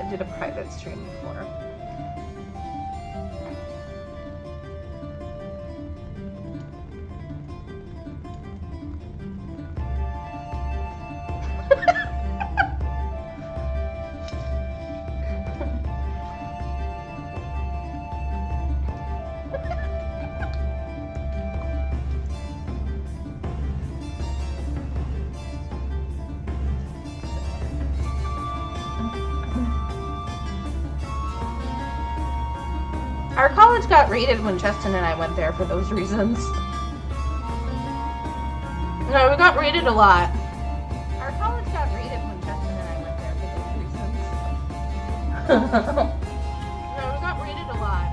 did a private stream before. Our college got raided when Justin and I went there for those reasons. No, we got raided a lot. Our college got raided when Justin and I went there for those reasons. No, we got raided a lot.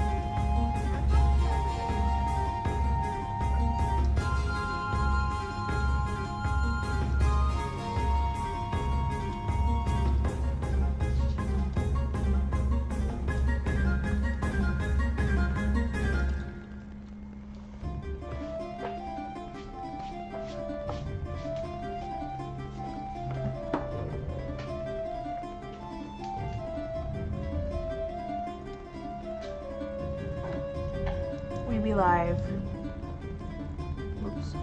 We be live. Oops.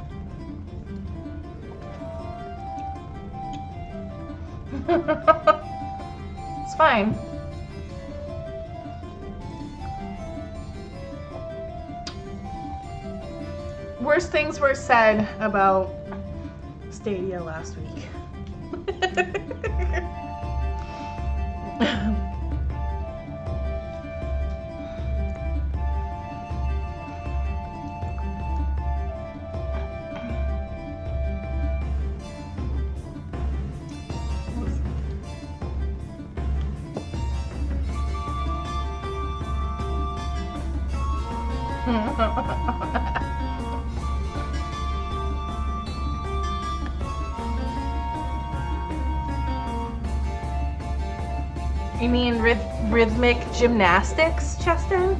It's fine. Worst things were said about Stadia last week. You mean rhythmic gymnastics, Chester?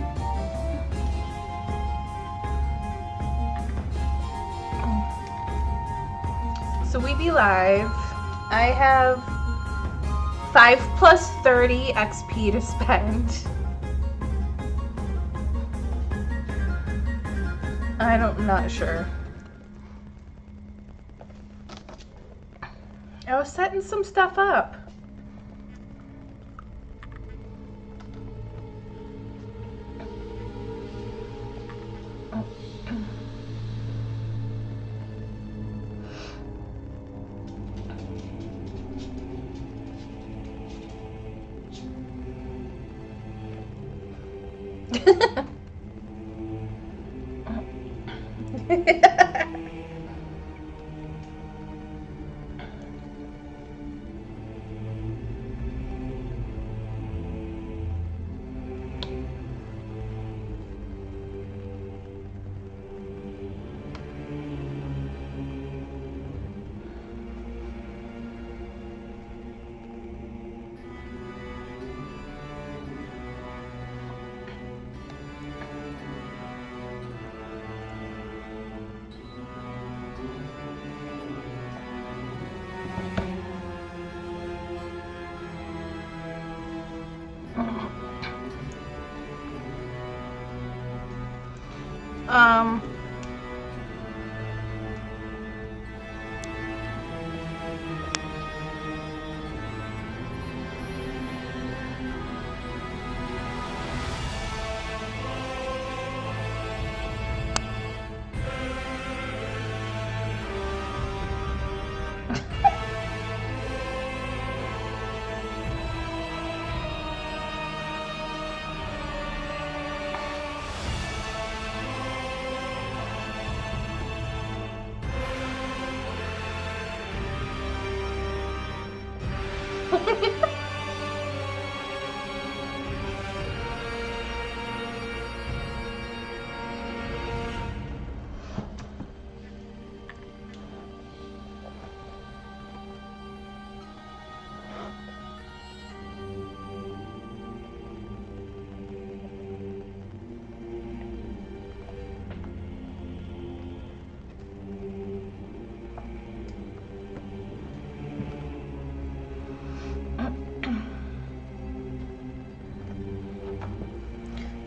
So we be live. I have 5 plus 30 XP to spend. I'm not sure. I was setting some stuff up.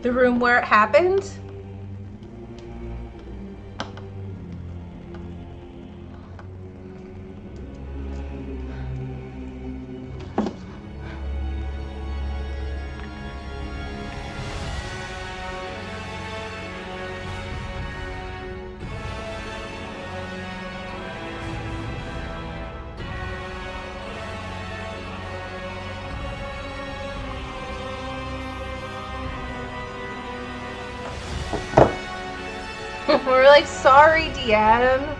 The room where it happened? We're like, sorry, DM.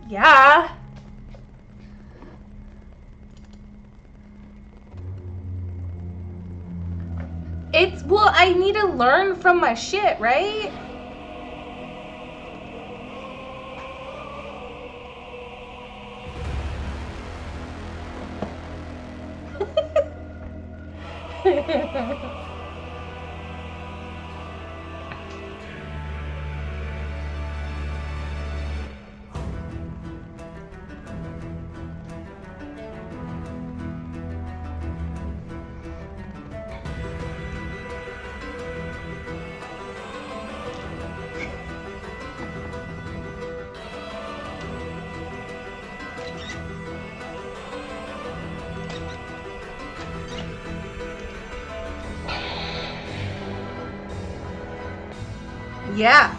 Yeah. Well, I need to learn from my shit, right? Yeah.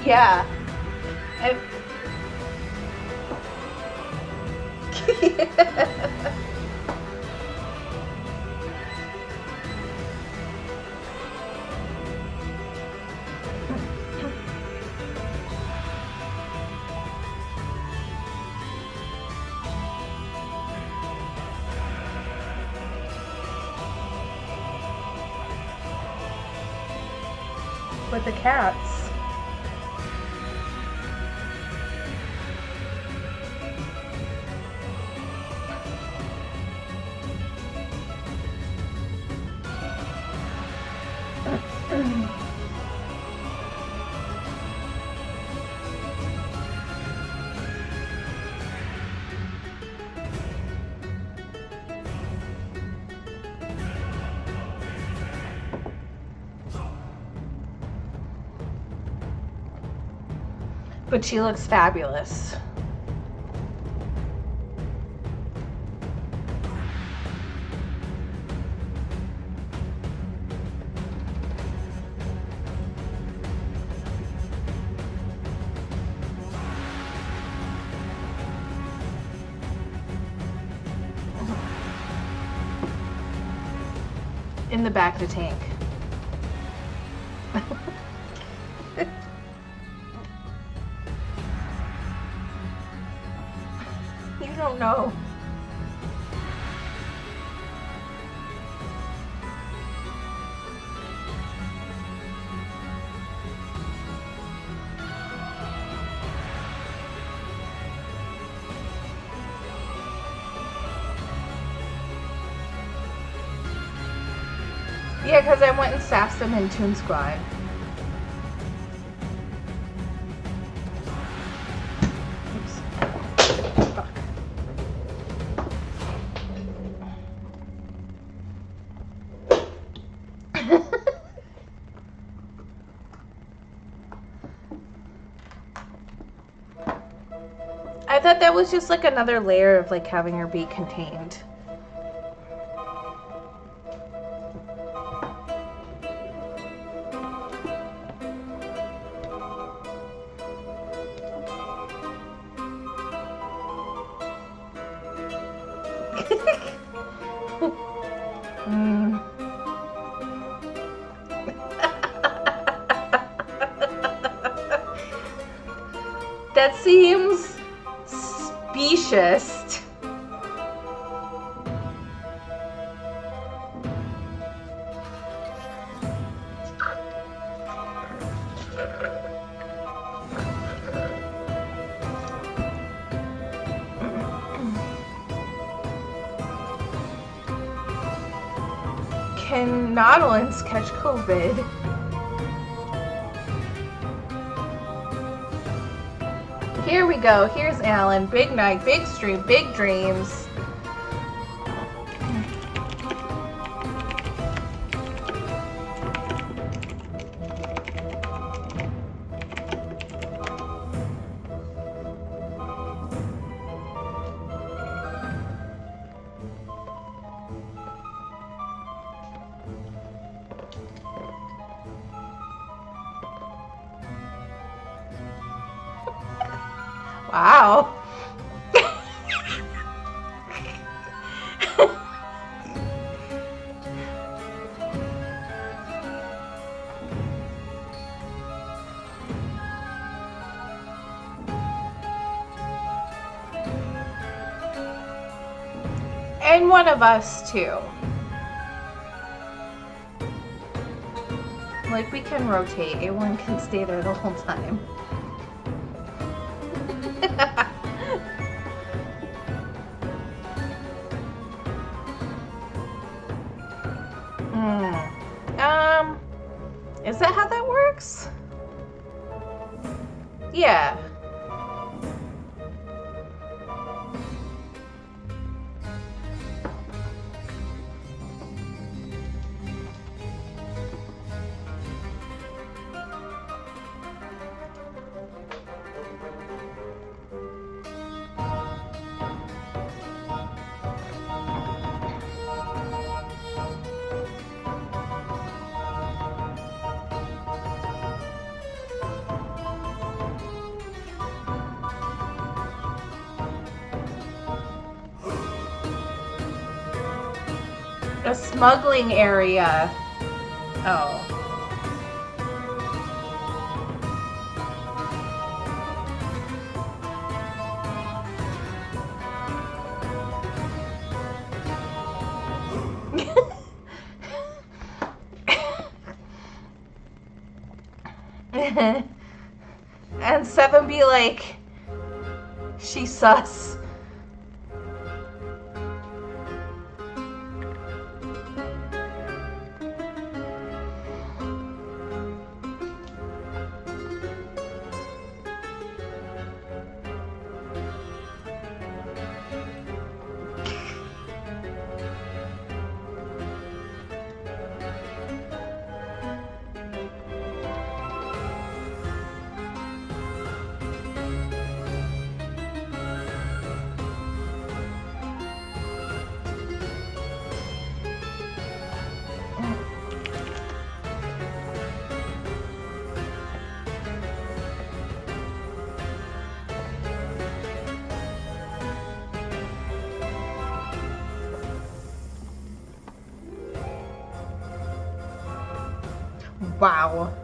Yeah. With the cats. But she looks fabulous. In the back of the tank. You don't know. Yeah, because I went and sassed them in Toon Squad. Oops. Fuck. I thought that was just like another layer of like having her be contained. That seems specious. can Nautilus catch COVID? Here we go. Here's Alan. Big night, big stream, big dreams. Wow. And one of us too. Like, we can rotate. One can stay there the whole time. Is that how that works? Yeah. A smuggling area. Oh. And Seven be like, she's sus. Wow.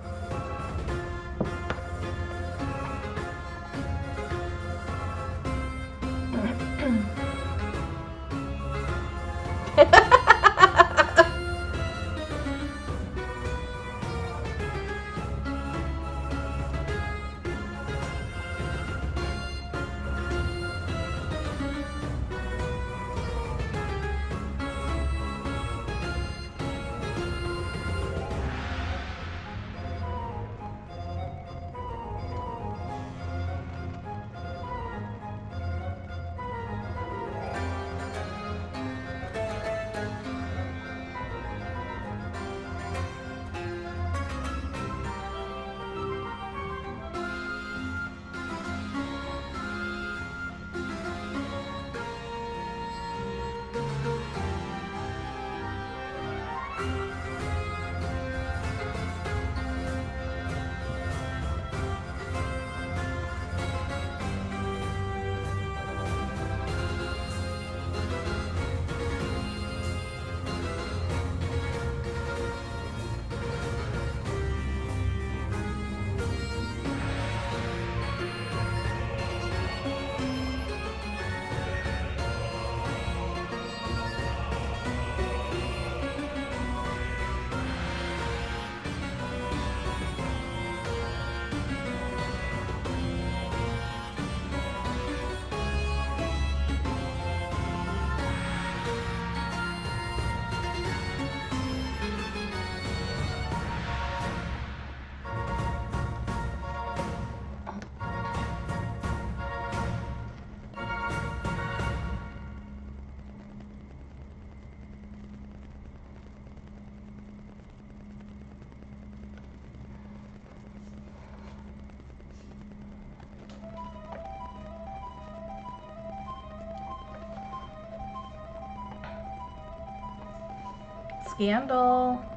Scandal.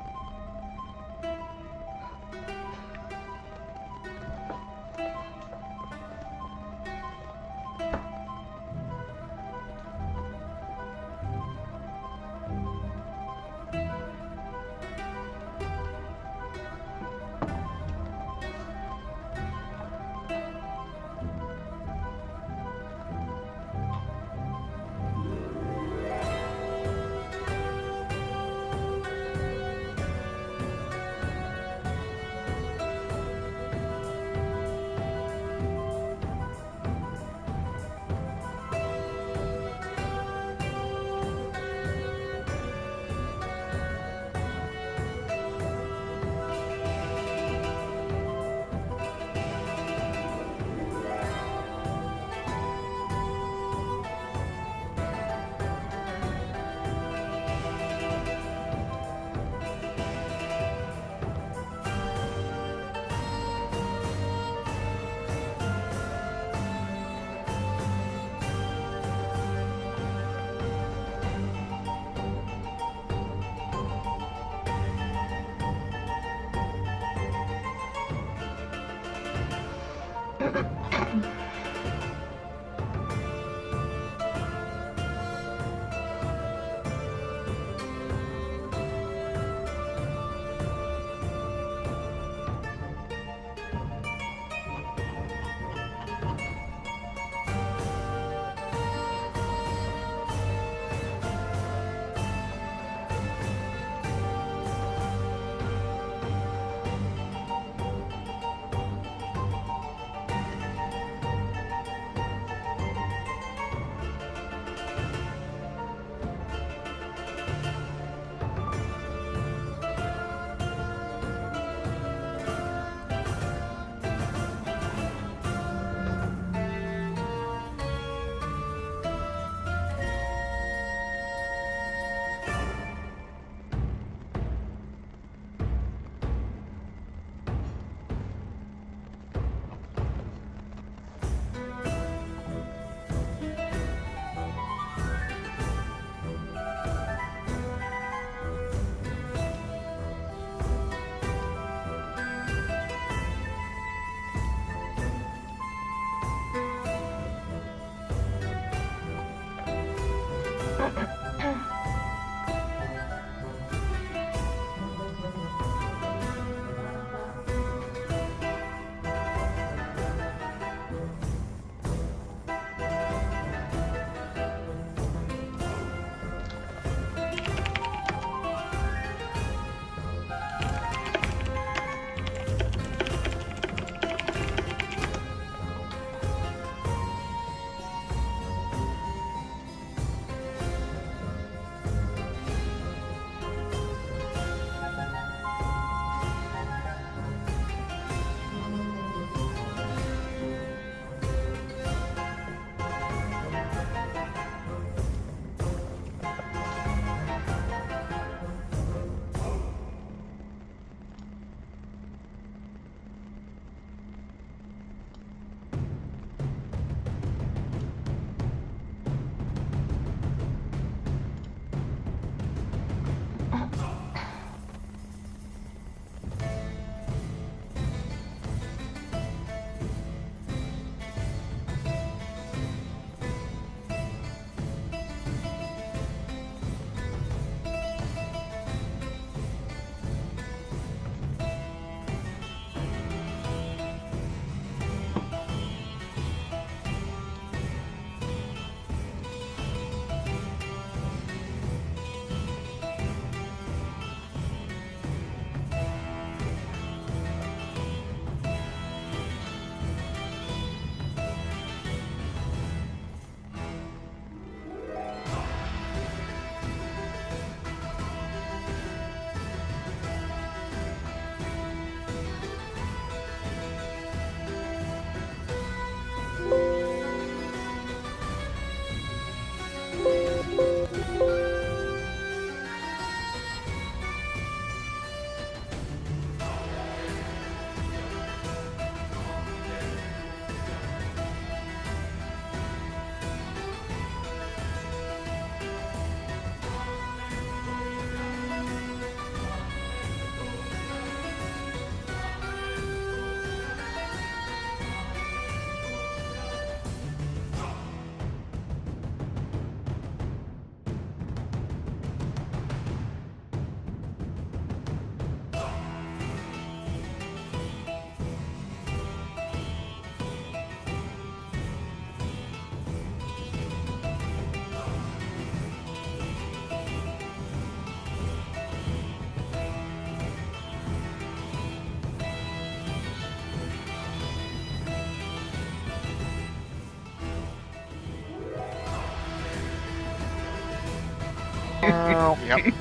Yep.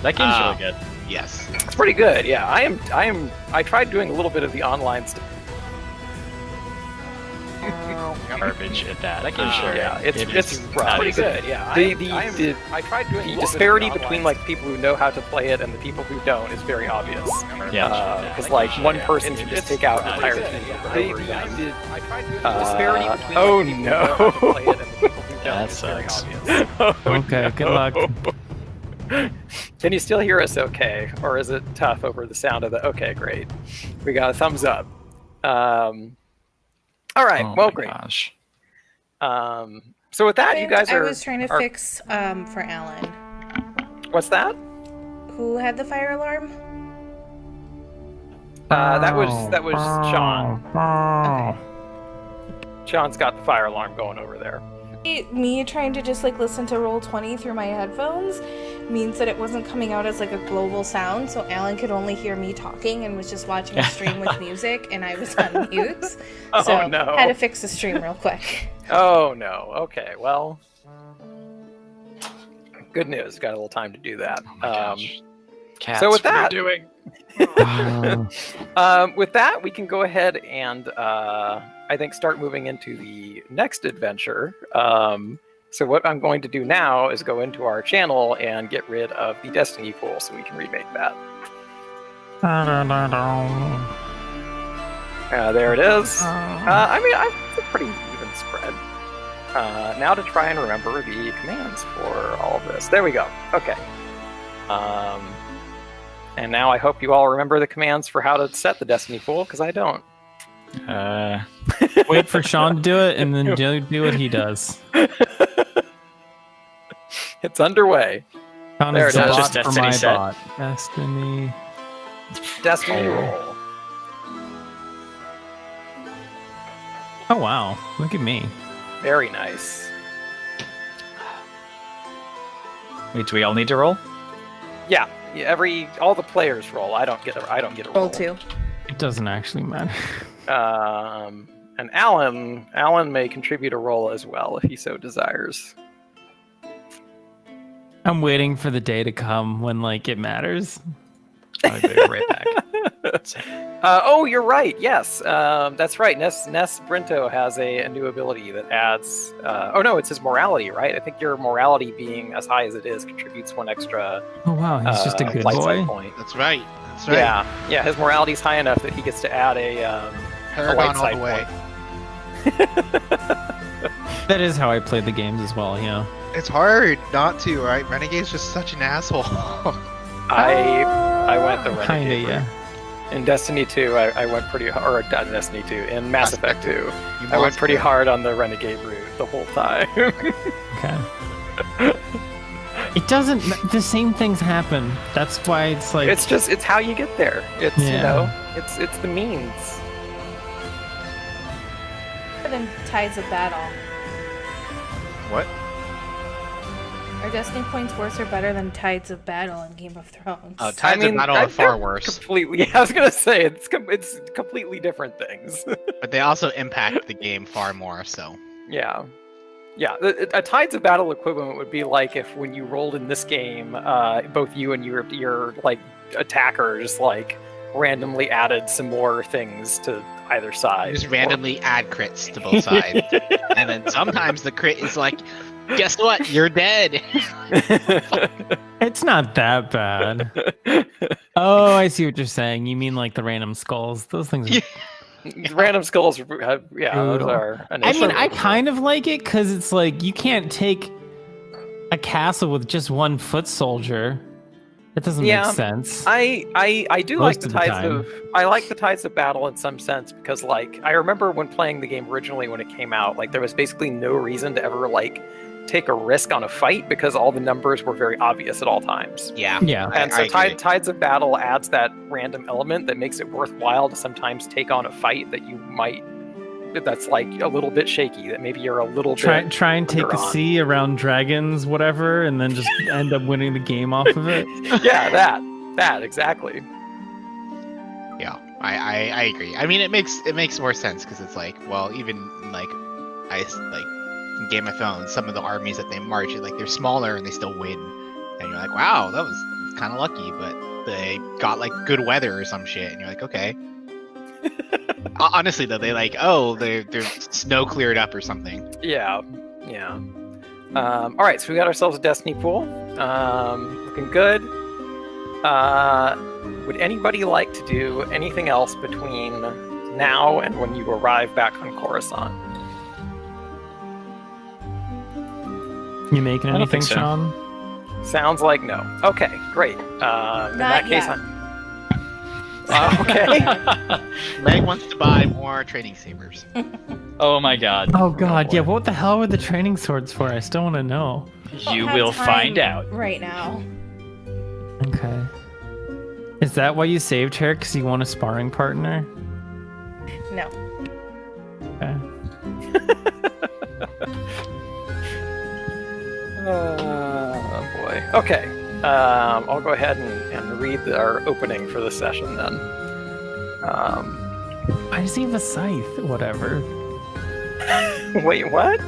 That game's really good. Yes. It's pretty good. Yeah, I tried doing a little bit of the online stuff. Garbage at that. I can sure. Yeah, it's rough. pretty good. Yeah, I tried doing the disparity between like people who know how to play it and the people who don't is very obvious. Yeah, because like one person can just take out an entire team. I tried doing the disparity between Oh like, people who know how to no! play it and the people who don't. That is very sucks. obvious. Okay, good luck. Can you still hear us okay? Or is it tough over the sound of the... Okay, great. We got a thumbs up. All right, Oh well, my great. Gosh. So with that, you guys are... I was trying to fix for Alan. What's that? Who had the fire alarm? That was Sean. Oh. Sean's got the fire alarm going over there. Me trying to just like listen to Roll20 through my headphones means that it wasn't coming out as like a global sound, so Alan could only hear me talking and was just watching a stream with music, and I was on mute. Oh, So no. had to fix the stream real quick. Oh, no. Okay, well... Good news. Got a little time to do that. Oh my gosh. Cats, so with what are that... you doing? With that, we can go ahead and I think start moving into the next adventure. So what I'm going to do now is go into our channel and get rid of the Destiny pool so we can remake that. There it is. I mean, it's a pretty even spread. Now to try and remember the commands for all of this. There we go. Okay. And now I hope you all remember the commands for how to set the Destiny pool, because I don't. Wait for Sean to do it, and then do what he does. It's underway. Sean There is it the is. bot Just for Destiny my set. bot. Destiny. Destiny roll. Oh wow! Look at me. Very nice. Wait, do we all need to roll? Yeah, all the players roll. I don't get a roll. Roll 2. It doesn't actually matter. And Alan may contribute a roll as well if he so desires. I'm waiting for the day to come when like it matters. I'll be right back. Oh, you're right. Yes, that's right. Ness Brinto has a new ability that adds. Oh no, it's his morality, right? I think your morality being as high as it is contributes 1 extra. Oh wow, he's just a good light boy. side point. That's right. That's right. Yeah. His morality's high enough that he gets to add a Paragon light all side the way. That is how I play the games as well. Yeah. It's hard not to, right? Renegade's just such an asshole. I went the renegade Kinda, route. yeah. In Destiny 2, I went pretty hard. Or not Destiny 2. In Mass Effect 2, You I went pretty monster. hard on the renegade route the whole time. Okay. It doesn't. The same things happen. That's why it's like. it's how you get there. It's Yeah. it's the means. Better than Tides of Battle. What? Are Destiny points worse or better than Tides of Battle in Game of Thrones? Tides of Battle are far worse, Completely. I was gonna say it's completely different things. but they also impact the game far more. So Yeah. A Tides of Battle equivalent would be like if when you rolled in this game, both you and your like attackers like randomly added some more things to either side. you just randomly add crits to both sides, and then sometimes the crit is like, guess what? You're dead. It's not that bad. Oh, I see what you're saying. You mean like the random skulls? Those things. Are... Random skulls, those are. I mean, I kind of like it because it's like you can't take a castle with just one foot soldier. That doesn't make sense. I do Most like of the the Tides time. of I like the Tides of Battle in some sense because like I remember when playing the game originally when it came out, like there was basically no reason to ever like take a risk on a fight because all the numbers were very obvious at all times. Yeah. Yeah. And I so agree. Tides of Battle adds that random element that makes it worthwhile to sometimes take on a fight that you might that's like a little bit shaky, that maybe you're a little bit Try and take a under on. sea around dragons, whatever, and then just end up winning the game off of it. Yeah, that exactly. Yeah, I agree. I mean, it makes more sense because it's like, well, even like in Game of Thrones, some of the armies that they march, like they're smaller and they still win. And you're like, wow, that was kind of lucky, but they got like good weather or some shit, and you're like, okay. Honestly, though, their snow cleared up or something. Yeah. All right, so we got ourselves a destiny pool. Looking good. Would anybody like to do anything else between now and when you arrive back on Coruscant? You making I don't anything, think so. Sean? Sounds like no. Okay, great. In that case, yet. okay. Meg wants to buy more training sabers. Oh my god. Oh god, boy. yeah. What the hell were the training swords for? I still want to know. You Don't have will time find out. right now. Okay. Is that why you saved her? Because you want a sparring partner? No. Okay. Oh boy. Okay. I'll go ahead and read our opening for the session then. Why does he have a scythe? Whatever. Wait, what?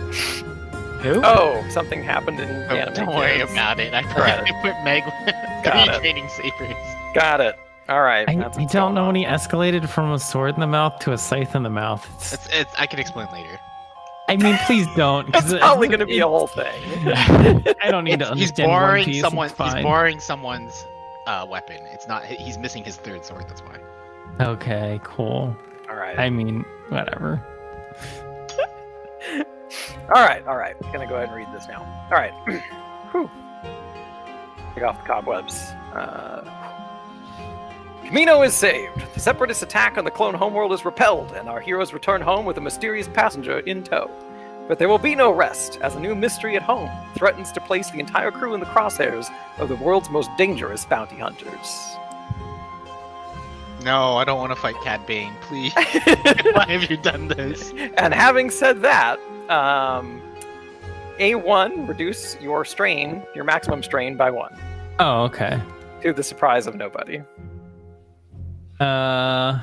Who? Oh, something happened in Anime Don't worry Kids. about it. I Got it. put Meg with Got 3 it. training sabers. Got it. All right. I that's what's don't know going when on. he escalated from a sword in the mouth to a scythe in the mouth. I can explain later. I mean, please don't. It's probably going to be a whole thing. I don't need to He's understand One borrowing Piece. someone. It's He's fine. borrowing someone's weapon. It's not. He's missing his 3rd sword. That's why. Okay, cool. All right. I mean, whatever. All right. I'm going to go ahead and read this now. All right. Whew. Take off the cobwebs. Camino is saved. The Separatist attack on the clone homeworld is repelled, and our heroes return home with a mysterious passenger in tow. But there will be no rest, as a new mystery at home threatens to place the entire crew in the crosshairs of the world's most dangerous bounty hunters. No, I don't want to fight Cad Bane. Please. Why have you done this? And having said that, A1, reduce your strain, your maximum strain by 1, Oh, okay. to the surprise of nobody. I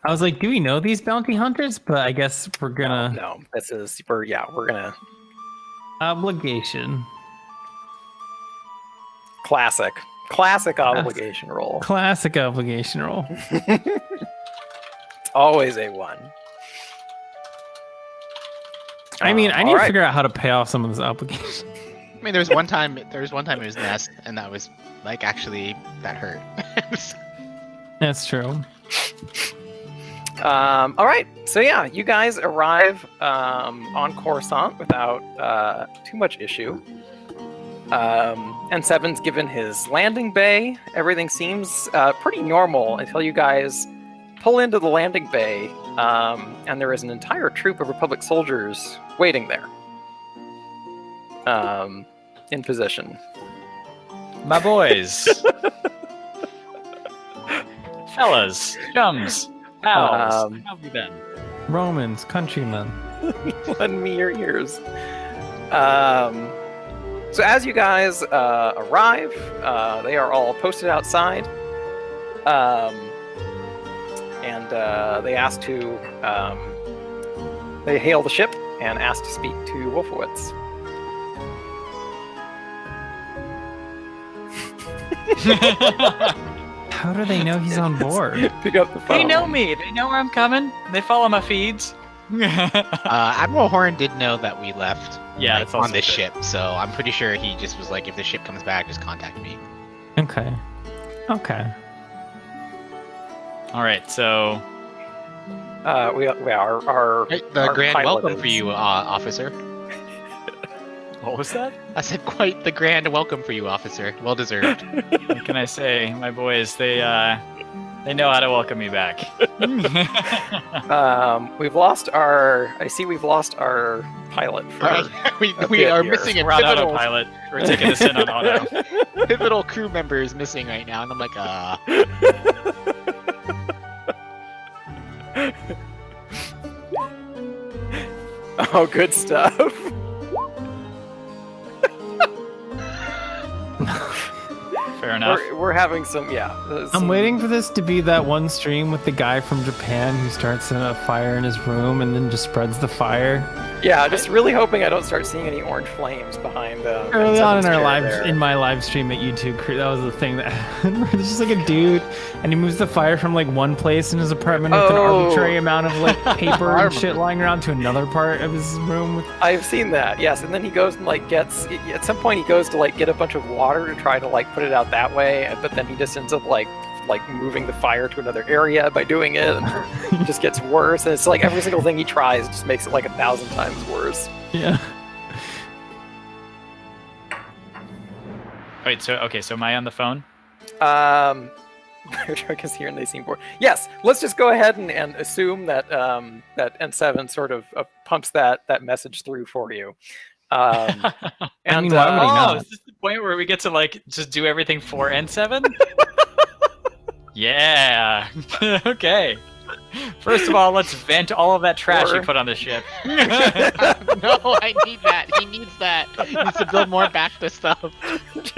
was like, do we know these bounty hunters? But I guess we're gonna No, we're gonna obligation. classic obligation roll. Classic obligation roll. Always A1. I mean, I need Alright. to figure out how to pay off some of this obligation. I mean, there was one time it was Nest, and that was like actually that hurt. That's true. All right, so yeah, you guys arrive on Coruscant without too much issue. And Seven's given his landing bay. Everything seems pretty normal until you guys pull into the landing bay, and there is an entire troop of Republic soldiers waiting there, in position. My boys. Fellas, chums, pals, Um, how have you been? Romans, countrymen. Lend me your ears. So as you guys arrive, they are all posted outside, and they ask to they hail the ship and ask to speak to Wolfowitz. How do they know he's on board? Pick up the phone. They know me. They know where I'm coming. They follow my feeds. Admiral Horn did know that we left Yeah, that's also on this true. ship, so I'm pretty sure he just was like, if the ship comes back, just contact me. Okay. Okay. All right, so we are our The our grand pilot welcome for is- you, officer. what was that? I said quite the grand welcome for you, officer. Well deserved. What can I say? My boys, they know how to welcome me back. We've lost our. I see. We've lost our pilot. For we a we bit are here. missing a We're on pivotal, autopilot. We're taking this in on auto. pivotal crew member is missing right now, and I'm like, Oh, good stuff. Fair enough. We're having some. Yeah. I'm some- waiting for this to be that one stream with the guy from Japan who starts a fire in his room and then just spreads the fire. Yeah, just really hoping I don't start seeing any orange flames behind. Early on in our lives, in my live stream at YouTube, that was the thing that there's just like a dude, and he moves the fire from like one place in his apartment with an arbitrary amount of like paper and shit lying around to another part of his room. I've seen that, yes, and then he goes and like gets. At some point, he goes to like get a bunch of water to try to like put it out that way, but then he just ends up like moving the fire to another area by doing it, and it just gets worse. And it's like every single thing he tries just makes it like 1,000 times worse. Yeah. Wait, so am I on the phone? Your truck is here and they seem bored. Yes, let's just go ahead and assume that that N7 sort of pumps that message through for you. I mean, why would he not? Is this the point where we get to like just do everything for N7? Yeah. Okay. First of all, let's vent all of that trash you put on the ship. No, I need that. He needs that. He needs to build more bacta stuff.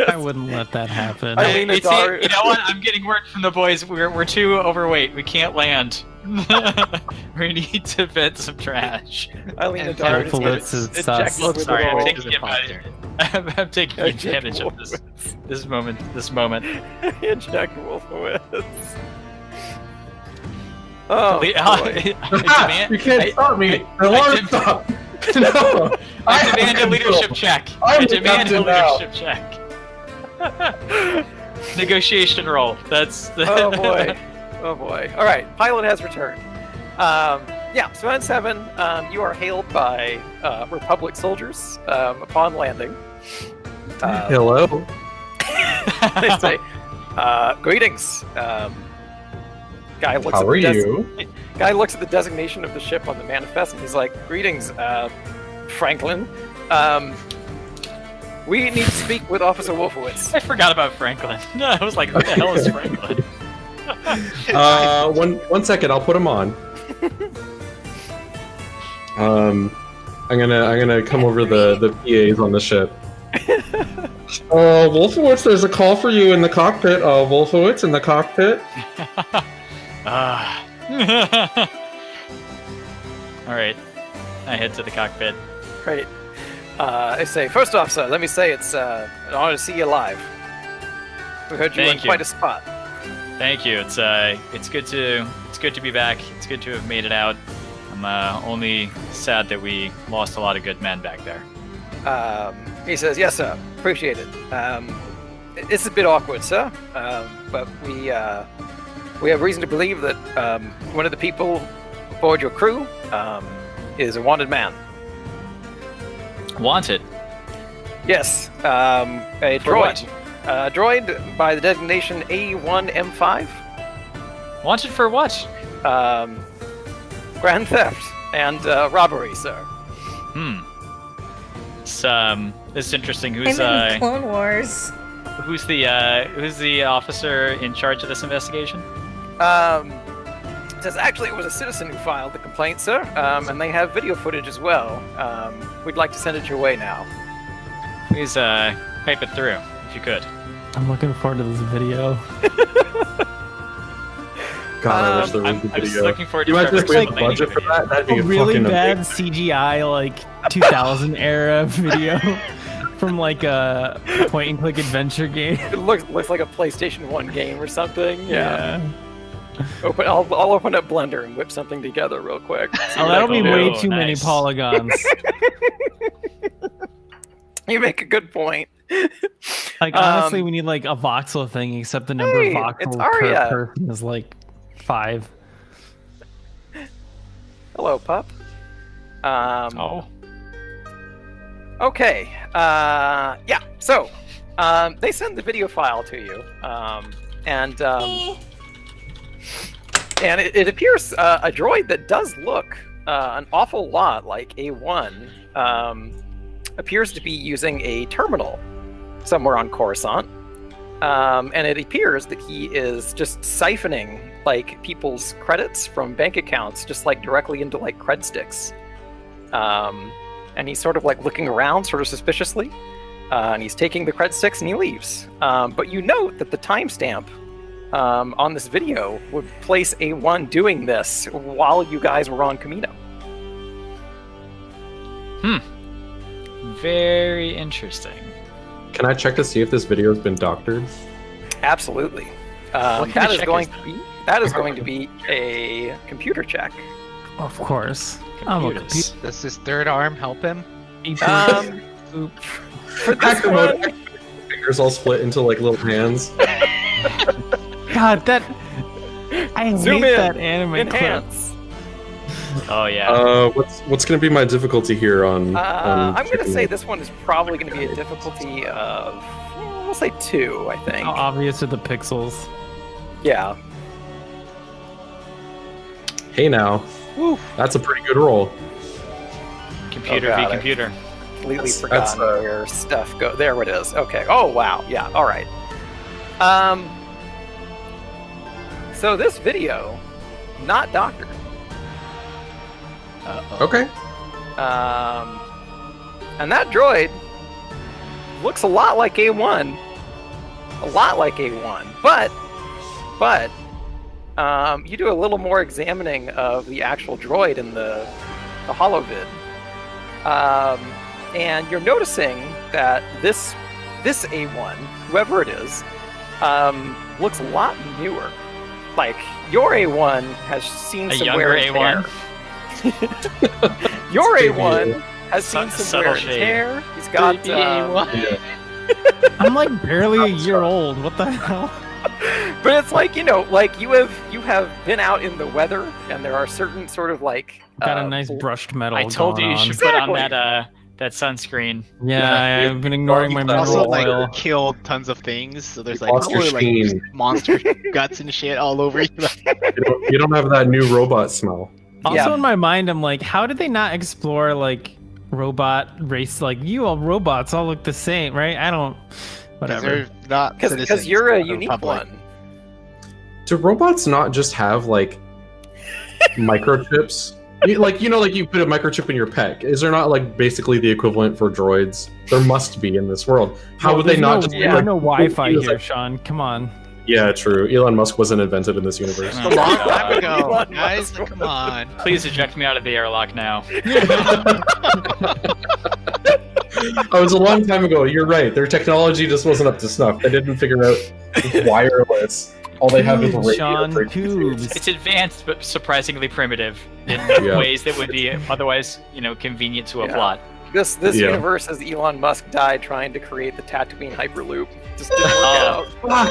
I wouldn't let that happen. I mean, You know what? I'm getting word from the boys. We're too overweight. We can't land. We need to vent some trash. Eileen And Adara Careful, just it's gets sus. ejected with Sorry, the I'm roll. taking I'm taking advantage of this moment. Injectable fluids. Oh, boy. You can't stop me. The alarm stopped. No. I demand a leadership check. I demand a leadership check. Negotiation roll. That's the... Oh boy. Oh boy. All right. Pilot has returned. Yeah. So N7, you are hailed by Republic soldiers upon landing. Hello. They say, "Greetings." Guy looks How at are the you? Guy looks at the designation of the ship on the manifest, and he's like, "Greetings, Franklin. We need to speak with Officer Wolfowitz." I forgot about Franklin. No, I was like, who the hell is Franklin? One second. I'll put him on. I'm gonna come over the PAs on the ship. Wolfowitz, there's a call for you in the cockpit. Wolfowitz in the cockpit. Alright. I head to the cockpit. Great. I say, first off, sir, let me say it's an honor to see you live. We heard you Thank in you. quite a spot. Thank you. It's good to be back. It's good to have made it out. I'm only sad that we lost a lot of good men back there. He says, yes, sir. Appreciate it. It's a bit awkward, sir, but we have reason to believe that one of the people aboard your crew is a wanted man. Wanted? Yes, a For droid. A droid by the designation A1M5. Wanted for what? Grand theft and robbery, sir. It's interesting. Who's I'm in Clone Wars. who's the officer in charge of this investigation? It says actually it was a citizen who filed the complaint, sir, and they have video footage as well. We'd like to send it your way now. Please pipe it through if you could. I'm looking forward to this video. God, I wish there was a I'm just video. looking forward to You imagine if we had Trevor's budget for video. that? That'd be A really fucking bad amazing. CGI, like 2000 era video from like a point and click adventure game. It looks like a PlayStation 1 game or something. Yeah. Yeah. I'll open up Blender and whip something together real quick. See Oh, what I that'll can be do. way Oh, too many nice. polygons. You make a good point. Like honestly, we need like a voxel thing, except the number Hey, of it's voxels Arya. per person is like 5. Hello, pup. Oh. Okay. Yeah. So, they send the video file to you, and it appears a droid that does look an awful lot like A1 appears to be using a terminal somewhere on Coruscant, and it appears that he is just siphoning like people's credits from bank accounts, just like directly into like cred sticks. And he's sort of like looking around, sort of suspiciously, and he's taking the cred sticks and he leaves. But you note that the timestamp on this video would place A1 doing this while you guys were on Camino. Very interesting. Can I check to see if this video has been doctored? Absolutely. What kind That of is check going is to be a computer check. Of course. I'm a Computers. Does his third arm help him? Um, for this Hacker mode. one, Fingers all split into like little hands. God, that I Zoom hate in, that anime clip. enhance. Oh yeah. What's gonna be my difficulty here on? I'm going to checking say it? this one is probably going to be a difficulty of, we'll say 2, I think. How obvious are the pixels? Yeah. Hey now, that's a pretty good roll. Computer Oh, v God, computer. Completely That's- forgotten where stuff go. There it is. Okay. Oh wow. Yeah. All right. So this video, not doctored. Okay. And that droid looks a lot like A1. A lot like A1. But you do a little more examining of the actual droid in the holovid. And you're noticing that this A1, whoever it is, looks a lot newer. Like, your A1 has seen A some younger wear and A1? tear. Your Baby A1 has seen some Subtle wear and shade. tear. He's got Baby A1. Yeah. I'm like barely a year old. What the hell? But it's like, like you have been out in the weather, and there are certain sort of like Got a nice brushed metal. I told you going you on. should put on Exactly. that sunscreen. Yeah, I've been ignoring my You've mineral Also, like oil. killed tons of things, so there's like Lost your probably, like sheen. monster guts and shit all over you. You don't have that new robot smell. Also, Yeah. in my mind, I'm like, how did they not explore like robot race? Like, you all robots all look the same, right? I don't. Whatever. They're not because citizens you're a of the unique Republic. one. Do robots not just have like microchips? Like you put a microchip in your pec. Is there not like basically the equivalent for droids? There must be in this world. How would they There's not no, just there's like, no Wi-Fi use, here, like- Sean. Come on. Yeah, true. Elon Musk wasn't invented in this universe. Oh, A long God. time ago, Elon guys. Musk. Come on. Please eject me out of the airlock now. Oh, it was a long time ago. You're right. Their technology just wasn't up to snuff. They didn't figure out wireless. All they have is Tubes, radio. Sean, for- tubes. It's advanced but surprisingly primitive in Yeah. ways that would be otherwise, convenient to a Yeah. plot. This Yeah. universe has Elon Musk died trying to create the Tatooine Hyperloop. Just didn't work Oh. out.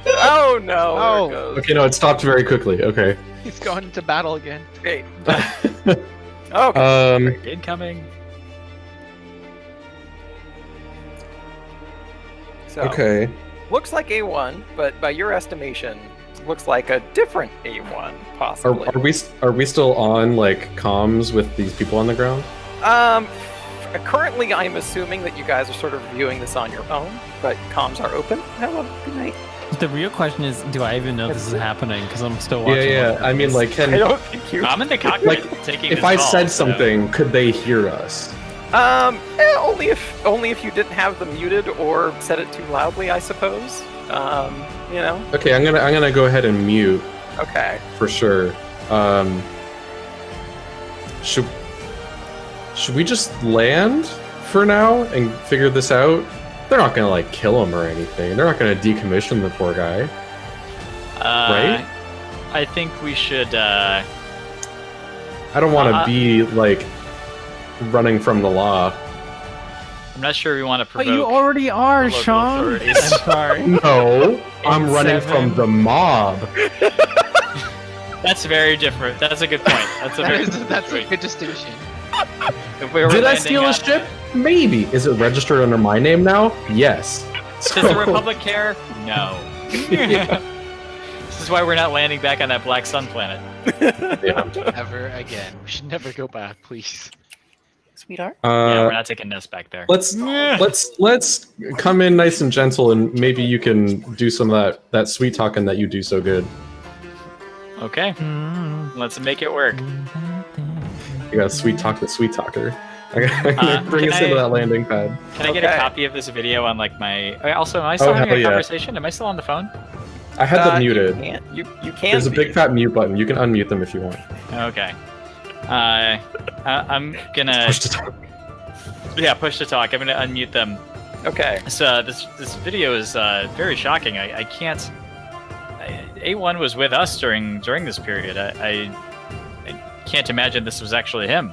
Oh no! Oh. There it goes. Okay, no, it stopped very quickly. Okay. He's going into battle again. Great. Okay. Incoming. So Okay. looks like A1, but by your estimation, looks like a different A1 possibly. Are we still on like comms with these people on the ground? Currently, I'm assuming that you guys are sort of viewing this on your own, but comms are open. Have a good night. The real question is, do I even know this is happening? Because I'm still Yeah, watching. yeah. I mean, like, I don't think you. I'm in the cockpit Like, taking if this I call, said so- something, could they hear us? Only if you didn't have them muted or said it too loudly, I suppose. Okay, I'm gonna go ahead and mute Okay. for sure. Should we just land for now and figure this out? They're not gonna like kill him or anything. They're not gonna decommission the poor guy. Right? I think we should. I don't want to be like running from the law. I'm not sure we want to But provoke. you already are, local Sean. authorities. I'm sorry. No, I'm running seven. from the mob. That's very different. That's a good point. That's a very That's a good distinction. If we were Did I landing steal a at- ship? Maybe. Is it registered under my name now? Yes. Does the Republic care? No. This is why we're not landing back on that black sun planet. Ever again. We should never go back, please. Sweetheart. Yeah, we're not taking this back there. Let's come in nice and gentle, and maybe you can do some of that sweet talking that you do so good. Okay, let's make it work. You gotta sweet talk the sweet talker. I'm gonna bring can us into I- that landing pad. Can I get a Okay. copy of this video on like my? Also, am I still Oh, having hell a yeah. conversation? Am I still on the phone? I had them muted. You can. There's a be. big fat mute button. You can unmute them if you want. Okay. I'm gonna Push to talk. Yeah, push to talk. I'm gonna unmute them. Okay. So this video is very shocking. I can't. A1 was with us during this period. I can't imagine this was actually him.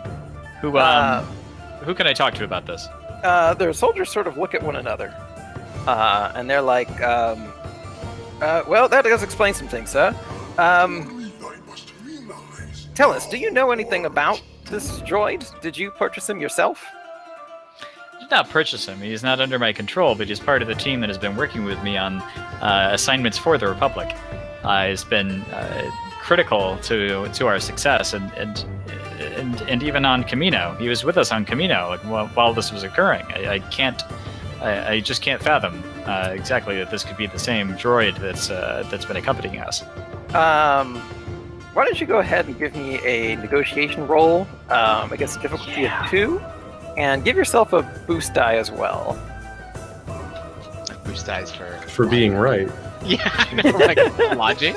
Who can I talk to about this? The soldiers sort of look at one another, and they're like, "Well, that does explain some things, sir. Tell us, do you know anything about this droid? Did you purchase him yourself?" I did not purchase him. He's not under my control, but he's part of the team that has been working with me on assignments for the Republic. He's been critical to our success, and even on Camino. He was with us on Camino while this was occurring. I just can't fathom exactly that this could be the same droid that's been accompanying us. Why don't you go ahead and give me a negotiation roll? I guess difficulty of 2, and give yourself a boost die as well. Boost dice For being right. Yeah, I know, like logic.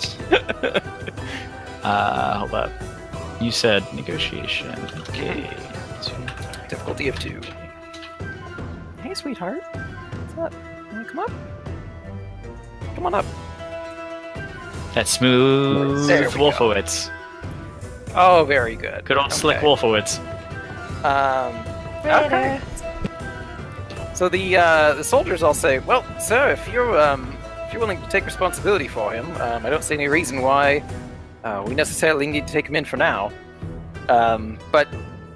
Hold up. You said negotiation. Okay. Difficulty of 2. Hey, sweetheart. What's up? You wanna come up? Come on up. That smooth There we go. Wolfowitz. Oh, very good. Good old slick Okay. Wolfowitz. Okay. So the soldiers all say, "Well, sir, if you're willing to take responsibility for him, I don't see any reason why we necessarily need to take him in for now. But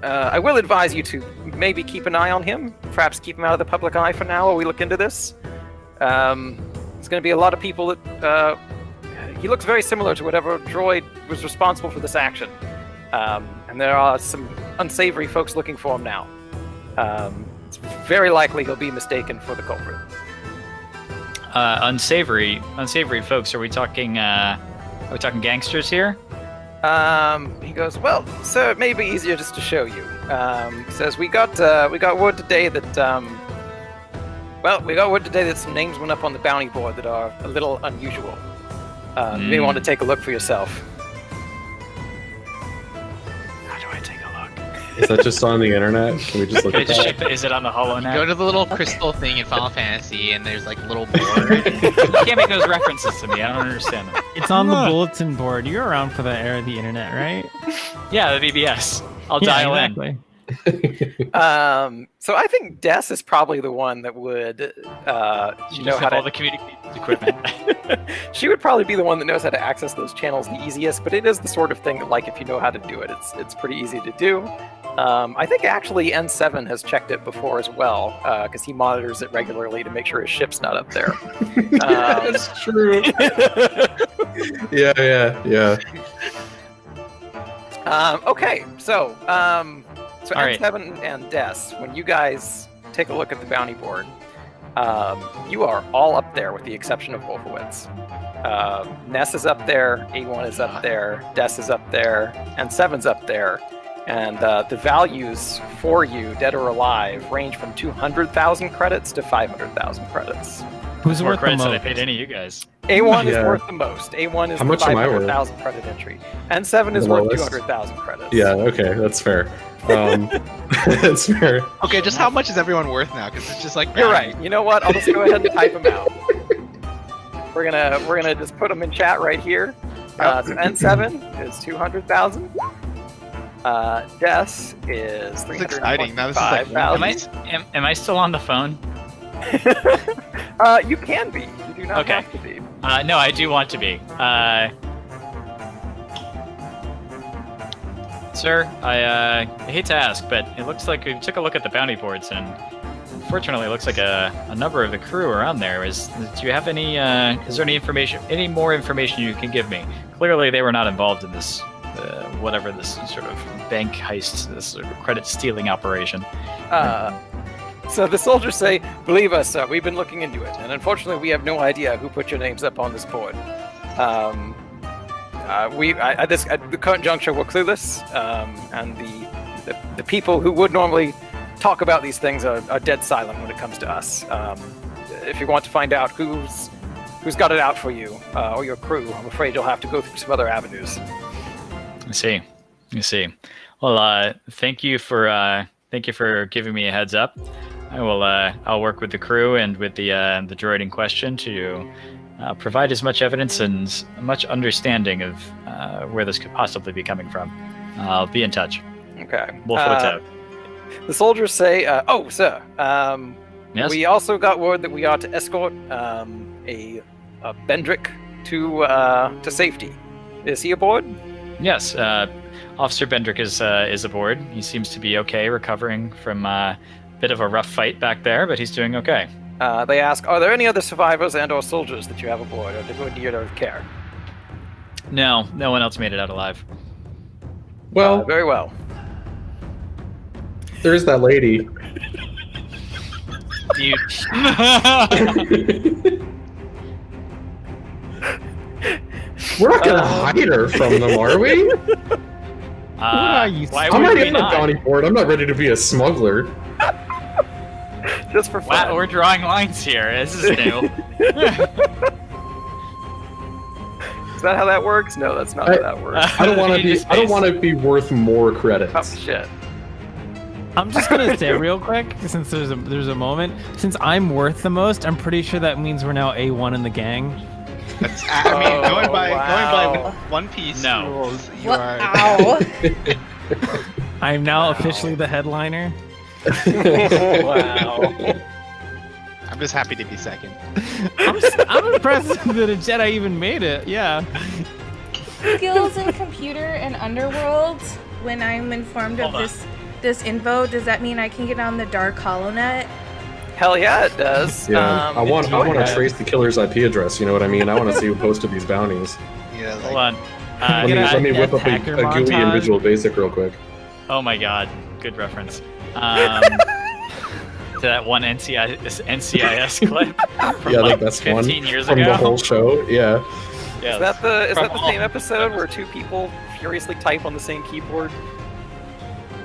I will advise you to maybe keep an eye on him. Perhaps keep him out of the public eye for now while we look into this. There's going to be a lot of people that he looks very similar to whatever droid was responsible for this action, and there are some unsavory folks looking for him now. It's very likely he'll be mistaken for the culprit." Unsavory folks. Are we talking gangsters here? He goes, "Well, sir, it may be easier just to show you." He says, "We got word today that some names went up on the bounty board that are a little unusual. You may want to take a look for yourself." How do I take a look? Is that just on the internet? Can we just look Can I at just that? check is it on the HoloNet? Go to the little crystal thing in Final Fantasy, and there's like a little board. You can't make those references to me. I don't understand them. It's on the bulletin board. You're around for that era of the internet, right? Yeah, the BBS. I'll Yeah, dial in. exactly. So I think Des is probably the one that would You know just how have all to. the communications equipment. She would probably be the one that knows how to access those channels the easiest. But it is the sort of thing that, like, if you know how to do it, it's pretty easy to do. I think actually N7 has checked it before as well, because he monitors it regularly to make sure his ship's not up there. That's true. Yeah. Okay, so All right. N7 and Des, when you guys take a look at the bounty board, you are all up there with the exception of Wolfowitz. Ness is up there, A1 is up there, Des is up there, and 7's up there. And the values for you, dead or alive, range from 200,000 credits to 500,000 credits. Who's More worth the credits than I most? paid any of you guys. A1 is Yeah. worth the most. A1 is How the much am I worth? 500,000 credit entry. And 7 is The worth lowest? 200,000 credits. Yeah, okay, that's fair. That's fair. Okay, just how much is everyone worth now? Because it's just like You're right. You know what? I'll just go ahead and type them out. We're gonna just put them in chat right here. So N7 is 200,000. Des is This is exciting. Now this is like 325,000. Am I still on the phone? You can be. You do not Okay. have to be. No, I do want to be. Sir, I hate to ask, but it looks like we took a look at the bounty boards, and unfortunately, it looks like a number of the crew around there. Do you have any? Is there any more information you can give me? Clearly, they were not involved in this, whatever this sort of bank heist, this sort of credit stealing operation. So the soldiers say, "Believe us, sir, we've been looking into it, and unfortunately we have no idea who put your names up on this board. At the current juncture, we're clueless, and the people who would normally talk about these things are dead silent when it comes to us. If you want to find out who's got it out for you, or your crew, I'm afraid you'll have to go through some other avenues." I see. Well, thank you for Thank you for giving me a heads up. I will. I'll work with the crew and with the droid in question to provide as much evidence and as much understanding of where this could possibly be coming from. I'll be in touch. Okay. Wolf out. The soldiers say, "Oh, sir. Yes? We also got word that we are to escort a Bendrick to safety. Is he aboard?" Yes. Officer Bendrick is aboard. He seems to be okay, recovering from a bit of a rough fight back there, but he's doing okay. They ask, "Are there any other survivors and/or soldiers that you have aboard, or who do you care?" No one else made it out alive. Well, Very well. there's that lady. You. We're not gonna hide her from them, are we? Why I'm would not we getting a not? bounty board. I'm not ready to be a smuggler. Just for fun. Wow, we're drawing lines here. This is new. Is that how that works? No, that's not how that works. I don't want to You be. just I don't face- want to be worth more credits. Oh shit. I'm just gonna say real quick, since there's a moment. Since I'm worth the most, I'm pretty sure that means we're now A1 in the gang. That's, I mean, going by wow. One Piece No. rules, you What? are. Ow. I am now officially the headliner. Wow. I'm just happy to be second. I'm impressed that a Jedi even made it. Yeah. Skills in computer and underworld. When I'm informed of Hold on. this info, does that mean I can get on the Dark HoloNet? Hell yeah, it does. Yeah, I want go to ahead. trace the killer's IP address. You know what I mean? I want to see who posted these bounties. Yeah, like, Hold on. Let me whip up a hacker GUI and montage. Visual Basic real quick. Oh my god, good reference. To that one NCIS clip from Yeah, like the best 15 one years from ago. the whole show. Yeah. Yeah, Is that the From all- same episode where two people furiously type on the same keyboard?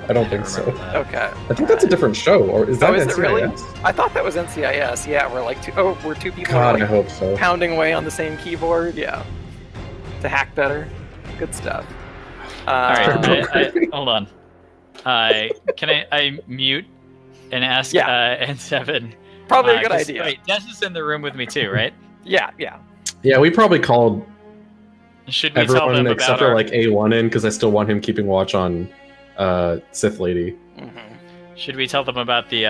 I don't think so. remember that. Okay. I think that's a different show, or is that is it really? NCIS? I thought that was NCIS. Yeah, we're like we're two people God, I like, hope so. pounding away on the same keyboard. Yeah. To hack better. Good stuff. All right, Uh, hold on. Can I mute and ask Yeah. N7? Probably a good 'cause- idea. Wait, Des is in the room with me too, right? Yeah. Yeah, we probably called Should we tell them everyone about except for like A1 in because I still want him keeping watch on Sith Lady. Mm-hmm. Should we tell them about the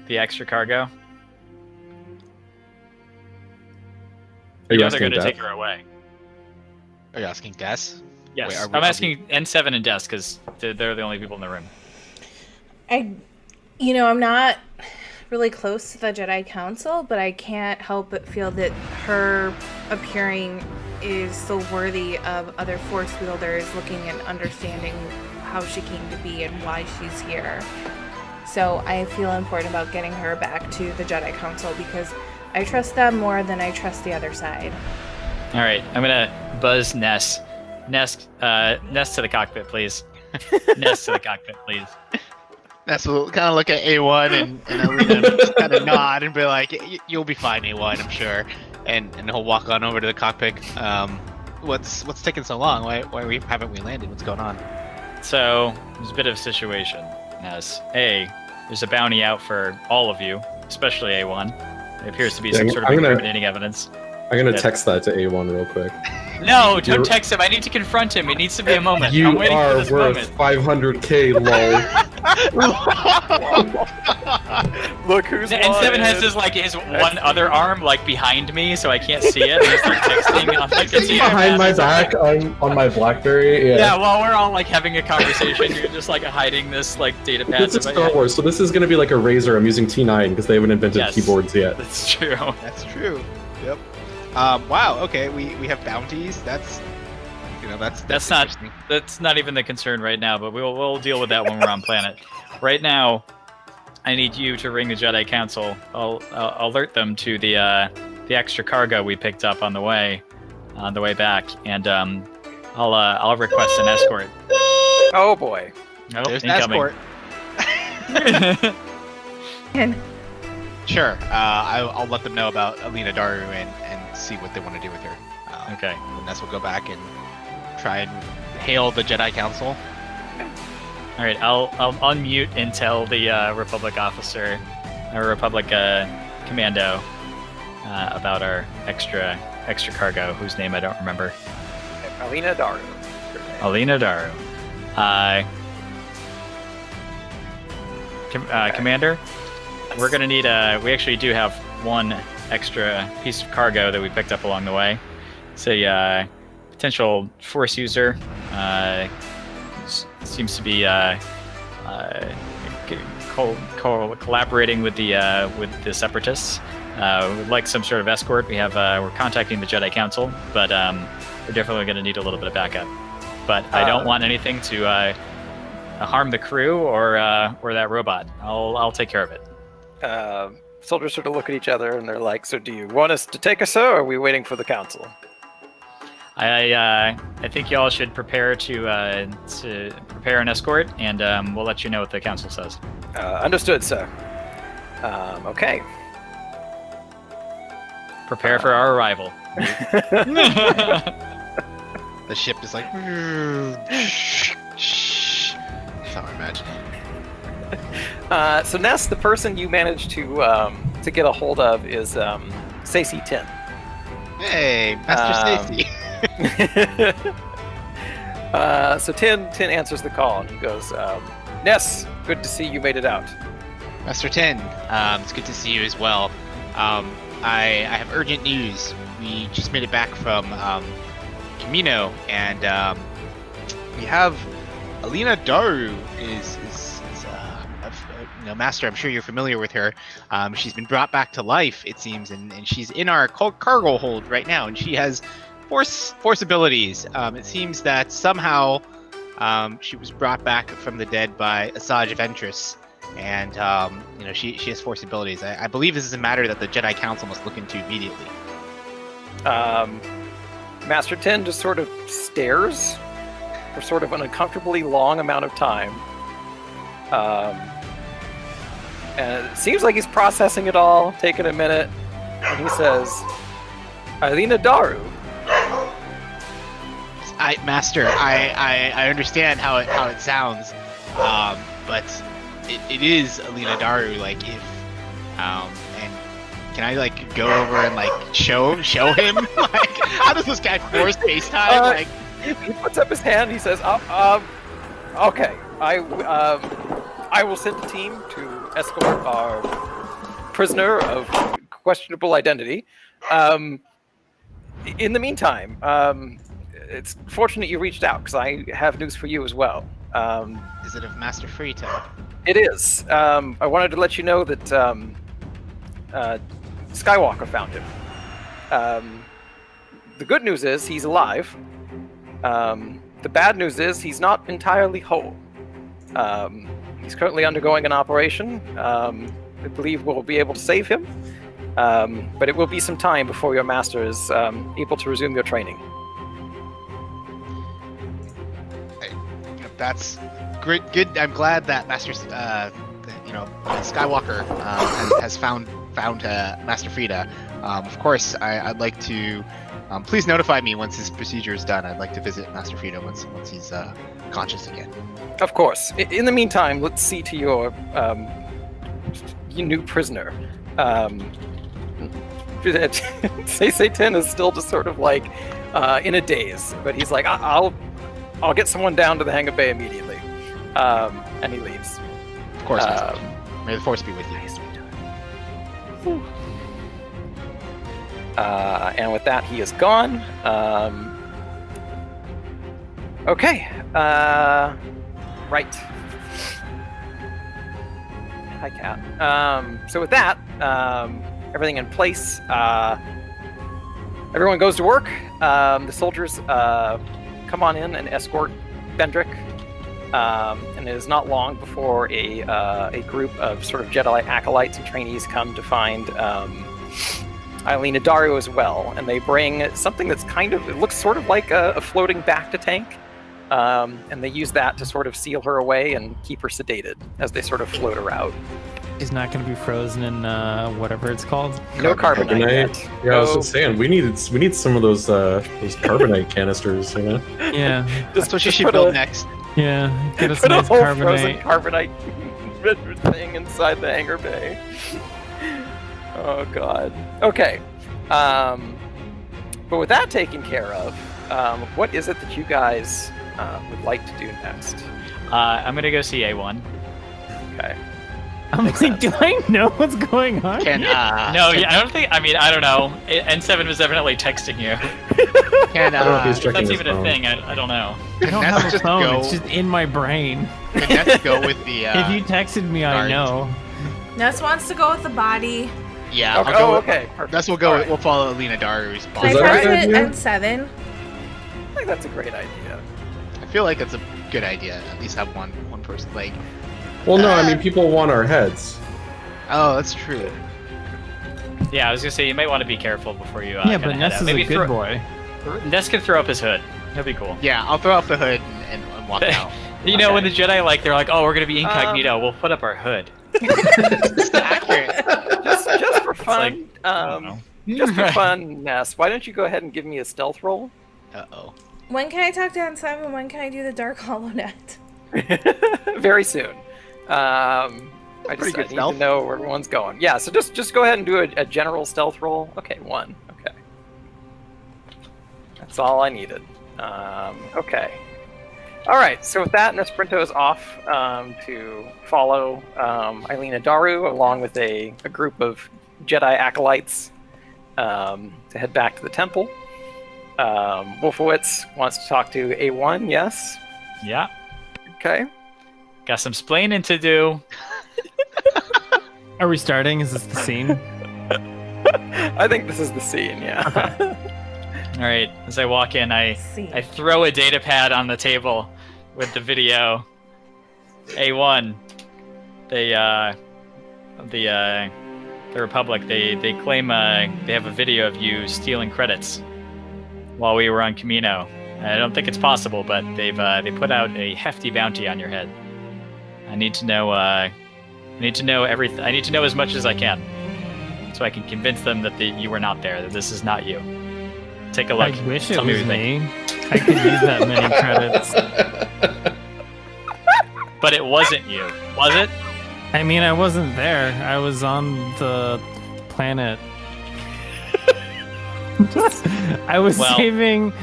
extra cargo? Are you they're asking going to that? take her away. Are you asking Des? Yes, Wait, I'm asking N7 and Des because they're the only people in the room. I'm not really close to the Jedi Council, but I can't help but feel that her appearing is so worthy of other Force wielders looking and understanding how she came to be and why she's here. So I feel important about getting her back to the Jedi Council because I trust them more than I trust the other side. All right, I'm gonna buzz Ness. Ness to the cockpit, please. Ness to the cockpit, please. That's what kind of look at A1 and Alina just kind of nod and be like, "You'll be fine, A1, I'm sure." And he'll walk on over to the cockpit. What's taking so long? Why haven't we landed? What's going on? So there's a bit of a situation. As there's a bounty out for all of you, especially A1. There appears to be some sort of I'm gonna- incriminating evidence. I'm gonna Yeah. text that to A1 real quick. No, don't You're- text him. I need to confront him. It needs to be a moment. I'm You waiting for are this worth moment. 500k, lol. Look who's And N7 has wanted. his one other arm behind me, so I can't see it. And he's texting. I'm like, it's here, Behind man. my back on my BlackBerry. Yeah, Yeah. while we're all having a conversation, you're just hiding this data pad. This is Star Wars, so this is gonna be like a Razer. I'm using T9 because they haven't invented Yes. keyboards yet. That's true. That's true. Yep. Wow. Okay. We have bounties. That's That's not interesting. that's not even the concern right now, but we'll deal with that when we're on planet. Right now, I need you to ring the Jedi Council. I'll alert them to the extra cargo we picked up on the way back, and I'll request an escort. Oh boy. Nope, There's an incoming. escort. And Sure. I'll let them know about Alina Daru and see what they want to do with her. Okay. And Ness will go back and try and hail the Jedi Council. All right, I'll unmute and tell the Republic officer, or Republic commando, about our extra cargo, whose name I don't remember. Alina Daru. Alina Daru. Commander, we're gonna need we actually do have one extra piece of cargo that we picked up along the way. It's a potential Force user. Seems to be collaborating with the Separatists. We'd like some sort of escort. We're contacting the Jedi Council, but we're definitely going to need a little bit of backup. But I don't want anything to harm the crew or that robot. I'll take care of it. Soldiers sort of look at each other and they're like, "So do you want us to take us, so, or are we waiting for the council?" I think y'all should prepare to prepare an escort, and we'll let you know what the council says. Understood, sir. Okay. Prepare for our arrival. The ship is like. That's how I imagine. So Ness, the person you managed to get a hold of is Stacey Tin. Hey, Master Stacey. So Tin answers the call and he goes, Ness, good to see you made it out. Master Tin, it's good to see you as well. I have urgent news. We just made it back from Camino, and we have Alina Daru is Master. I'm sure you're familiar with her. She's been brought back to life, it seems, and she's in our cargo hold right now, and she has force abilities. It seems that somehow she was brought back from the dead by Asajj Ventress, and she has force abilities. I believe this is a matter that the Jedi Council must look into immediately. Master Tin just sort of stares for sort of an uncomfortably long amount of time. And it seems like he's processing it all, taking a minute, and he says, Alina Daru. Master, I understand how it sounds, but it is Alina Daru. Like, if and can I go over and show him? How does this guy force FaceTime? He puts up his hand. He says, "Okay, I will send a team to escort our prisoner of questionable identity. In the meantime, it's fortunate you reached out because I have news for you as well." Is it of Master Frito? It is. I wanted to let you know that Skywalker found him. The good news is he's alive. The bad news is he's not entirely whole. He's currently undergoing an operation. I believe we'll be able to save him. But it will be some time before your master is able to resume your training. That's great. Good. I'm glad that Master, Skywalker has found Master Frida. Of course, I'd like to. Please notify me once his procedure is done. I'd like to visit Master Frida once he's conscious again. Of course. In the meantime, let's see to your new prisoner. Stacey Tin is still just sort of in a daze, but he's like, I'll get someone down to the hangar bay immediately. And he leaves. Of course. May the Force be with you. And with that, he is gone. Okay. Right. Hi, Cat. So with that, everything in place. Everyone goes to work. The soldiers come on in and escort Bendrick. And it is not long before a group of sort of Jedi acolytes and trainees come to find Alina Daru as well. And they bring something that's it looks sort of like a floating Bacta tank. And they use that to sort of seal her away and keep her sedated as they sort of float her out. She's not going to be frozen in whatever it's called. No carbonite yet. Yeah, I was just saying we need some of those carbonite canisters, Yeah. That's what you should build next. Yeah, get us Put a nice whole frozen carbonate. carbonite thing inside the hangar bay. Oh god. Okay. But with that taken care of, what is it that you guys would like to do next? I'm gonna go see A1. Okay. I'm like, do I know what's going on? Can No, yeah, I don't think. I mean, I don't know. N7 was definitely texting you. can I don't know if he's If checking that's his even a phone. thing, I don't know. I don't Let's have a just phone. go. It's just in my brain. Let's go with the. If you texted me, I guards. know. Ness wants to go with the body. Yeah, Okay. I'll go Oh, with, okay. Perfect. That's we'll go. All right. We'll follow Alina Daru's Can I Is body. that press a it good idea? N7? I think that's a great idea. I feel like it's a good idea. At least have one person. Like, Well, no, I mean, people want our heads. oh, that's true. Yeah, I was gonna say you might want to be careful before you. Yeah, kinda but head Ness out. is a Maybe good boy. Ness can throw up his hood. He'll be cool. Yeah, I'll throw off the hood and walk out. You know, Okay. when the Jedi they're like, oh, we're gonna be incognito. We'll put up our hood. It's accurate. Just for fun, I don't know. just for fun, Ness, why don't you go ahead and give me a stealth roll? Uh-oh. When can I talk to N7? When can I do the Dark Hollow Net? Very soon. I Pretty just good need stealth. to know where everyone's going. Yeah, so just go ahead and do a general stealth roll. Okay, 1. Okay. That's all I needed. Okay. All right, so with that, Nesprinto is off to follow Eilina Daru along with a group of Jedi acolytes to head back to the temple. Wolfowitz wants to talk to A1, yes? Yeah, Okay. got some splaining to do. Are we starting? Is this the scene? I think this is the scene, yeah. All right, as I walk in, I throw a data pad on the table with the video. A1, the Republic, they claim they have a video of you stealing credits while we were on Camino. I don't think it's possible, but they put out a hefty bounty on your head. I need to know. I need to know everything. I need to know as much as I can, so I can convince them that you were not there. That this is not you. Take a look. I wish it Tell me was what you think. me. I could use that many credits. But it wasn't you, was it? I mean, I wasn't there. I was on the planet. I was Well- saving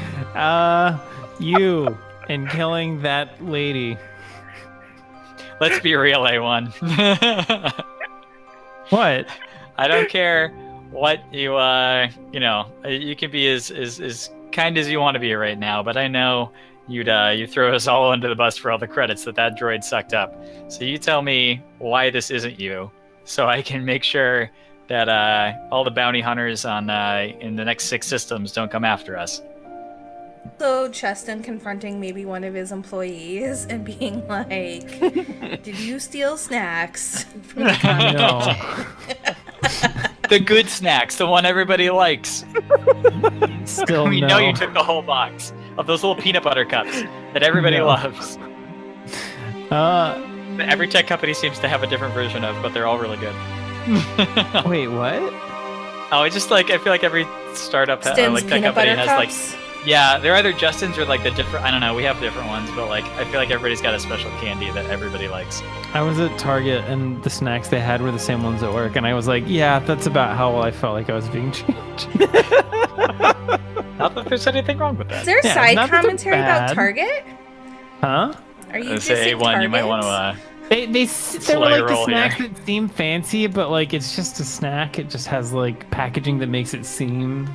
you and killing that lady. Let's be real, A1. What? I don't care what you you can be as kind as you want to be right now, but I know you throw us all under the bus for all the credits that droid sucked up. So you tell me why this isn't you, so I can make sure that all the bounty hunters on in the next 6 systems don't come after us. So Cheston confronting maybe one of his employees and being like, "Did you steal snacks from the comic No. The good snacks, the one everybody likes. Still We no. know you took the whole box of those little peanut butter cups that everybody No. loves. That every tech company seems to have a different version of, but they're all really good. Wait, what? Oh, it's just like I feel like every startup Stin's like tech peanut company butter has cups. yeah, they're either Justin's or like the different. I don't know. We have different ones, but like I feel like everybody's got a special candy that everybody likes. I was at Target and the snacks they had were the same ones at work, and I was like, yeah, that's about how I felt like I was being treated. Not that there's anything wrong with Is that. there Yeah, side not that they're commentary about bad. Target? Huh? Are you Say dissing A1, you might Target? want to. They were Slow like your the roll snacks here. that seem fancy, but like it's just a snack. It just has like packaging that makes it seem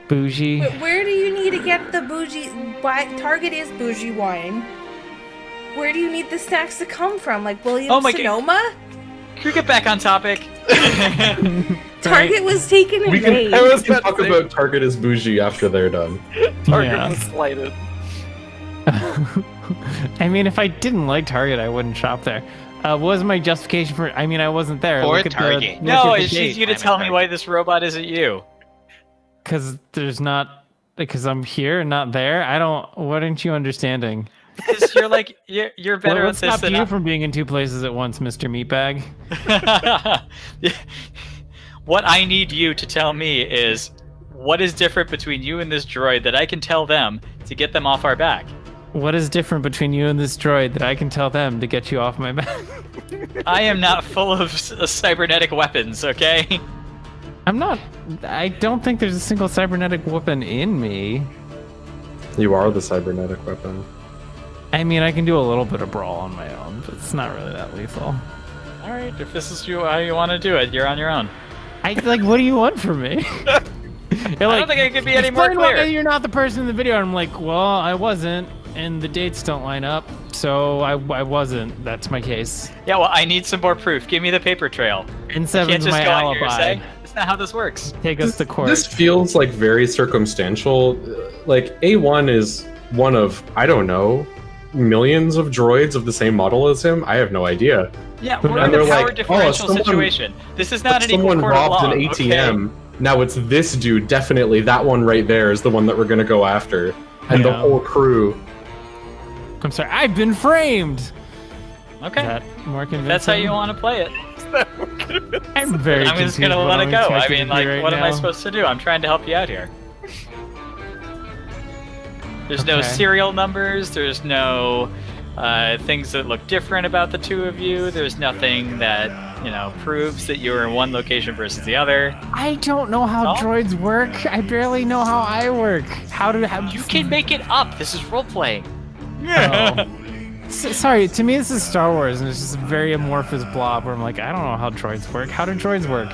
bougie. Where do you need to get the bougie? Why Target is bougie wine. Where do you need the snacks to come from? Like Williams Oh my God. Sonoma? Can we get back on topic? Target was taken We away. can, I was we can about to talk say- about Target as bougie after they're done. Target Yeah. was slighted. I mean, if I didn't like Target, I wouldn't shop there. What was my justification for? I mean, I wasn't there. For Target. No, she's gonna tell me Target. why this robot isn't you. Because there's not. Because I'm here and not there. I don't. What aren't you understanding? Because you're like you're better What at this stopped than you from being in 2 places at once, Mr. Meatbag? What I need you to tell me is what is different between you and this droid that I can tell them to get them off our back. What is different between you and this droid that I can tell them to get you off my back? I am not full of cybernetic weapons, okay? I'm not. I don't think there's a single cybernetic weapon in me. You are the cybernetic weapon. I mean, I can do a little bit of brawl on my own, but it's not really that lethal. All right, if this is how you want to do it, you're on your own. What do you want from me? I don't think I could be any more "Explain why clear. you're not the person in the video." And I'm like, well, I wasn't, and the dates don't line up, so I wasn't. That's my case. Yeah, well, I need some more proof. Give me the paper trail. And Can't seven's just my go on alibi. hearsay. That's not how this works. Take us to court. This feels like very circumstantial. Like A1 is one of, I don't know, millions of droids of the same model as him. I have no idea. Yeah, And we're in they're a power like, differential someone- situation. This is not an equal Someone court of robbed law. an ATM. Now it's this dude. Definitely that one right there is the one that we're gonna go after, and the Yeah. whole crew. I'm sorry, I've been framed. Okay. Is that more convincing? That's how you want to play it. I'm very I'm just confused gonna what let I'm it go. I expected mean, to be like, right what am I now. supposed to do? I'm trying to help you out here. There's no Okay. serial numbers. There's no things that look different about the two of you. There's nothing that, proves that you're in one location versus the other. I don't know how No? droids work. I barely know how I work. You can make it up. This is role playing. Oh. Sorry, to me this is Star Wars, and it's just a very amorphous blob where I'm like, I don't know how droids work. How do droids work?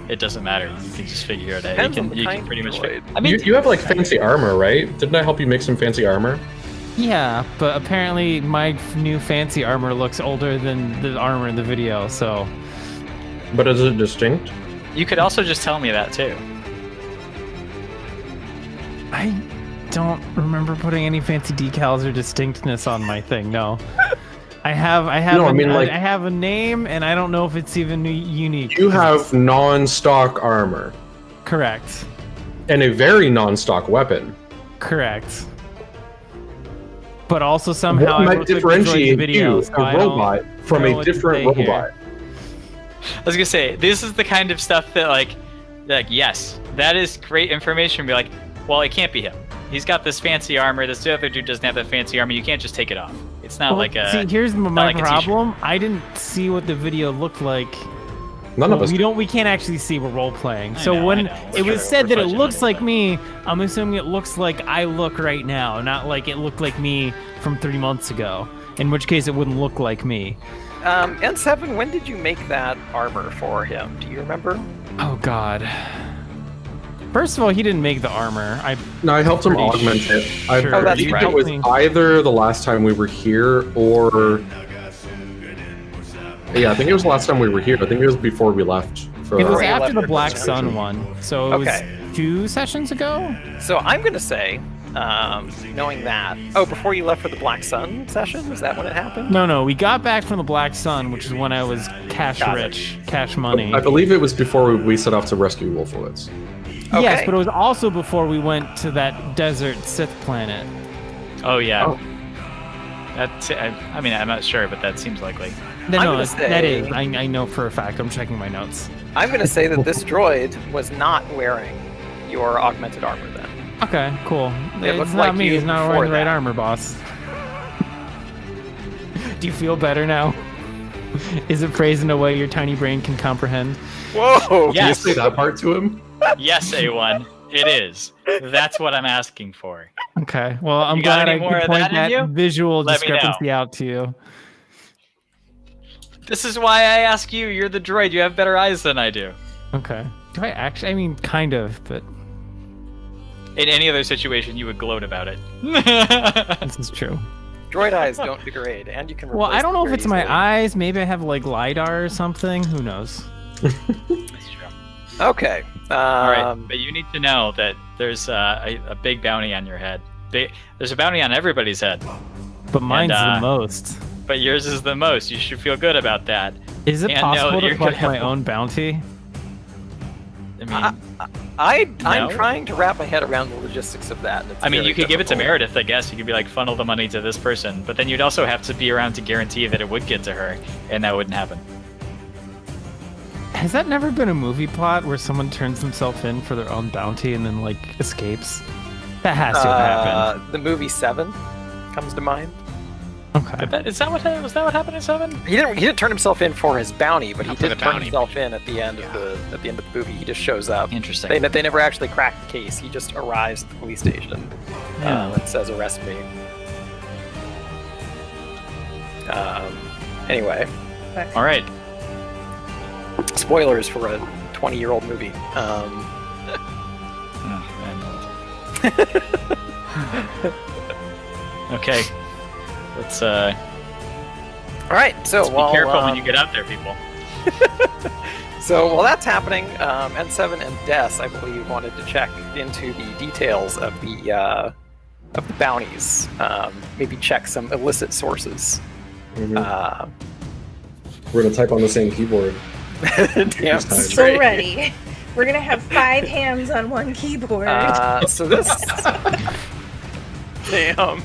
It doesn't matter. You can just figure it out. Depends on the You kind can of pretty much. droid. I mean, You have like fancy armor, right? Didn't I help you make some fancy armor? Yeah, but apparently my new fancy armor looks older than the armor in the video, so... But is it distinct? you could also just tell me that too. I don't remember putting any fancy decals or distinctness on my thing, no. I have No, I mean, like- I have a name, and I don't know if it's even unique. You have non-stock armor Correct. and a very non-stock weapon. Correct. But also somehow What I might look like the droid in the differentiate video, you, so I a don't robot, from know a what to different say here. robot? I was gonna say, this is the kind of stuff that, like, yes, that is great information. Be like, well, it can't be him. He's got this fancy armor. This other dude doesn't have that fancy armor. You can't just take it off. It's not Well, like a. see, here's my like a t-shirt. problem. I didn't see what the video looked like. None of us. We can't actually see we're role playing. I So know, when I know. it was Sure, said that we're it fudging looks it, like but- me, I'm assuming it looks like I look right now, not like it looked like me from 3 months ago. In which case, it wouldn't look like me. N7, when did you make that armor for him? Do you remember? Oh God. First of all, he didn't make the armor. No, I helped him Pretty augment it. I sure Oh, that's believe right. it was either the last time we were here or... Yeah, I think it was the last time we were here. I think it was before we left. For It was Before you after left the for Black the Sun session. one, so it Okay. was 2 sessions ago. So I'm gonna say, knowing that. Oh, before you left for the Black Sun session? Was that when it happened? No, we got back from the Black Sun, which is when I was cash Got it. rich, cash money. I believe it was before we set off to rescue Wolfowitz. Yes, Okay. but it was also before we went to that desert Sith planet. Oh yeah. Oh. That's. I mean, I'm not sure, but that seems likely. No, I'm no, gonna that say- is. I know for a fact. I'm checking my notes. I'm gonna say that this droid was not wearing your augmented armor then. Okay, cool. It It's looked not like me. you He's not before wearing the right that. armor, boss. Do you feel better now? Is it phrased in a way your tiny brain can comprehend? Whoa! Can you Yes. say that part to him? Yes, A1. It is. That's what I'm asking for. Okay. Well, I'm You got glad any I more could of point that in that you? visual Let me know. discrepancy out to you. This is why I ask you. You're the droid. You have better eyes than I do. Okay. Do I actually? I mean, kind of, but In any other situation, you would gloat about it. this is true. Droid eyes don't degrade, and you can. Well, replace I don't know them if it's very my easily. eyes. Maybe I have like LiDAR or something. Who knows? That's true. Okay. All right, but you need to know that there's a big bounty on your head. There's a bounty on everybody's head, But mine's uh, the most. but yours is the most. You should feel good about that. Is it and know possible that to you're gonna collect my have- own bounty? I mean, I'm No? trying to wrap my head around the logistics of that. and it's I mean, very you could give it to difficult. Meredith, I guess. You could be like, funnel the money to this person, but then you'd also have to be around to guarantee that it would get to her, and that wouldn't happen. Has that never been a movie plot where someone turns themselves in for their own bounty and then like escapes? That has to have happened. The movie 7. comes to mind. Okay. Was that what happened in 7? He didn't turn himself in for his bounty, but he Not for did the turn bounty, himself in at the end of the movie. He just shows up. Interesting. They never actually cracked the case. He just arrives at the police station and says, "Arrest me." Anyway, All right. spoilers for a 20-year-old movie. Okay. Let's All right, so be careful when you get out there, people. So while that's happening, N7 and Des, I believe, wanted to check into the details of the bounties. Maybe check some illicit sources. Mhm. We're gonna type on the same keyboard. Damn So straight. ready. We're gonna have 5 hands on one keyboard. So this. Damn.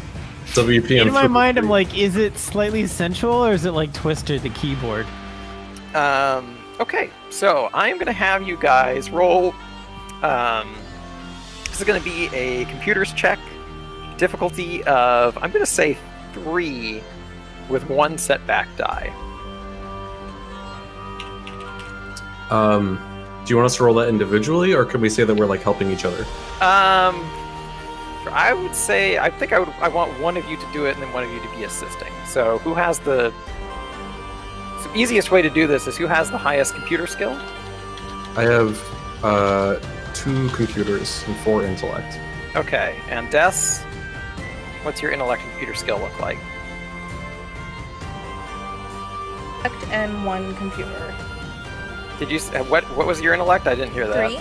WPM. In my mind, I'm like, is it slightly sensual or is it like Twister, the keyboard? Okay, so I'm gonna have you guys roll. This is gonna be a computers check, difficulty of I'm gonna say 3, with 1 setback die. Do you want us to roll that individually, or can we say that we're like helping each other? I would say I want one of you to do it and then one of you to be assisting. So who has the easiest way to do this is who has the highest computer skill? I have 2 computers and 4 intellect. Okay, and Des, what's your intellect and computer skill look like? And 1 computer. Did you what was your intellect? I didn't hear that. 3.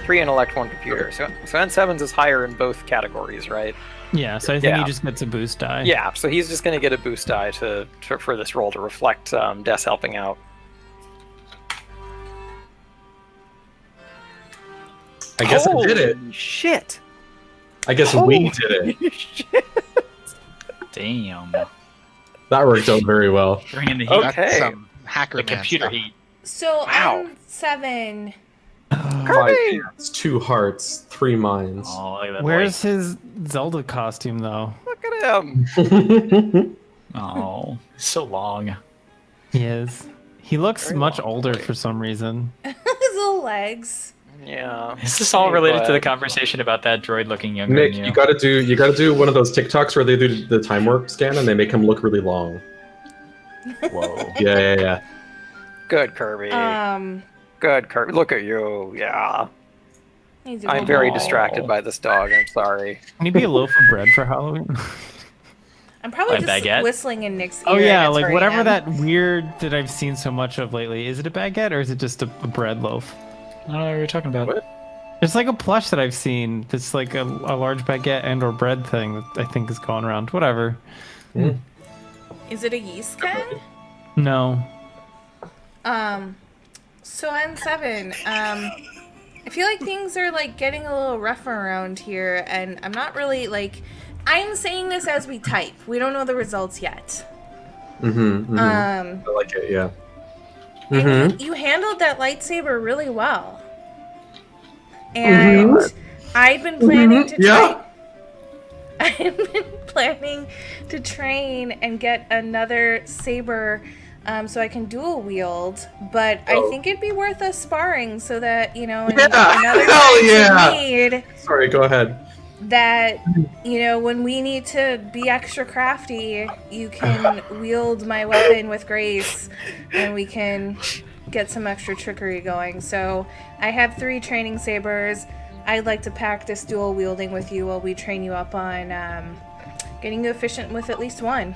3 intellect, 1 computer. So N7's is higher in both categories, right? Yeah, so I think Yeah. he just gets a boost die. Yeah, so he's just going to get a boost die for this roll to reflect Des helping out. I guess I did it. Holy shit! I guess we did it. Shit. Damn. That worked out very well. Bringing the heat. Okay. That's some hacker The man computer stuff. heat. So Wow. N7. 5 Kirby! hands, 2 hearts, 3 minds. Oh, look at that Where's his Zelda costume, though? Look at him! boy. Oh, so long. He is. He looks Very much long older boy. for some reason. His little legs. Yeah. Is this all related to the But- conversation about that droid looking younger Nick, than you gotta do one of those TikToks where they do the time warp scan and they make him look really long. Whoa. Yeah. Good, Kirby. Good, Kirby. Look at you. Yeah. He's a I'm good very boy. distracted by this dog. I'm sorry. Maybe a loaf of bread for Halloween. I'm probably A just baguette? whistling in Nick's ear. Oh and yeah, it's like hurting whatever him. that weird that I've seen so much of lately. Is it a baguette or is it just a bread loaf? I don't know what you're talking about. What? There's like a plush that I've seen that's like a large baguette and or bread thing that I think is going around. Whatever. Is it a yeast can? No. So N7, I feel like things are like getting a little rough around here, and I'm not really like. I'm saying this as we type. We don't know the results yet. I like it, yeah. And you handled that lightsaber really well. And I've been planning to Yeah. I've been planning to train and get another saber so I can dual wield, but I think it'd be worth us sparring so that, you know, in Yeah, another hell time yeah. of need, Sorry, go ahead. that, you know, when we need to be extra crafty, you can wield my weapon with grace and we can get some extra trickery going. So I have 3 training sabers. I'd like to practice dual wielding with you while we train you up on getting you efficient with at least 1.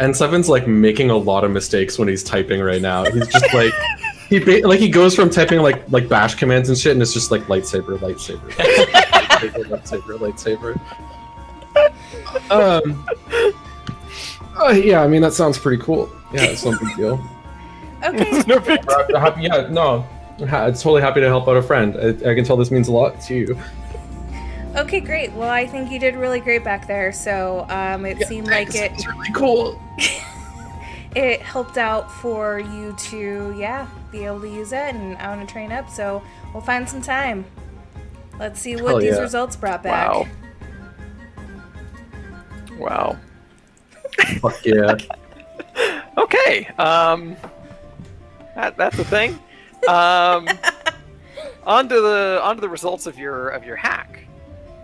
N7's like making a lot of mistakes when he's typing right now. He's just like he goes from typing like bash commands and shit, and it's just like lightsaber, lightsaber, lightsaber. Yeah, I mean that sounds pretty cool. Yeah, it's no big deal. Okay. Yeah, no, I'm totally happy to help out a friend. I can tell this means a lot to you. Okay, great. Well, I think you did really great back there. So it seemed like It's really cool. it helped out for you to, be able to use it, and I want to train up. So we'll find some time. Let's see what Hell these yeah. results brought back. Wow. Wow. Fuck yeah. Okay. That's a thing. Onto the results of your hack.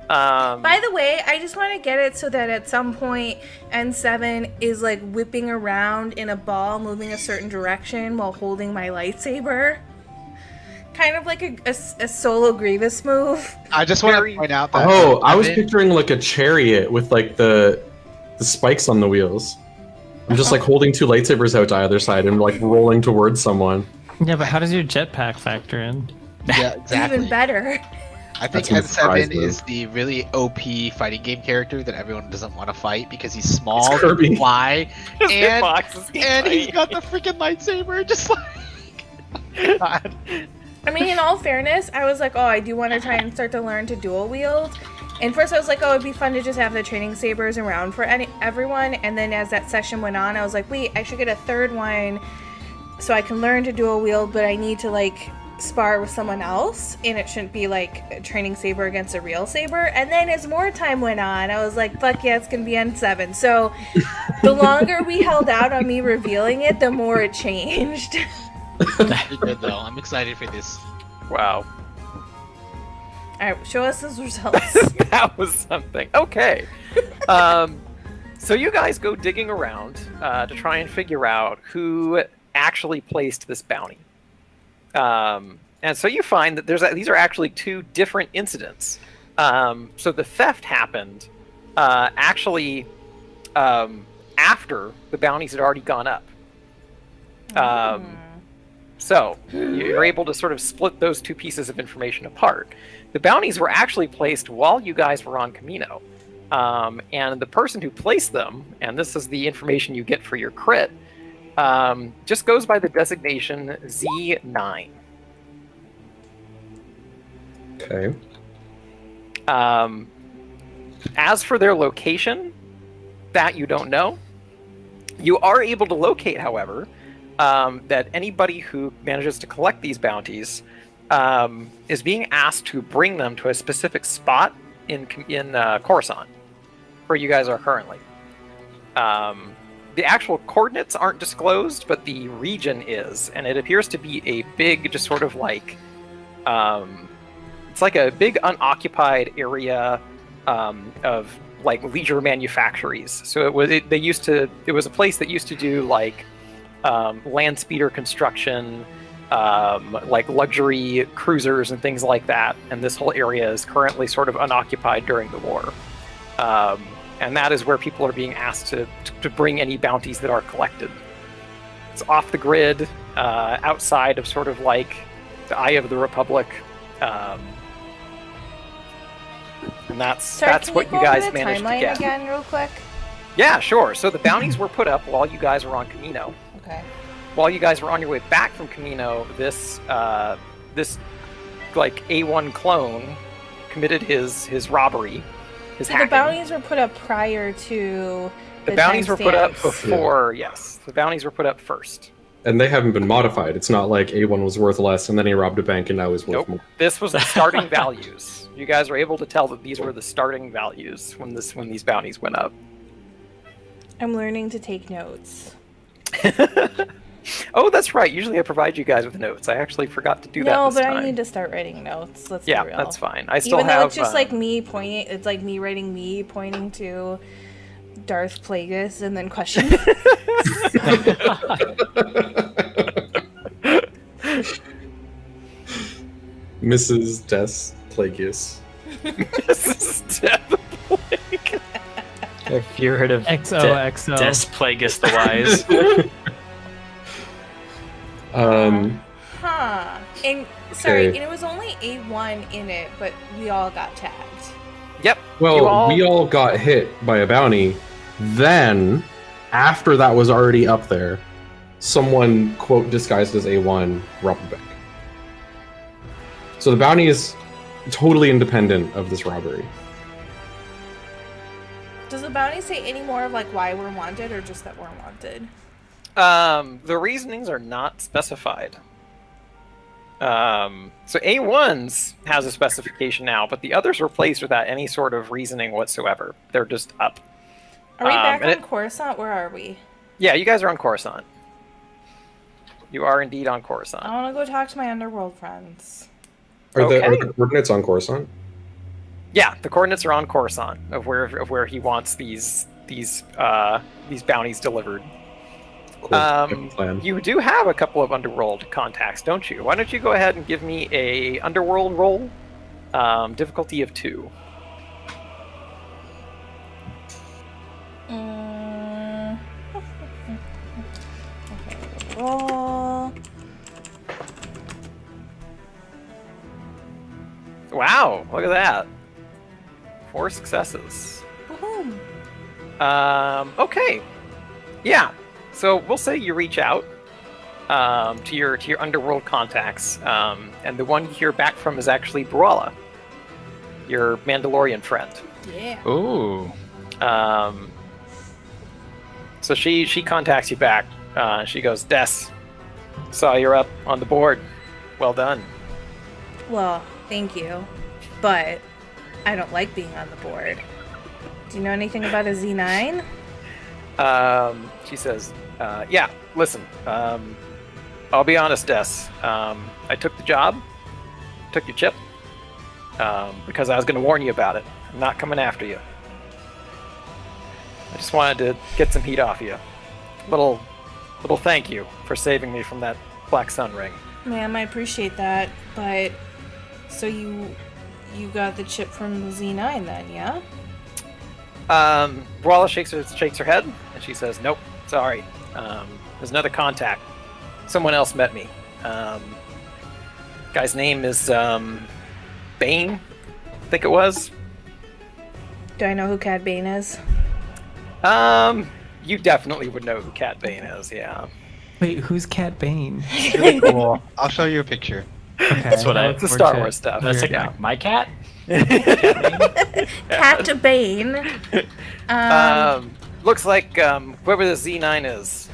By the way, I just want to get it so that at some point N7 is like whipping around in a ball, moving a certain direction while holding my lightsaber. Kind of like a solo Grievous move. I just want to point out that. Oh, I was picturing like a chariot with like the spikes on the wheels. I'm just like holding two lightsabers out to either side and like rolling towards someone. Yeah, but how does your jetpack factor in? Yeah, exactly. Even better. I think That's a surprise N7 is the really OP fighting game character that everyone doesn't want to fight because he's small, It's Kirby. can fly, His and hitbox is he's tiny. got the freaking lightsaber. Just like, God. I mean, in all fairness, I was like, oh, I do want to try and start to learn to dual wield. And first I was like, oh, it'd be fun to just have the training sabers around for everyone. And then as that session went on, I was like, wait, I should get a third one so I can learn to dual wield, but I need to like spar with someone else, and it shouldn't be like a training saber against a real saber. And then as more time went on, I was like, fuck yeah, it's gonna be N7. So the longer we held out on me revealing it, the more it changed. Pretty good though. I'm excited for this. Wow. Alright, show us those results. That was something. Okay. So you guys go digging around to try and figure out who actually placed this bounty. And so you find that these are actually two different incidents. So the theft happened actually after the bounties had already gone up. So you're able to sort of split those two pieces of information apart. The bounties were actually placed while you guys were on Camino. And the person who placed them, and this is the information you get for your crit, just goes by the designation Z9. Okay. As for their location, that you don't know. You are able to locate, however, that anybody who manages to collect these bounties is being asked to bring them to a specific spot in Coruscant, where you guys are currently. The actual coordinates aren't disclosed, but the region is, and it appears to be a big, just sort of like, it's like a big unoccupied area of like leisure manufactories. So it was a place that used to do like land speeder construction, like luxury cruisers and things like that. And this whole area is currently sort of unoccupied during the war. And that is where people are being asked to bring any bounties that are collected. It's off the grid, outside of sort of like the eye of the Republic. And that's what you guys managed to get. Again, real quick. Yeah, sure. So the bounties were put up while you guys were on Camino. Okay. While you guys were on your way back from Camino, this like A1 clone committed his robbery, his So hacking. the bounties were put up prior to The bounties were put up timestamps. before. Yes, the bounties were put up first. And they haven't been modified. It's not like A1 was worth less and then he robbed a bank and now he's worth Nope. more. This was the starting values. You guys were able to tell that these were the starting values when these bounties went up. I'm learning to take notes. Oh, that's right. Usually I provide you guys with notes. I actually forgot to do that No, this but time. I need to start writing notes. Let's Yeah, be real. that's fine. I still Even though have. it's just like me pointing, it's like me writing me pointing to Darth Plagueis and then question. Mrs. Des Plagueis. This is Death Plague. If you heard of XOXO. Des Plagueis the Wise. Huh. And sorry, Okay. and it was only A1 in it, but we all got tagged. Yep. Well, we all got hit by a bounty. Then, after that was already up there, someone, quote, disguised as A1, robbed the bank. So the bounty is totally independent of this robbery. Does the bounty say any more of like why we're wanted or just that we're wanted? The reasonings are not specified. So A1's has a specification now, but the others were placed without any sort of reasoning whatsoever. They're just up. Are we back and on Coruscant? Where are we? Yeah, you guys are on Coruscant. You are indeed on Coruscant. I want to go talk to my underworld friends. Are the Okay. coordinates on Coruscant? Yeah, the coordinates are on Coruscant of where he wants these bounties delivered. Cool. Good plan. You do have a couple of underworld contacts, don't you? Why don't you go ahead and give me a underworld roll, difficulty of 2. Okay, roll. Wow, look at that. 4 successes. Woohoo. Okay. Yeah. So we'll say you reach out to your underworld contacts, and the one you hear back from is actually Brawla, your Mandalorian friend. Yeah. Ooh. So she contacts you back. She goes, Des, saw you're up on the board. Well done. Well, thank you. But I don't like being on the board. Do you know anything about a Z9? She says, yeah, listen, I'll be honest, Des. I took the job, took your chip, because I was going to warn you about it. I'm not coming after you. I just wanted to get some heat off you. Little thank you for saving me from that Black Sun ring. Ma'am, I appreciate that, but so you got the chip from the Z9 then, yeah? Brawla shakes her head, and she says, nope, sorry. There's another contact. Someone else met me. Guy's name is Bane, I think it was. Do I know who Cad Bane is? You definitely would know who Cat Bane is, yeah. Wait, who's Cat Bane? Really cool. I'll show you a picture. Okay, That's what I- It's the Star Wars stuff. That's like yeah. my cat? Cat Bane. Looks like whoever the Z9 is,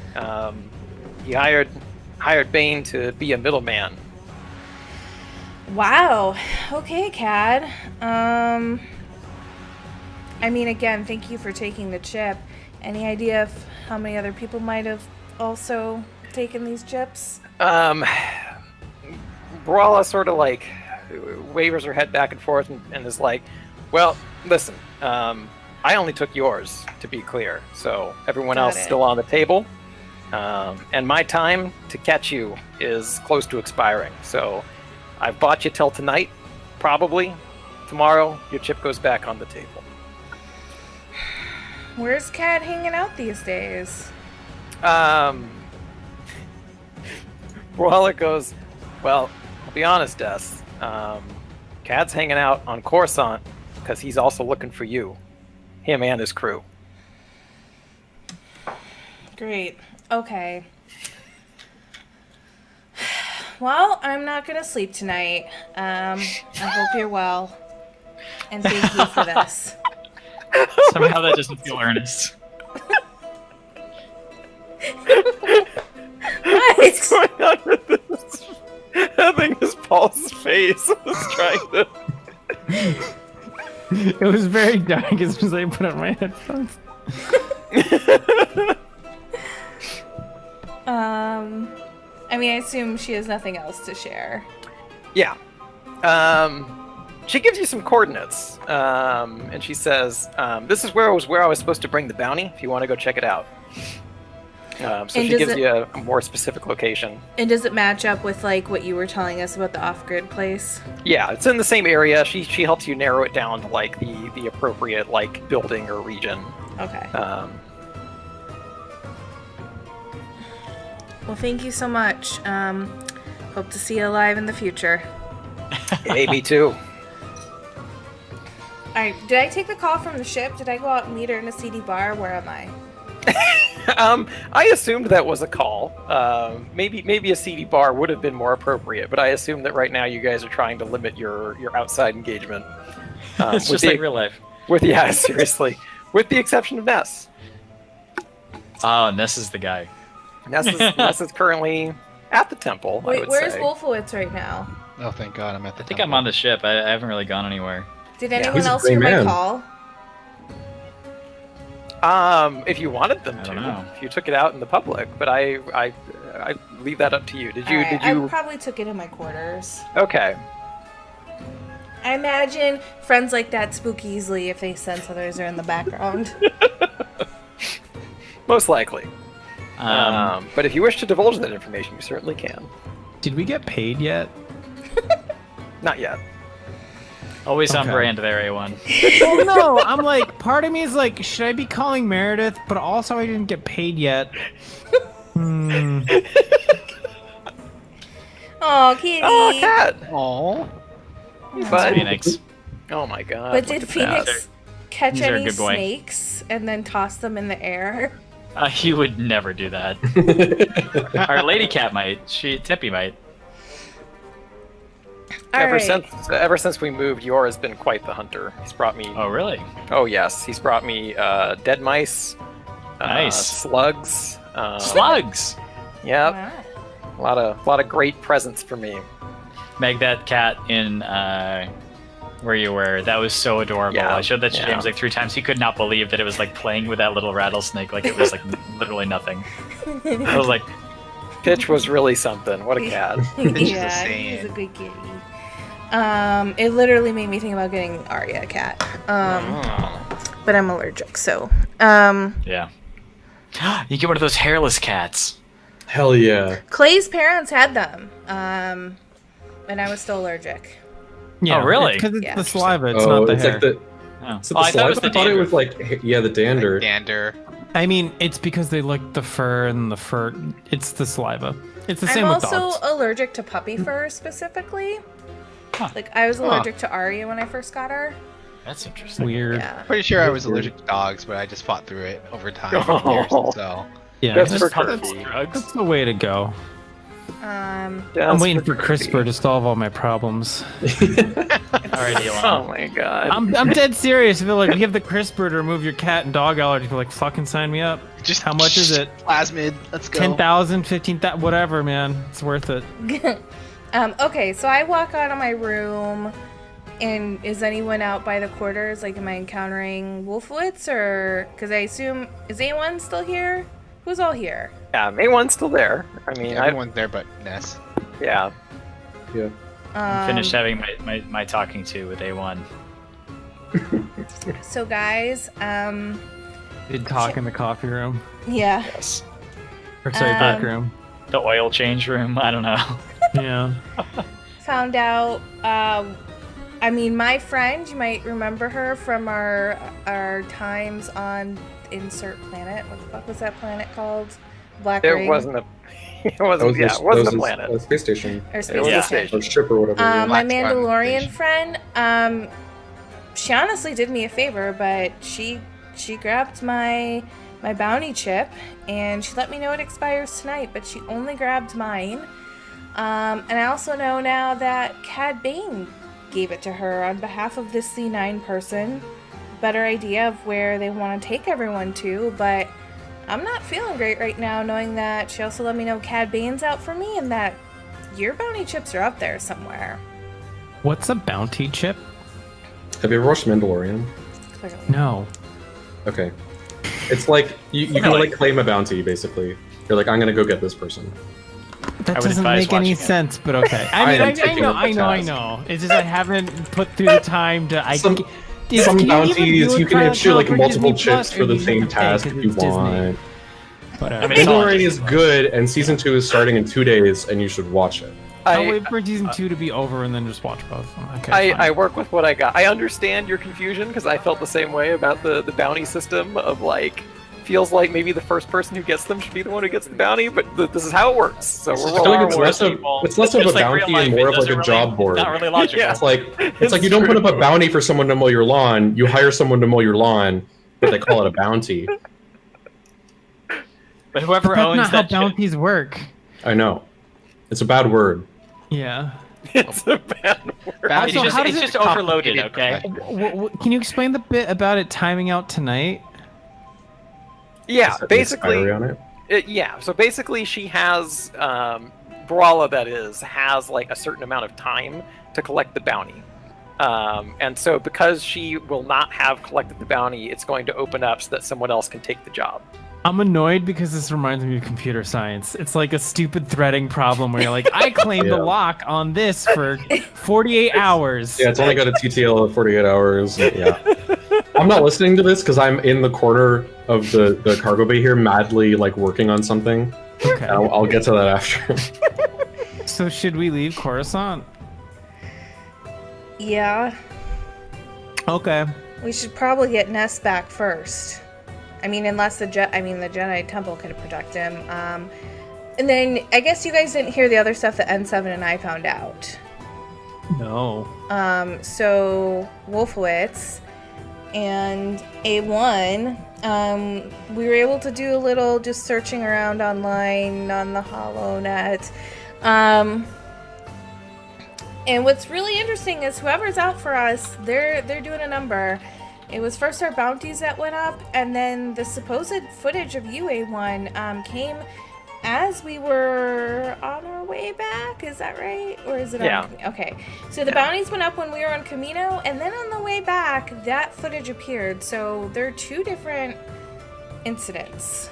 he hired Bane to be a middleman. Wow. Okay, Cad. I mean, again, thank you for taking the chip. Any idea of how many other people might have also taken these chips? Brawla sort of like wavers her head back and forth and is like, well, listen, I only took yours, to be clear, so everyone Got else it. is still on the table. And my time to catch you is close to expiring, so I've bought you till tonight, probably. Tomorrow, your chip goes back on the table. Where's Cad hanging out these days? Brawla goes, well, I'll be honest, Des. Cad's hanging out on Coruscant because he's also looking for you. Him and his crew. Great. Okay. Well, I'm not gonna sleep tonight. I hope you're well. And thank you for this. Somehow that doesn't feel earnest. What's going on with this? I think is Paul's face was trying to. It was very dark as soon as I put on my headphones. I mean, I assume she has nothing else to share. Yeah. She gives you some coordinates, and she says, "This is where I was supposed to bring the bounty. If you want to go check it out." So And she does gives it- you a more specific location. And does it match up with like what you were telling us about the off-grid place? Yeah, it's in the same area. She helps you narrow it down to like the appropriate like building or region. Okay. Well, thank you so much. Hope to see you alive in the future. Hey, me too. All right. Did I take the call from the ship? Did I go out and meet her in a seedy bar? Where am I? I assumed that was a call. Maybe a seedy bar would have been more appropriate, but I assume that right now you guys are trying to limit your outside engagement. It's just like real life. Yeah, seriously. With the exception of Ness. Oh, Ness is the guy. Ness is currently at the temple. I Wait, would where's say. Wolfowitz right now? Oh, thank God, I'm at the I think I'm on the ship. I haven't really gone anywhere. Did Yeah. anyone He's a else great hear my man. call? If you wanted them I to, don't know. if you took it out in the public, but I leave that up to you. Did you? Alright, Did you? I probably took it in my quarters. Okay. I imagine friends like that spook easily if they sense others are in the background. Most likely. But if you wish to divulge that information, you certainly can. Did we get paid yet? Not yet. Always on Okay. brand there, A1. Well, no. I'm like, part of me is like, should I be calling Meredith? But also, I didn't get paid yet. Oh, kitty. Oh, cat. Aww. But Phoenix. oh my god. But look did at that. Phoenix catch These are a any good boy. snakes and then toss them in the air? He would never do that. Our lady cat might. Tippy might. Alright. Ever since we moved, Yor has been quite the hunter. He's brought me. Oh, really? Oh yes, he's brought me dead mice, Nice. slugs. Slugs! Yep, Wow. a lot of great presents for me. Meg, that cat in where you were, that was so adorable. Yeah, I showed that to yeah. James like 3 times. He could not believe that it was like playing with that little rattlesnake like it was like literally nothing. I was like, Pitch was really something. What a cat. It's just Yeah, insane. he's a good kitty. It literally made me think about getting Arya a cat. But I'm allergic, so. yeah. You get one of those hairless cats. Hell yeah. Clay's parents had them, and I was still allergic. Yeah, Oh, really? Because it's Yeah. the saliva, it's not the it's hair. like the. Oh. Is it Oh, the I thought it was saliva? the I thought it was dandruff. like the dander. Dander. I mean, it's because they lick the fur and the fur. It's the saliva. It's the I'm same with also dogs. allergic to puppy fur specifically. Huh. Like, I was allergic to Arya when I first got her. That's interesting. Weird. Yeah. Pretty sure I was allergic to dogs, but I just fought through it over time. Oh. Years, so Yeah, That's that's, for that's, Kirby. that's the way to go. Um, I'm waiting for CRISPR to solve all my problems. Alright, Elon. Oh my god. I'm dead serious. If they're like, give the CRISPR to remove your cat and dog allergy, they're like, fucking sign me up. just How much is it? Plasmid. Let's go. 10,000, 15,000, whatever, man. It's worth it. okay, so I walk out of my room, and is anyone out by the quarters? Like, am I encountering Wolfwitz, or... Because I assume... Is A1 still here? Who's all here? Yeah, May1's still there. I mean, Everyone's there but Ness. yeah. Finished having my talking to with A1. So, guys, Did talk in the coffee room. yeah. Yes. Or sorry, back Um, room. The oil change room. I don't know. Yeah. Found out, I mean, my friend, you might remember her from our times on Insert Planet. What the fuck was that planet called? Black It Ring? wasn't a. It That wasn't. was Yeah, this- it wasn't that a was planet. this, space station. Or It Space was a Station. station. Or ship or whatever. My Black Swan Mandalorian Station. friend, she honestly did me a favor, but she grabbed my bounty chip, and she let me know it expires tonight, but she only grabbed mine. And I also know now that Cad Bane gave it to her on behalf of this C9 person. Better idea of where they want to take everyone to, but I'm not feeling great right now knowing that she also let me know Cad Bane's out for me and that your bounty chips are up there somewhere. What's a bounty chip? Have you ever watched Mandalorian? Clearly. No. Okay. It's like you can like claim a bounty basically. You're like, I'm gonna go get this person. That I would doesn't advise make any watching it. sense, but okay. I mean, am I taking up the I task. know. It's just I haven't put through the time to. Some bounties you can issue like multiple chips for the same task if you want. Whatever. I mean, it's all Mandalorian Disney. is good, and season 2 is starting in 2 days, and you should watch it. I'll I, wait for season 2 to be over and then just watch both. Okay. I work with what I got. I understand your confusion because I felt the same way about the bounty system of like feels like maybe the first person who gets them should be the one who gets the bounty, but this is how it works. So we're I feel like rolling. it's Wars less of people. it's less of a It's like real bounty life, and more it of like a doesn't job really- board. Not really logical. Yeah. It's like you don't put up a bounty for someone to mow your lawn. You hire someone to mow your lawn, but they call it a bounty. But whoever That's owns not how that shit, bounties work. I know. It's a bad word. Yeah. It's a bad word. Bounty Also, it's just, how does it's it just overloaded, okay? Can you explain the bit about it timing out tonight? Yeah, Is that the basically. expiry on it? Yeah, so basically she has Brawla, that is, has like a certain amount of time to collect the bounty. And so because she will not have collected the bounty, it's going to open up so that someone else can take the job. I'm annoyed because this reminds me of computer science. It's like a stupid threading problem where you're like, I claim the lock on this for 48 hours. Yeah, it's only got a TTL of 48 hours. Yeah. I'm not listening to this because I'm in the corner of the cargo bay here, madly like working on something. Okay. I'll get to that after. So should we leave Coruscant? Yeah, Okay. we should probably get Ness back first. I mean, unless the Jedi Temple could protect him. And then I guess you guys didn't hear the other stuff that N7 and I found out. No. So Wolfowitz and A1, we were able to do a little just searching around online on the HoloNet. And what's really interesting is whoever's out for us, they're doing a number. It was first our bounties that went up, and then the supposed footage of UA1 came as we were on our way back. Is that right? Or is it Yeah. on? Okay. So the bounties went up when we were on Camino, and then on the way back, that footage appeared. So there are two different incidents.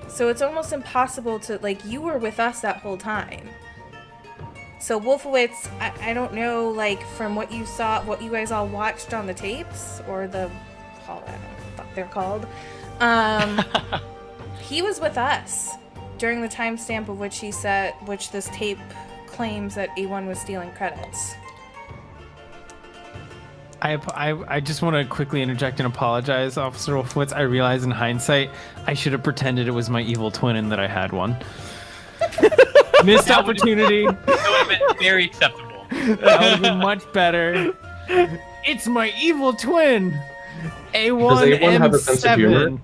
So it's almost impossible to, like, you were with us that whole time. So Wolfowitz, I don't know, like, from what you saw, what you guys all watched on the tapes, or the, I don't know what they're called, he was with us during the timestamp of which this tape claims that A1 was stealing credits. I just want to quickly interject and apologize, Officer Wolfowitz. I realize in hindsight, I should have pretended it was my evil twin and that I had one. Missed opportunity. That would have been very acceptable. That would have been much better. It's my evil twin. A1 Does A1 have a sense of humor? M7.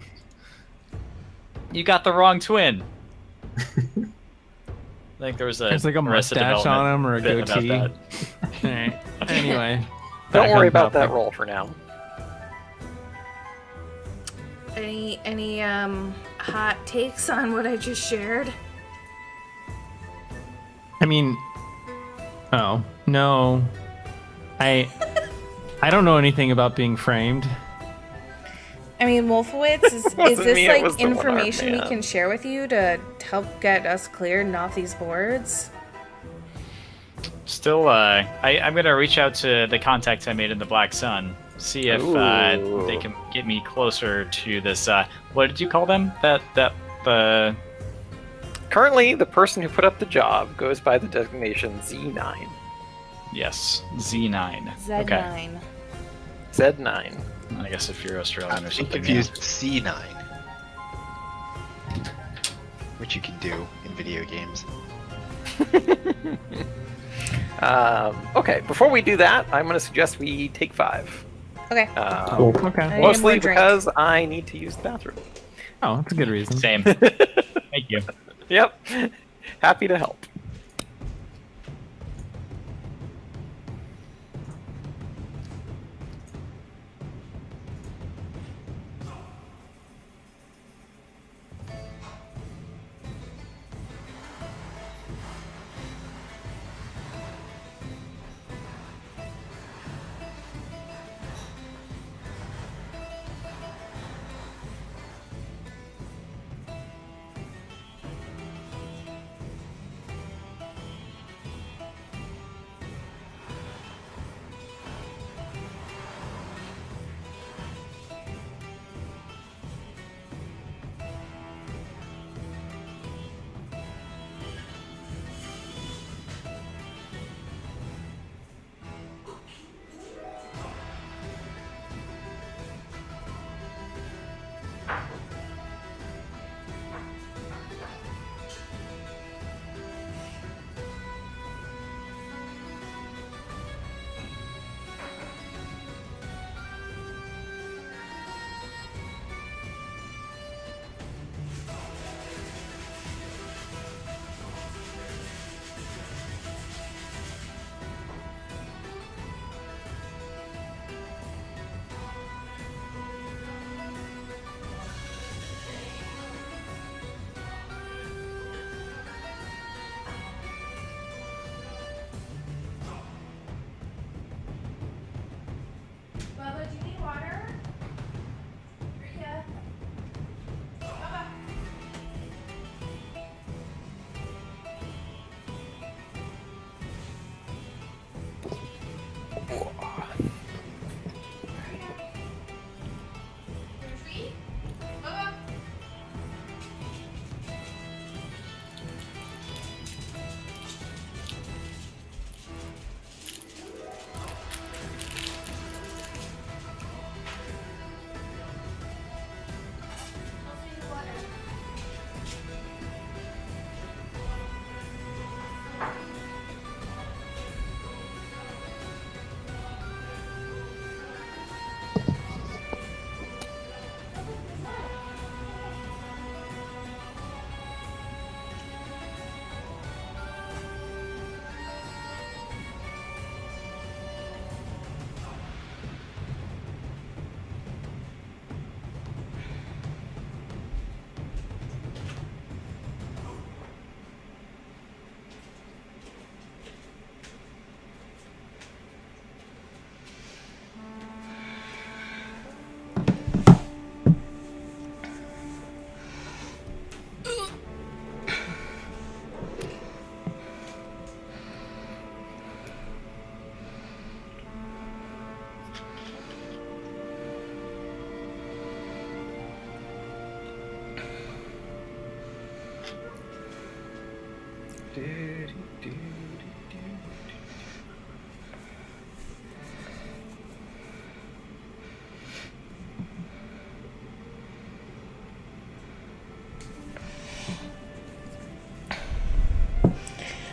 You got the wrong twin. I think there was There's like a Arrested mustache on him or a Development bit goatee. about that. Alright. Anyway. Don't back worry on about that topic. roll for now. Any hot takes on what I just shared? I mean, oh no, I don't know anything about being framed. I mean, Wolfowitz, is Wasn't this me, it was like the one-armed information we man. can share with you to help get us cleared and off these boards? Still, I'm gonna reach out to the contacts I made in the Black Sun, see if Ooh. they can get me closer to this. What did you call them? The Currently, the person who put up the job goes by the designation Z9. yes, Z9. Z9. Okay. Z9. I guess if you're Australian or I'm something. confused with C9. Which you can do in video games. Okay, before we do that, I'm going to suggest we take 5. Okay. Cool. Okay. I need Mostly more drink. because I need to use the bathroom. Oh, that's a good reason. Same. Thank you. Yep. Happy to help.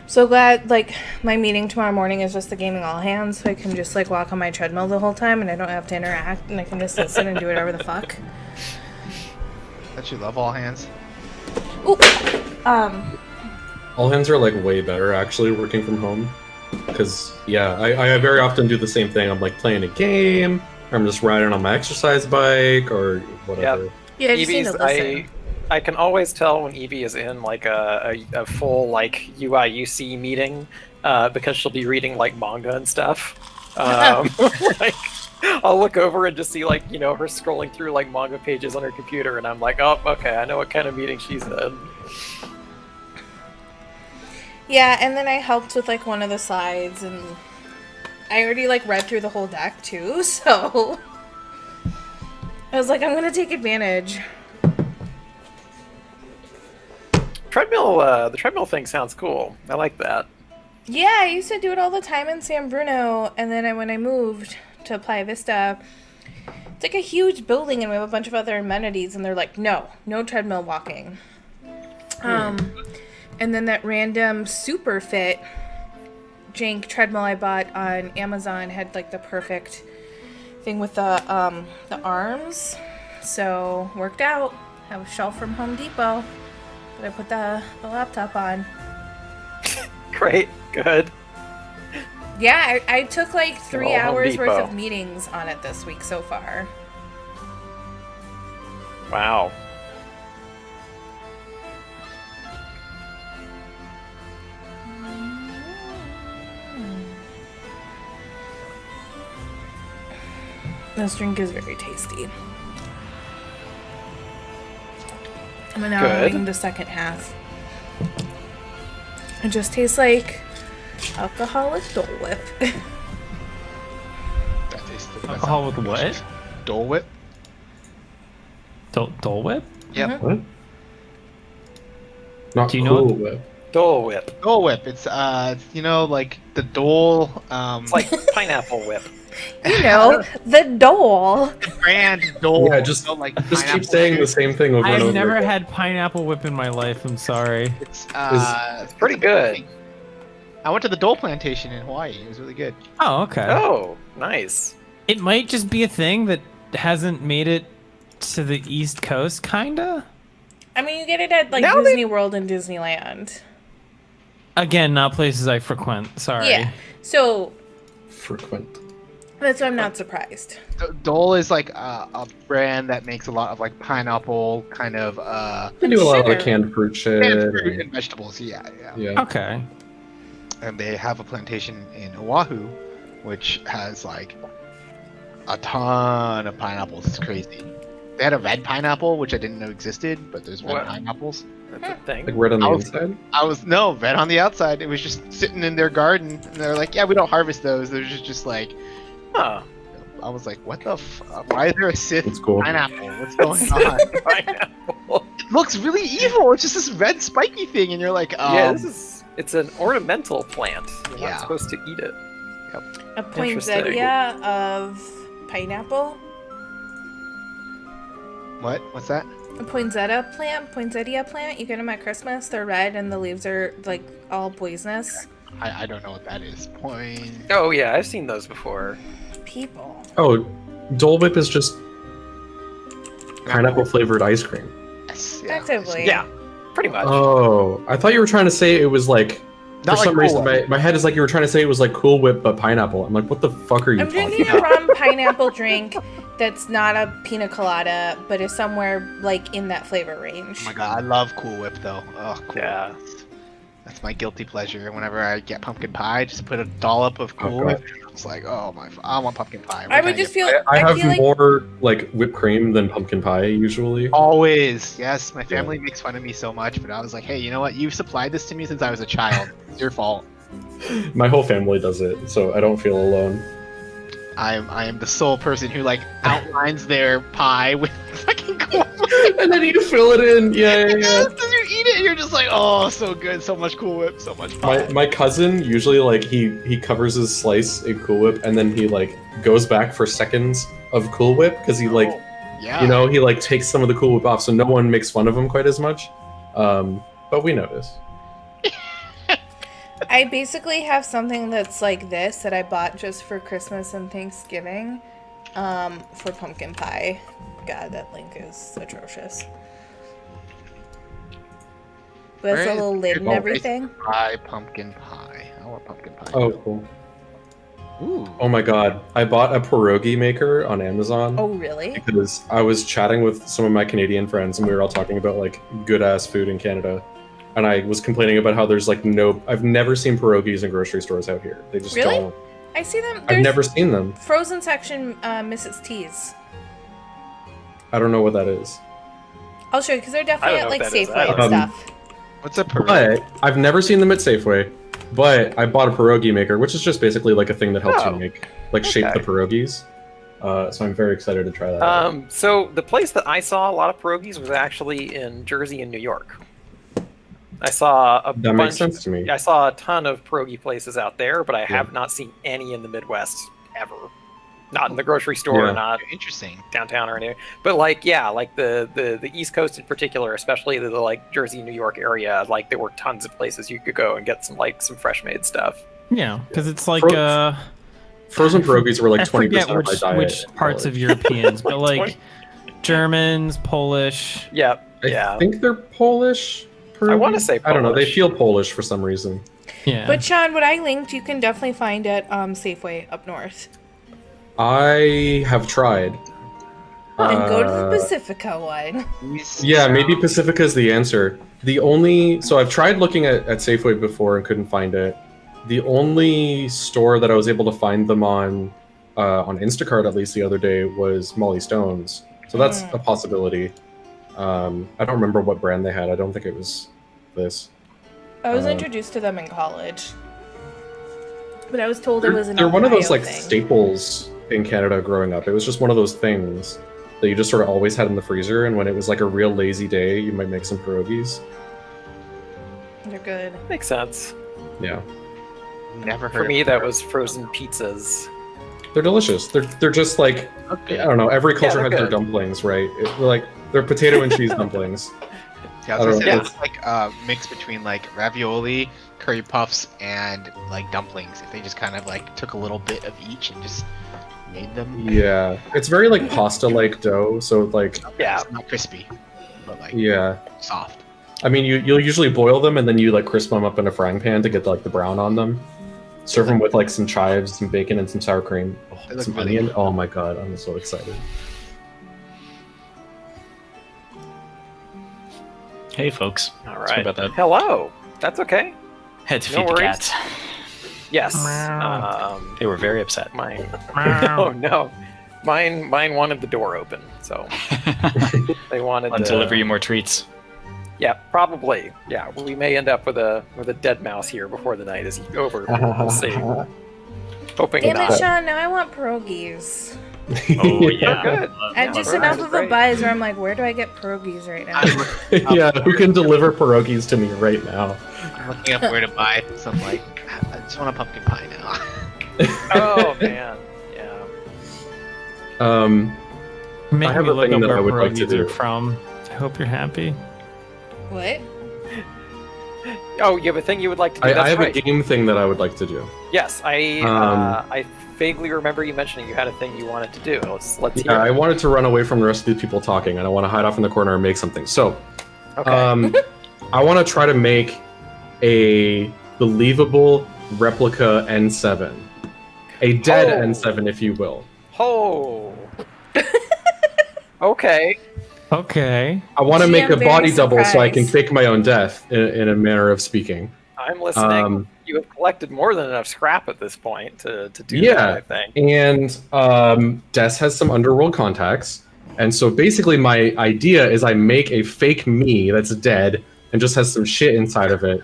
So glad, like, my meeting tomorrow morning is just the gaming all hands, so I can just, like, walk on my treadmill the whole time, and I don't have to interact, and I can just listen and do whatever the fuck. Don't you love all hands? Ooh, All hands are like way better actually working from home. Because, yeah, I very often do the same thing. I'm like playing a game, or I'm just riding on my exercise bike, or whatever. yeah, I just need to Evie's, listen. I can always tell when Evie is in like a full like UI UC meeting because she'll be reading like manga and stuff. Like, I'll look over and just see like her scrolling through like manga pages on her computer, and I'm like, oh, okay, I know what kind of meeting she's in. Yeah, and then I helped with, like, one of the slides, and I already, like, read through the whole deck, too, so I was like, I'm gonna take advantage. The treadmill thing sounds cool. I like that. Yeah, I used to do it all the time in San Bruno, and then when I moved to Playa Vista, it's like a huge building, and we have a bunch of other amenities, and they're like, no treadmill walking. And then that random super fit jank treadmill I bought on Amazon had like the perfect thing with the arms, so worked out. I have a shelf from Home Depot that I put the laptop on. Great, good. Yeah, I took like 3 Oh, Home hours worth Depot. of meetings on it this week so far. Wow. This drink is very tasty. And now Good. I'm having the second half. It just tastes like alcoholic Dole Whip. That tastes the best. Alcohol with what? Dole Whip? Dole Whip? Yep. What? Not Do you cool know- Whip. Dole Whip. Dole Whip. It's like the Dole It's like pineapple whip. You know, the Dole. brand Dole. Yeah, just like keep pineapple saying the juice. same thing over and I've over. never again. had pineapple whip in my life. I'm sorry. It's pretty good. I went to the Dole plantation in Hawaii. It was really good. Oh, okay. Oh, nice. It might just be a thing that hasn't made it to the East Coast, kinda. I mean, you get it at like Now Disney World and Disneyland. Again, not places I frequent. Sorry. Yeah. So Frequent. that's why I'm not surprised. Dole is like a brand that makes a lot of like pineapple kind of They do a lot of the Sugar. canned fruit shit. canned fruit and vegetables. Yeah. Yeah. Okay. And they have a plantation in Oahu, which has like a ton of pineapples. It's crazy. They had a red pineapple, which I didn't know existed, but there's red What? pineapples. That's a thing. Like red on the I was- inside. No, red on the outside. It was just sitting in their garden, and they're like, "Yeah, we don't harvest those." They're just like, Huh. I was like, "What the? Why is there a Sith That's cool. pineapple? What's going on?" Pineapple. It looks really evil. It's just this red spiky thing, and you're like, Yeah, it's an ornamental plant. You're Yeah. not supposed to eat it. A Interesting. poinsettia of pineapple. What? What's that? A poinsettia plant. You get them at Christmas. They're red and the leaves are like all poisonous. I don't know what that is. Point. Oh yeah, I've seen those before. People. Oh, Dole Whip is just pineapple flavored ice cream. Yes, Actively. Yeah, pretty much. Oh, I thought you were trying to say it was like. For Not like some Cool reason, Whip. my head is like you were trying to say it was like Cool Whip but pineapple. I'm like, what the fuck are you I'm talking drinking about? a rum pineapple drink that's not a pina colada, but is somewhere like in that flavor range. Oh my god, I love Cool Whip though. Oh, Cool Yeah. Whip. That's my guilty pleasure. Whenever I get pumpkin pie, just put a dollop of Cool God. Whip. It's like, oh my, I want pumpkin pie. I would just feel. I have feel like more like whipped cream than pumpkin pie usually. Always, yes. My family makes fun of me so much, but I was like, hey, you know what? You've supplied this to me since I was a child. It's your fault. My whole family does it, so I don't feel alone. I am the sole person who like outlines their pie with fucking Cool Whip. And then you fill it in. Yeah, yeah, yeah. Yes, and you eat it, and you're just like, oh, so good, so much Cool Whip, so much pie. My cousin usually like he covers his slice in Cool Whip and then he like goes back for seconds of Cool Whip because he like yeah, you know he like takes some of the Cool Whip off so no one makes fun of him quite as much. But we notice. I basically have something that's like this that I bought just for Christmas and Thanksgiving, for pumpkin pie. God, that link is atrocious. But it's a little lid and everything. Pumpkin pie. I want pumpkin pie. Oh, cool. Ooh. Oh my god. I bought a pierogi maker on Amazon. Oh, really? Because I was chatting with some of my Canadian friends and we were all talking about like good ass food in Canada. And I was complaining about how there's like I've never seen pierogies in grocery stores out here. They just Really? don't. I see them. I've never seen them. Frozen section, Mrs. T's. I don't know what that is. I'll show you because they're definitely I at don't like know what that Safeway is. and stuff. What's a pierogi? But I've never seen them at Safeway. But I bought a pierogi maker, which is just basically like a thing that helps you make, like shape the pierogies. So I'm very excited to try that out. So the place that I saw a lot of pierogies was actually in Jersey and New York. I saw a That makes sense to me. I saw a ton of pierogi places out there, but I have not seen any in the Midwest ever. Not in the grocery store, Yeah. not Interesting. downtown or anything. But like, yeah, like the East Coast in particular, especially the like Jersey, New York area, like there were tons of places you could go and get some fresh made stuff. Yeah, because it's like Frozen pierogies were like I 20% forget of my diet. which parts of Europeans, but like Germans, Polish. Yeah, I think they're Polish. I want to say I don't know. They Polish. feel Polish for some reason. Yeah. But Sean, what I linked, you can definitely find at Safeway up north. I have tried. And go to the Pacifica one. Yeah, maybe Pacifica is the answer. So I've tried looking at Safeway before and couldn't find it. The only store that I was able to find them on Instacart, at least the other day, was Molly Stone's. So that's a possibility. I don't remember what brand they had. I don't think it was this. I was introduced to them in college, but I was told it was an They're one of those Ohio like thing. staples in Canada growing up. It was just one of those things that you just sort of always had in the freezer, and when it was like a real lazy day, you might make some pierogies. They're good. Makes sense. Yeah, Never heard For of me, it. that was frozen pizzas. they're delicious. They're just like, Okay. I don't know. Every culture they're has their good. dumplings, right? They're potato and cheese dumplings. Yeah, I was gonna say I don't it's like a mix between like ravioli, curry puffs, and like dumplings. If they just kind of like took a little bit of each and just made them. Yeah, it's very like pasta-like dough, so like, Yeah. It's not crispy, but like yeah. soft. I mean, you'll usually boil them and then you like crisp them up in a frying pan to get like the brown on them. Serve them with like some chives, some bacon, and some sour cream. They look Some really onion. good. Oh my god, I'm so excited. Hey, folks. All Sorry right. about that. Hello. That's okay. Had to No feed the worries. cats. Yes. Meow. They were very upset. Mine. Meow. Oh no. Mine wanted the door open, so they wanted I'll to deliver you more treats. Yeah, probably. Yeah, we may end up with a dead mouse here before the night is over. We'll see. Hoping Damn not. it, Sean! Now I want pierogies. Oh, yeah. Good. I'm Yeah, just pierogies enough are of a great. buzz where I'm like, where do I get pierogies right now? Yeah, who can deliver pierogies to me right now? I'm looking up where to buy some like. I just want a pumpkin pie now. Oh man. Yeah. Make I have me a look thing up that where I would like to pierogies are do. from. I hope you're happy. What? Oh, you have a thing you would like to do? I That's have right. a game thing that I would like to do. Yes, I vaguely remember you mentioning you had a thing you wanted to do. Let's Yeah, hear. I it. wanted to run away from the rest of these people talking, and I want to hide off in the corner and make something. So, Okay. I want to try to make a believable replica N7, a dead Oh. N7, if you will. Oh. Okay. Okay. I want to Gee, make I'm a body very double so I can surprised. fake my own death, in a manner of speaking. I'm listening. You have collected more than enough scrap at this point to do Yeah. that, I think. And Des has some underworld contacts. And so basically my idea is I make a fake me that's dead and just has some shit inside of it.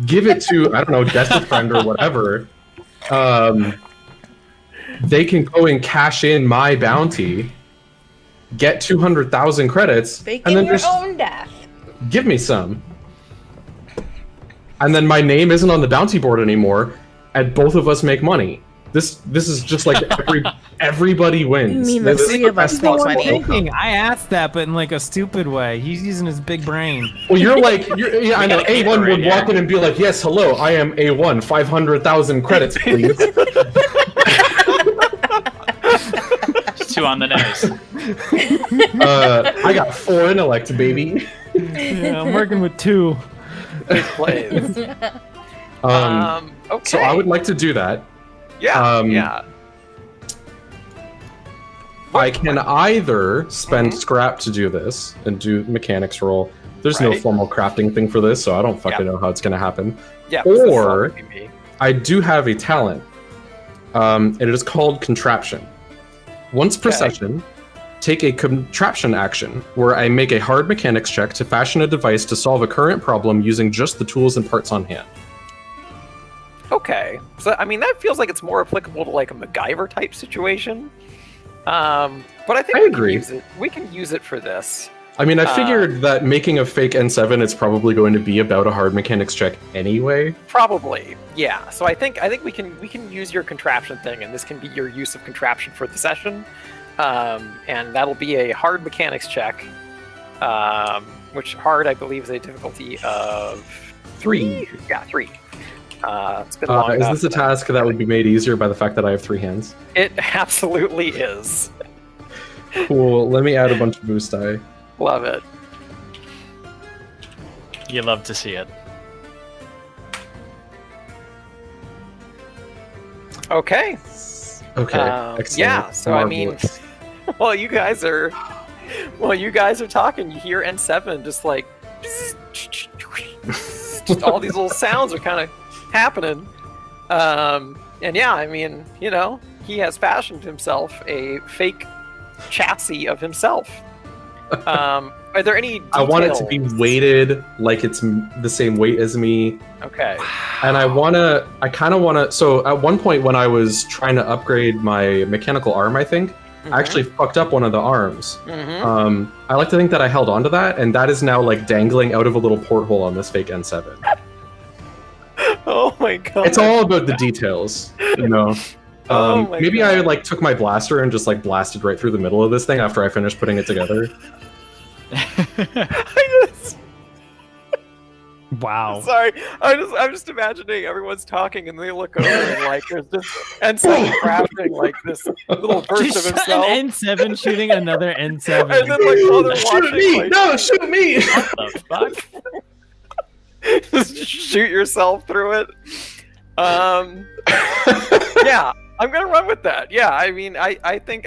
Give it to, I don't know, Des' friend or whatever. They can go and cash in my bounty, get 200,000 credits, Faking and then your just own death. give me some. And then my name isn't on the bounty board anymore, and both of us make money. This is just like everybody wins. You mean the This is three of us best make possible money? outcome. I asked that, but in like a stupid way. He's using his big brain. Well, yeah, I know. gotta keep A1 it right would walk here. in and be like, "Yes, hello, I am A1, 500,000 credits, please." Just 2 on the nose. I got 4 intellect, baby. Yeah, I'm working with 2. Big plays. Okay. So I would like to do that. Yeah. um, yeah. I can either spend scrap to do this and do mechanics roll. There's no Right. formal crafting thing for this, so I don't fucking Yeah. know how it's gonna happen. Yeah. this or- would be me. I do have a talent. And it is called Contraption. Once per Okay. session, take a contraption action where I make a hard mechanics check to fashion a device to solve a current problem using just the tools and parts on hand. Okay. So I mean, that feels like it's more applicable to like a MacGyver type situation. But I think I we agree. can use it. We can use it for this. I mean, I figured that making a fake N7 is probably going to be about a hard mechanics check anyway. Probably, yeah. So I think we can use your contraption thing, and this can be your use of contraption for the session, and that'll be a hard mechanics check, which hard I believe is a difficulty of 3. Yeah, 3. It's been long Is enough this a that I- task that would be made easier by the fact that I have 3 hands? It absolutely is. Cool. Let me add a bunch of boost die. Love it. You love to see it. Okay. Okay. Excellent. Yeah. So I mean, Marvelous. while you guys are talking, you hear N7 just like just all these little sounds are kind of happening. And yeah, I mean, you know, he has fashioned himself a fake chassis of himself. Are there any I want it to be details? weighted like it's the same weight as me. Okay. And I kind of want to. So at one point when I was trying to upgrade my mechanical arm, I think I actually fucked up one of the arms. Mhm. I like to think that I held onto that, and that is now like dangling out of a little porthole on this fake N7. Oh my god. It's all about the details, you know. Oh my Maybe I God. like took my blaster and just like blasted right through the middle of this thing after I finished putting it together. I just- Wow. Sorry, I'm just imagining everyone's talking and they look over and like there's just N7 crafting like this little version of Just himself, an N7 shooting another N7. and then like while they're Shoot watching, me! like, No, shoot me! What the fuck? just shoot yourself through it. Yeah, I'm gonna run with that. Yeah, I mean, I think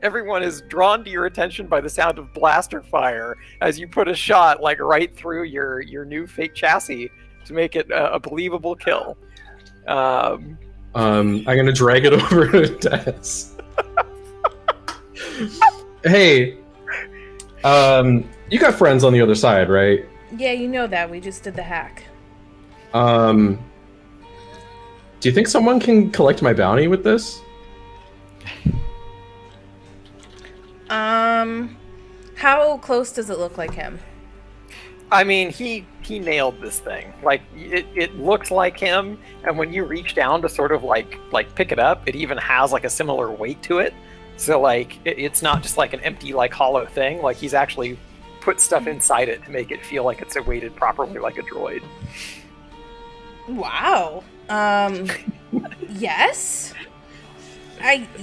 everyone is drawn to your attention by the sound of blaster fire as you put a shot like right through your new fake chassis to make it a believable kill. I'm gonna drag it over to Des. Hey, you got friends on the other side, right? Yeah, you know that. We just did the hack. Do you think someone can collect my bounty with this? How close does it look like him? I mean, he nailed this thing. Like it looked like him, and when you reach down to sort of like pick it up, it even has like a similar weight to it. So like it's not just like an empty like hollow thing. Like he's actually put stuff inside it to make it feel like it's weighted properly like a droid. Wow. Yes.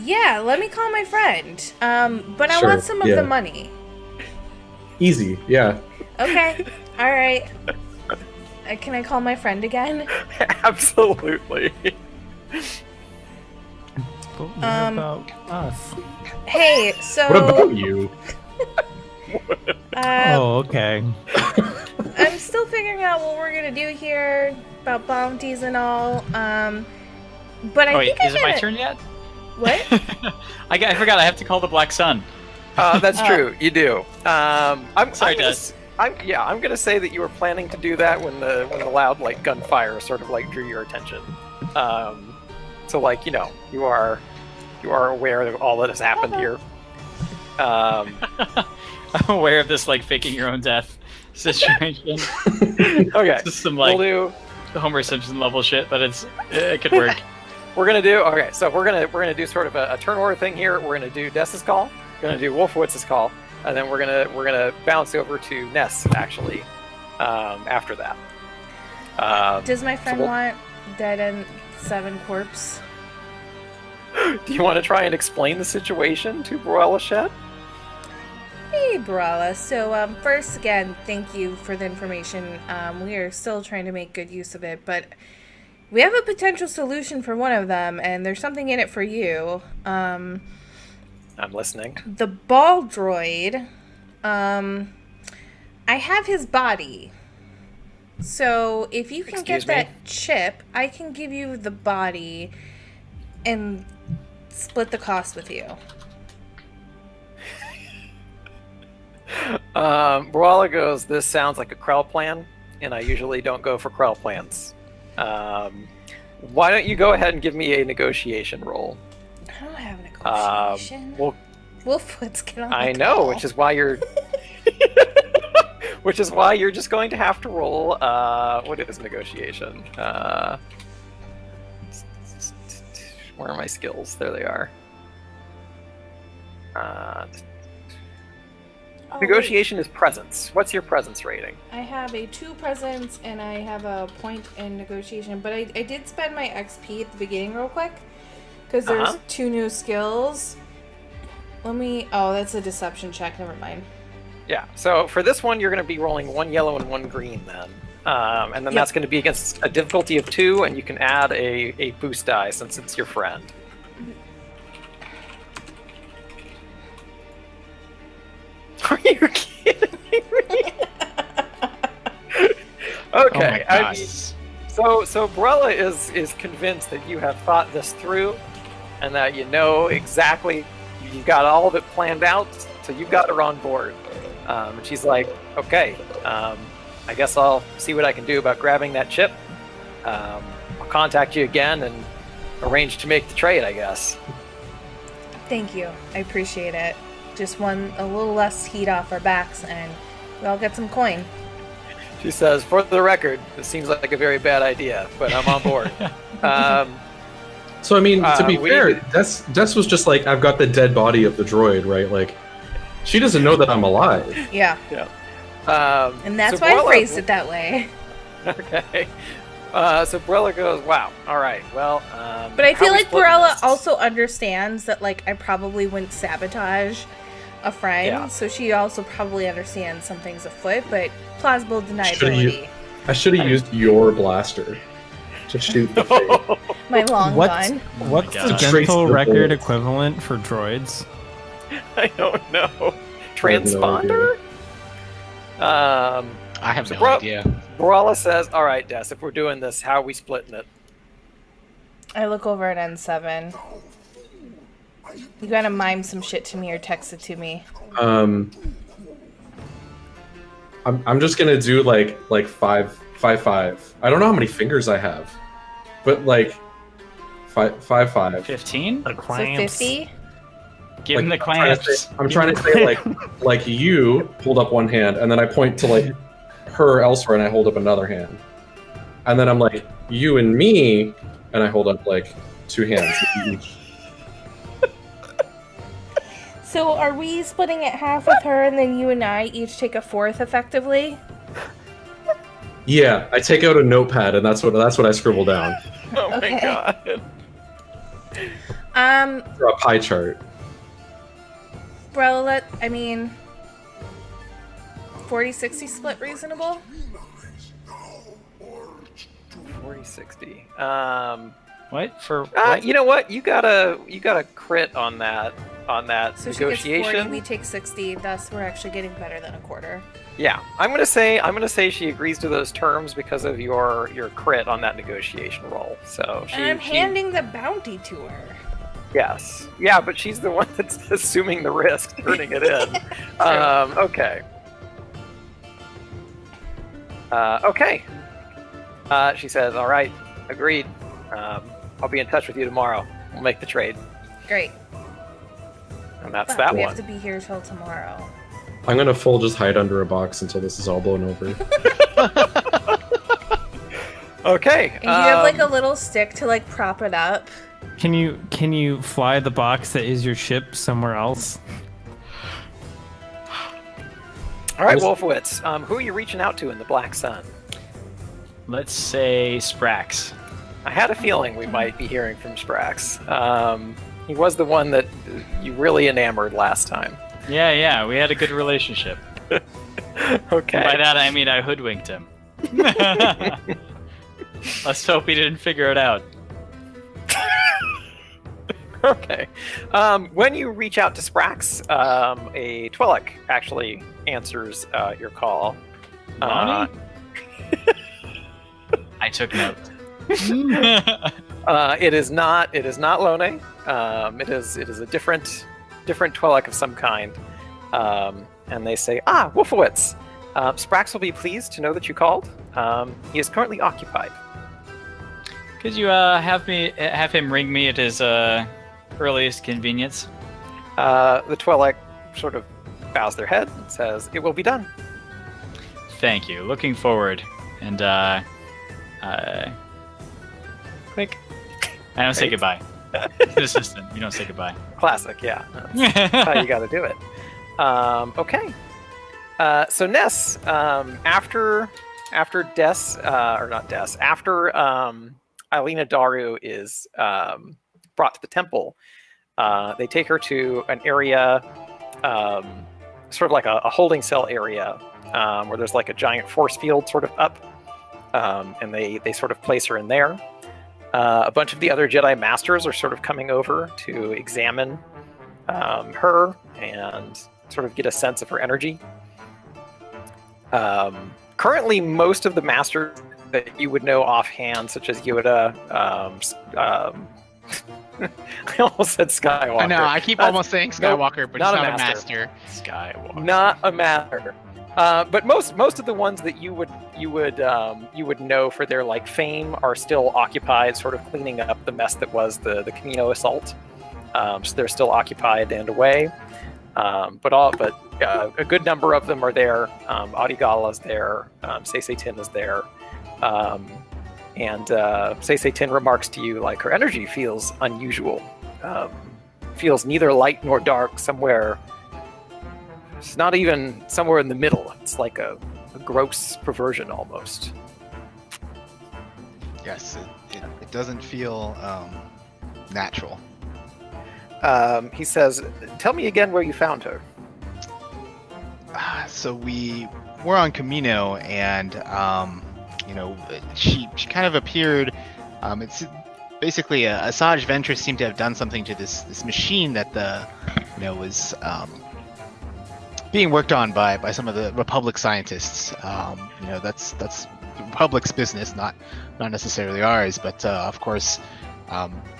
Yeah, let me call my friend. But I Sure, want some of yeah. the money. Easy, yeah. Okay. All right. Can I call my friend again? Absolutely. But what about us? Hey, so What about you? Oh, okay. I'm still figuring out what we're gonna do here about bounties and all. But I Oh, wait, think is it my turn yet? What? I forgot. I have to call the Black Sun. That's Oh. true. You do. I'm Sorry, gonna, Des. I'm gonna say that you were planning to do that when the loud like gunfire sort of like drew your attention. So like you know you are aware of all that has happened here. I'm aware of this like faking your own death situation. Okay. Just some like We'll do. Homer Simpson level shit, but it could work. we're gonna do we're gonna do sort of a turn order thing here. We're gonna do Dess's call. We're gonna do Wolfowitz's call, and then we're gonna bounce over to Ness actually after that. Does my friend we'll- want dead and 7 corpse? Do you want to try and explain the situation to Broella Shed? Hey, Brawla. So, first, again, thank you for the information. We are still trying to make good use of it, but we have a potential solution for one of them, and there's something in it for you. I'm listening. The ball droid, I have his body. So, if you can Excuse get me? that chip, I can give you the body and split the cost with you. Broella goes, this sounds like a Krell plan, and I usually don't go for Krell plans. Why don't you go ahead and give me a negotiation roll? I don't have a negotiation. Well, Wolfwood's get on the I know, call. which is why you're which is why you're just going to have to roll what is negotiation? Where are my skills? There they are. Oh, Negotiation is presence. What's your presence rating? wait. I have a 2 presence and I have a point in negotiation, but I did spend my XP at the beginning real quick because there's 2 new skills. Let me. Oh, that's a deception check. Never mind. Yeah. So for this one, you're going to be rolling 1 yellow and 1 green then. And then Yep. that's going to be against a difficulty of 2, and you can add a boost die since it's your friend. Are you kidding me? Okay. Oh my I gosh. mean, so Broella is convinced that you have thought this through, and that you know exactly, you've got all of it planned out, so you've got her on board. And she's like, okay, I guess I'll see what I can do about grabbing that chip. I'll contact you again and arrange to make the trade, I guess. Thank you. I appreciate it. Just a little less heat off our backs, and we all get some coin. She says, for the record, this seems like a very bad idea, but I'm on board. So I mean, to be we fair, need Des was just like, I've got the dead body of the droid, right? Like, she doesn't know that I'm alive. Yeah. And that's so why I Broella- phrased it that way. Okay. So Broella goes, wow, all right, well... But I how feel we like splitting Borella this? also understands that, like, I probably wouldn't sabotage a friend, Yeah. so she also probably understands some things afoot, but plausible deniability. I should have used your blaster to shoot the thing. My long gun. What's God. the To trace dental the record bullet. equivalent for droids? I don't know. I have no Transponder? I have So no idea. Borala says, all right, Des, if we're doing this, how are we splitting it? I look over at N7. You gotta mime some shit to me or text it to me. I'm just gonna do like 5. I don't know how many fingers I have, but like 5. 15? The So clamps. 50? Give him the I'm trying to clamps. say- I'm trying to say like you hold up one hand, and then I point to like her elsewhere, and I hold up another hand, and then I'm like you and me, and I hold up like 2 hands each. So are we splitting it half with her and then you and I each take a fourth effectively? Yeah, I take out a notepad, and that's what I scribble down Oh Okay. my god. for a pie chart. Bro, 40-60 split reasonable? 40-60. What? For what? You know what? You got a crit on that So she gets 40, negotiation. we take 60, thus we're actually getting better than a quarter. Yeah, I'm gonna say she agrees to those terms because of your crit on that negotiation roll. So And I'm handing the bounty to her. Yes, yeah, but she's the one that's assuming the risk, turning it in. Okay. Okay. She says, "All right, agreed. I'll be in touch with you tomorrow. We'll make the trade." Great. And that's But that we one. have to be here till tomorrow. I'm gonna just hide under a box until this is all blown over. Okay. And do you have like a little stick to like prop it up? Can you fly the box that is your ship somewhere else? All right, Wolfowitz. Who are you reaching out to in the Black Sun? Let's say Sprax. I had a feeling we might be hearing from Sprax. He was the one that you really enamored last time. Yeah, we had a good relationship. Okay. And by that I mean I hoodwinked him. Let's hope he didn't figure it out. Okay. When you reach out to Sprax, a Twi'lek actually answers your call. Lonnie? I took notes. It is not Lone. It is a different Twi'lek of some kind. And they say, Wolfowitz. Sprax will be pleased to know that you called. He is currently occupied. Could you have him ring me at his earliest convenience? The Twi'lek sort of bows their head and says, "It will be done." Thank you. Looking forward. And quick. I don't say goodbye. To the assistant, you don't say goodbye. Classic, yeah. That's how you got to do it. Okay. So Ness, after Alina Daru is brought to the temple, they take her to an area, sort of like a holding cell area, where there's like a giant force field sort of up, and they sort of place her in there. A bunch of the other Jedi Masters are sort of coming over to examine her and sort of get a sense of her energy. Currently, most of the Masters that you would know offhand, such as Yoda, I almost said Skywalker. I know, I keep almost saying Skywalker, but not he's a not a master. master. Skywalker. Not a matter. But most of the ones that you would know for their like fame are still occupied, sort of cleaning up the mess that was the Camino assault. So they're still occupied and away. But a good number of them are there. Adigala's there. Seisei Tin is there. And Seisei Tin remarks to you like her energy feels unusual. Feels neither light nor dark. Somewhere. It's not even somewhere in the middle. It's like a gross perversion almost. Yes, it doesn't feel natural. He says, "Tell me again where you found her." So we were on Camino, and she kind of appeared. It's basically Asajj Ventress seemed to have done something to this machine that was being worked on by some of the Republic scientists. That's the Republic's business, not necessarily ours. But of course,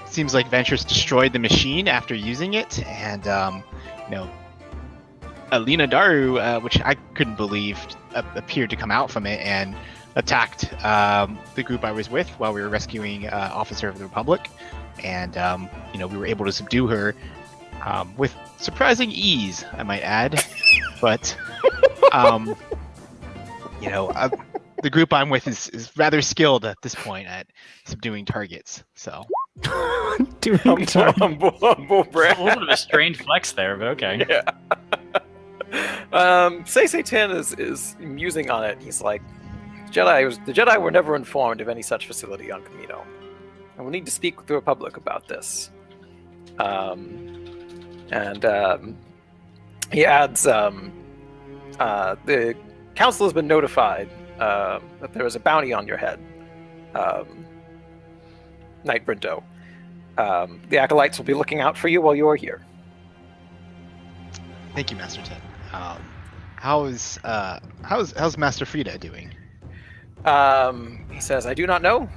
seems like Ventress destroyed the machine after using it, and Alina Daru, which I couldn't believe, appeared to come out from it and attacked the group I was with while we were rescuing Officer of the Republic, and we were able to subdue her with surprising ease, I might add. But the group I'm with is rather skilled at this point at subduing targets. So, Humble brag. A little bit of a strange flex there, but okay. Yeah. Seisei Tin is musing on it. He's like, the Jedi were never informed of any such facility on Camino, and we'll need to speak with the Republic about this. He adds, the council has been notified that there is a bounty on your head, Knight Brinto. The Acolytes will be looking out for you while you are here. Thank you, Master Tin. How's Master Frida doing? He says, "I do not know.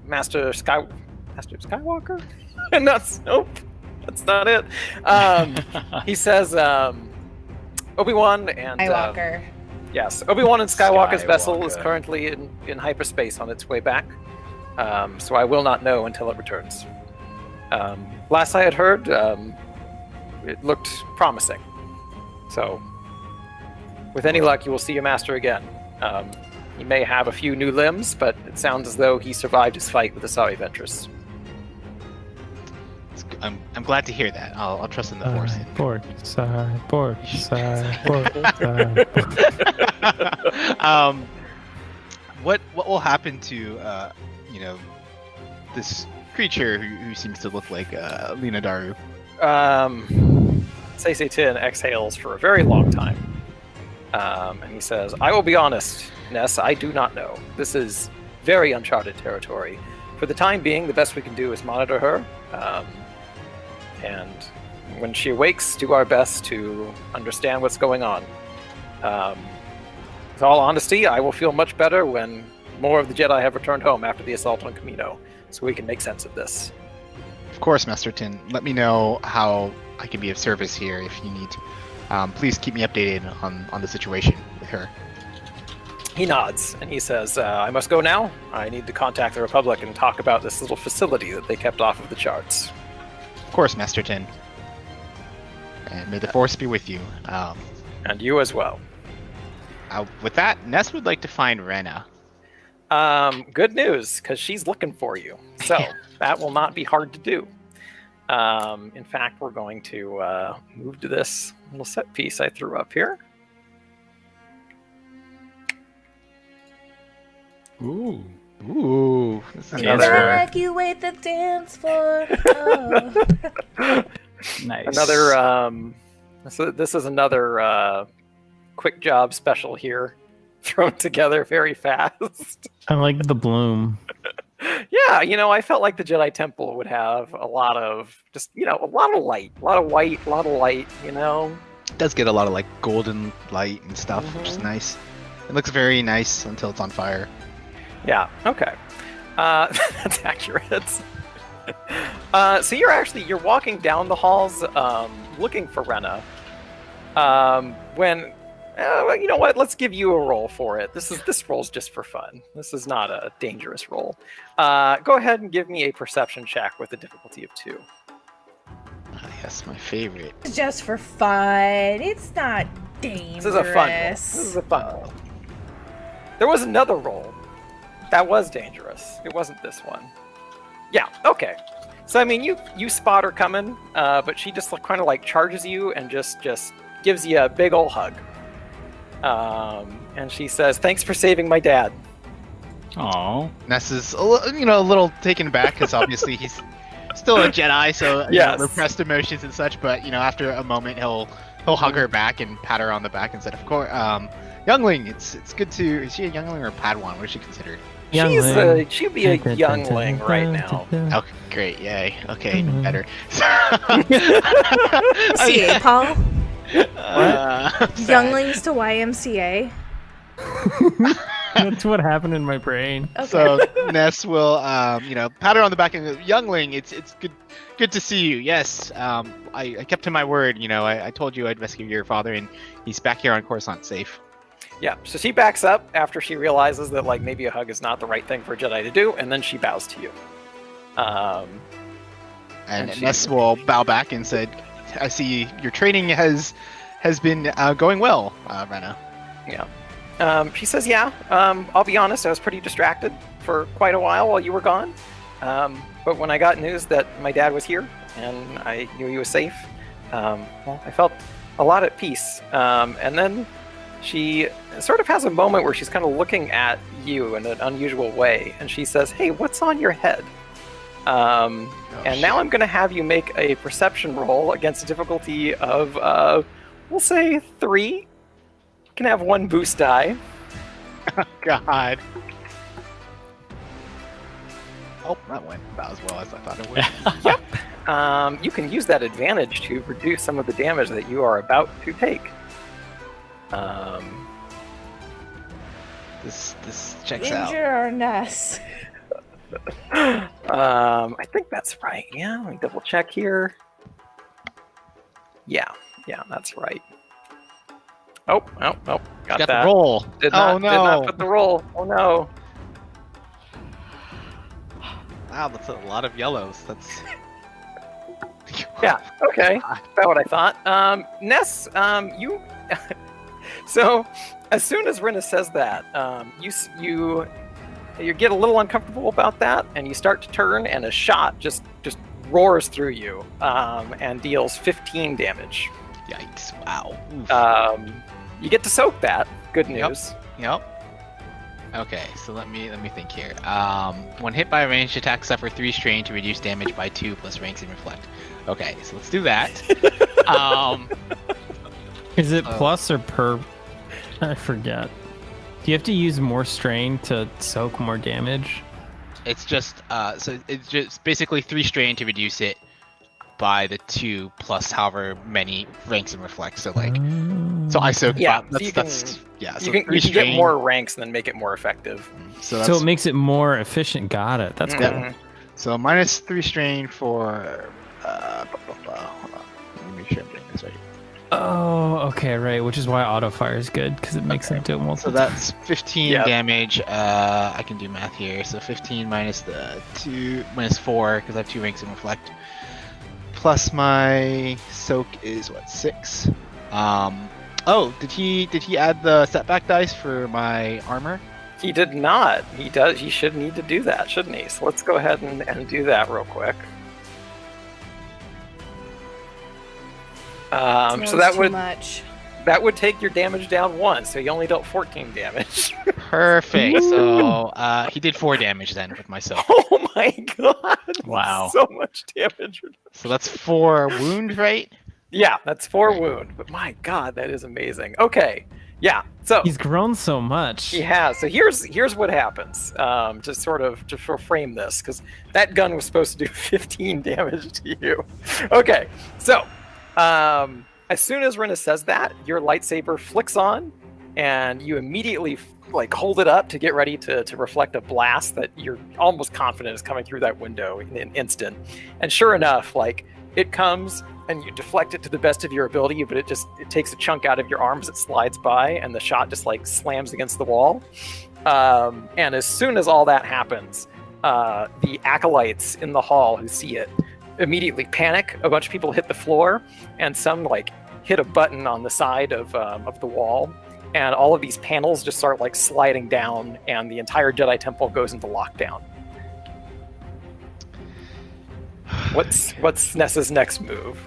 Master Skywalker? Nope. That's not it." He says, Obi-Wan and Skywalker. yes, Obi-Wan and Skywalker's vessel is Skywalker. currently in hyperspace on its way back. So I will not know until it returns. Last I had heard, it looked promising. So, with any luck, you will see your master again. He may have a few new limbs, but it sounds as though he survived his fight with the Sawi Ventress. I'm glad to hear that. I'll trust in the Force. Port side, port side, port side. What will happen to this creature who seems to look like Lina Daru? Tin exhales for a very long time. And he says, I will be honest, Ness, I do not know. This is very uncharted territory. For the time being, the best we can do is monitor her. And when she awakes, do our best to understand what's going on. With all honesty, I will feel much better when more of the Jedi have returned home after the assault on Kamino, so we can make sense of this. Of course, Master Tin. Let me know how I can be of service here if you need. Please keep me updated on the situation with her. He nods, and he says, I must go now. I need to contact the Republic and talk about this little facility that they kept off of the charts. Of course, Master Tin. And may the Force be with you. And you as well. With that, Ness would like to find Rena. Good news, because she's looking for you. So that will not be hard to do. In fact, we're going to move to this little set piece I threw up here. Ooh. Ooh. Evacuate the dance floor. Oh. Nice. Another, so this is another quick job special here, thrown together very fast. I like the bloom. Yeah, I felt like the Jedi Temple would have a lot of a lot of light, a lot of white, a lot of light, It does get a lot of like golden light and stuff, which is nice. It looks very nice until it's on fire. Yeah, okay. That's accurate. So you're walking down the halls looking for Rena. When you know what? Let's give you a roll for it. This roll's just for fun. This is not a dangerous roll. Go ahead and give me a perception check with a difficulty of 2. Yes, my favorite. It's just for fun. It's not dangerous. This is a fun roll. This is a fun roll. There was another roll that was dangerous. It wasn't this one. Yeah. Okay. So I mean, you spot her coming, but she just kind of like charges you and just gives you a big ol' hug. And she says, "Thanks for saving my dad." Aww. Ness is a little taken aback because obviously he's still a Jedi, so Yes. repressed emotions and such. But after a moment, he'll hug her back and pat her on the back and said, "Of course, youngling. It's good to. Is she a youngling or a Padawan? What is she considered?" She'd be a youngling right now. Oh, great! Yay! Okay, even better. CA, Paul. What? Younglings to YMCA. That's what happened in my brain. Okay. So Ness will, pat her on the back and go, "Youngling, it's good to see you. Yes, I kept to my word. I told you I'd rescue your father, and he's back here on Coruscant safe." Yeah, so she backs up after she realizes that maybe a hug is not the right thing for a Jedi to do, and then she bows to you. And Ness will bow back and said, "I see your training has been going well, Rena." Yeah. She says, "Yeah. I'll be honest, I was pretty distracted for quite a while you were gone. But when I got news that my dad was here and I knew he was safe, I felt a lot at peace. And then she sort of has a moment where she's kind of looking at you in an unusual way, and she says, 'Hey, what's on your head?' Now I'm going to have you make a perception roll against a difficulty of, we'll say 3. You can have 1 boost die. God. Oh, that went about as well as I thought it would. Yep. You can use that advantage to reduce some of the damage that you are about to take. This checks out. Injure our Ness. I think that's right. Yeah, let me double check here. Yeah, that's right. Oh, got Got that. the roll. Did Oh not no! put the roll. Oh no. Wow, that's a lot of yellows. That's. Yeah. Okay. About what I thought. Ness, you So, as soon as Rinna says that, you get a little uncomfortable about that, and you start to turn, and a shot just roars through you, and deals 15 damage. Yikes! Wow. You get to soak that. Good news. Yep. Okay, so let me think here. When hit by a ranged attack, suffer 3 strain to reduce damage by 2 plus ranks and reflect. Okay, so let's do that. Is it plus or per? I forget. Do you have to use more strain to soak more damage? It's just so it's just basically 3 strain to reduce it by the 2 plus however many ranks and reflect. So like, so I soak. Yeah, that's you can get more ranks and then make it more effective. So it makes it more efficient. Got it. That's cool. So minus 3 strain for. Hold on. Let me make sure I'm getting this right. Oh, okay, right. Which is why auto fire is good because it makes them do it multiple. So that's 15 damage. I can do math here. So 15 minus the 2 minus 4 because I have 2 ranks and reflect. Plus my soak is what 6. Oh, did he add the setback dice for my armor? He did not. He does. He should need to do that, shouldn't he? So let's go ahead and do that real quick. So that would take your damage down 1, so you only dealt 14 damage. Perfect. So he did 4 damage then with myself. Oh my god! Wow. So much damage. So that's 4 wound, right? Yeah, that's 4 wound. But my god, that is amazing. Okay, yeah. So he's grown so much. He has. So here's what happens. To frame this, because that gun was supposed to do 15 damage to you. Okay, so. As soon as Rinna says that, your lightsaber flicks on, and you immediately hold it up to get ready to reflect a blast that you're almost confident is coming through that window in an instant. And sure enough, it comes and you deflect it to the best of your ability, but it takes a chunk out of your arm as it slides by, and the shot just slams against the wall. And as soon as all that happens, the acolytes in the hall who see it immediately panic. A bunch of people hit the floor, and some hit a button on the side of the wall, and all of these panels just start sliding down, and the entire Jedi Temple goes into lockdown. What's Nessa's next move?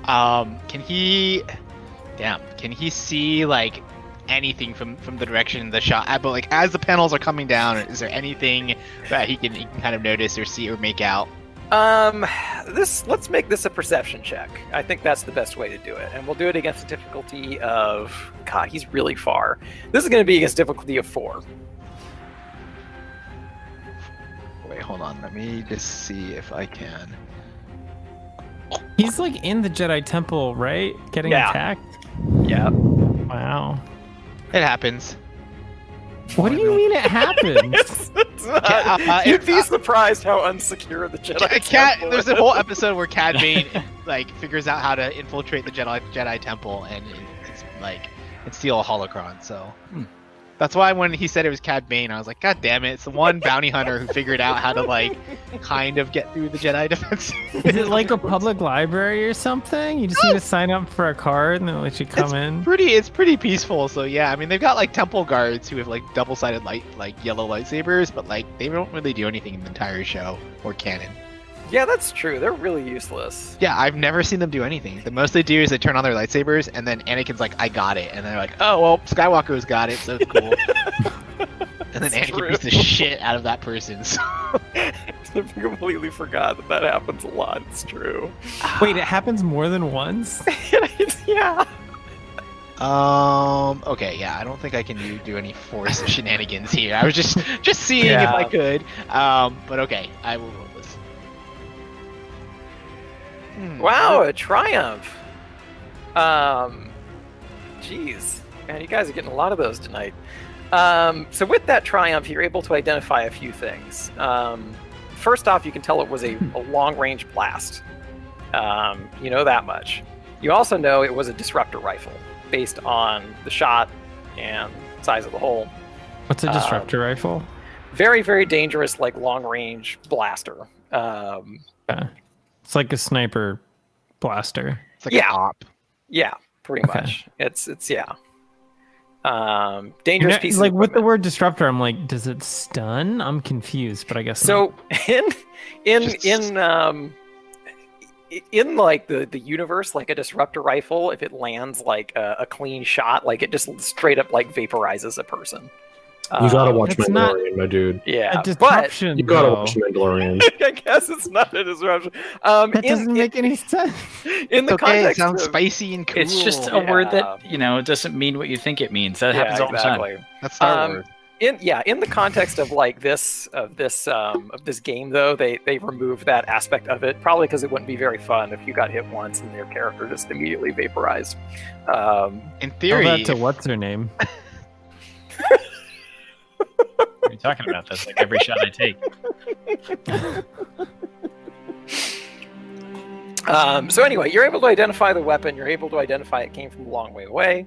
Can he see anything from the direction of the shot? But as the panels are coming down, is there anything that he can kind of notice or see or make out? Let's make this a perception check. I think that's the best way to do it, and we'll do it against a difficulty of. God, he's really far. This is going to be against difficulty of 4. Wait, hold on. Let me just see if I can. He's in the Jedi Temple, right? Getting attacked. Yeah. Wow. It happens. What do you mean it happens? You'd be surprised how unsecure the Jedi Temple There's a whole episode where Cad Bane figures out how to infiltrate the Jedi Temple and steal a holocron. So that's why when he said it was Cad Bane, I was like, God damn it! It's the one bounty hunter who figured out how to kind of get through the Jedi defense. Is it like a public library or something? You just need to sign up for a card and they'll let you come in. It's pretty peaceful. So yeah, I mean they've got temple guards who have double-sided yellow lightsabers, but they don't really do anything in the entire show or canon. Yeah, that's true. They're really useless. Yeah, I've never seen them do anything. The most they do is they turn on their lightsabers, and then Anakin's like, I got it. And they're like, oh, well, Skywalker's got it, so it's cool. And then Anakin beats the shit out of that person. So. I completely forgot that happens a lot. It's true. Wait, it happens more than once? Yeah. Okay, yeah, I don't think I can do any Force shenanigans here. I was just seeing if I could. But okay, I will roll this. Wow, a triumph. Jeez. Man, you guys are getting a lot of those tonight. So with that triumph, you're able to identify a few things. First off, you can tell it was a long-range blast. You know that much. You also know it was a disruptor rifle, based on the shot and size of the hole. What's a disruptor rifle? Very, very dangerous, long-range blaster. It's like a sniper blaster. It's like an op. Yeah, pretty much. It's yeah. Dangerous pieces. Like of with the equipment. word disruptor, I'm like, does it stun? I'm confused, but I guess So in Just- in like the universe, like a disruptor rifle, if it lands like a clean shot, like it just straight up like vaporizes a person. You gotta watch It's not- Mandalorian, my dude. Yeah, a but disruption. You gotta though. watch Mandalorian. I guess it's not a disruption. That doesn't make any sense. in the It's okay. It context sounds of, spicy and cool. It's just a word that it doesn't mean what you think it means. That happens all the time. exactly. That's Star Wars. In the context of like this game though, they removed that aspect of it, probably because it wouldn't be very fun if you got hit once and your character just immediately vaporized. In Tell theory, that to if- what's her name? What are you talking about? That's like every shot I take. So anyway, you're able to identify the weapon. You're able to identify it came from a long way away.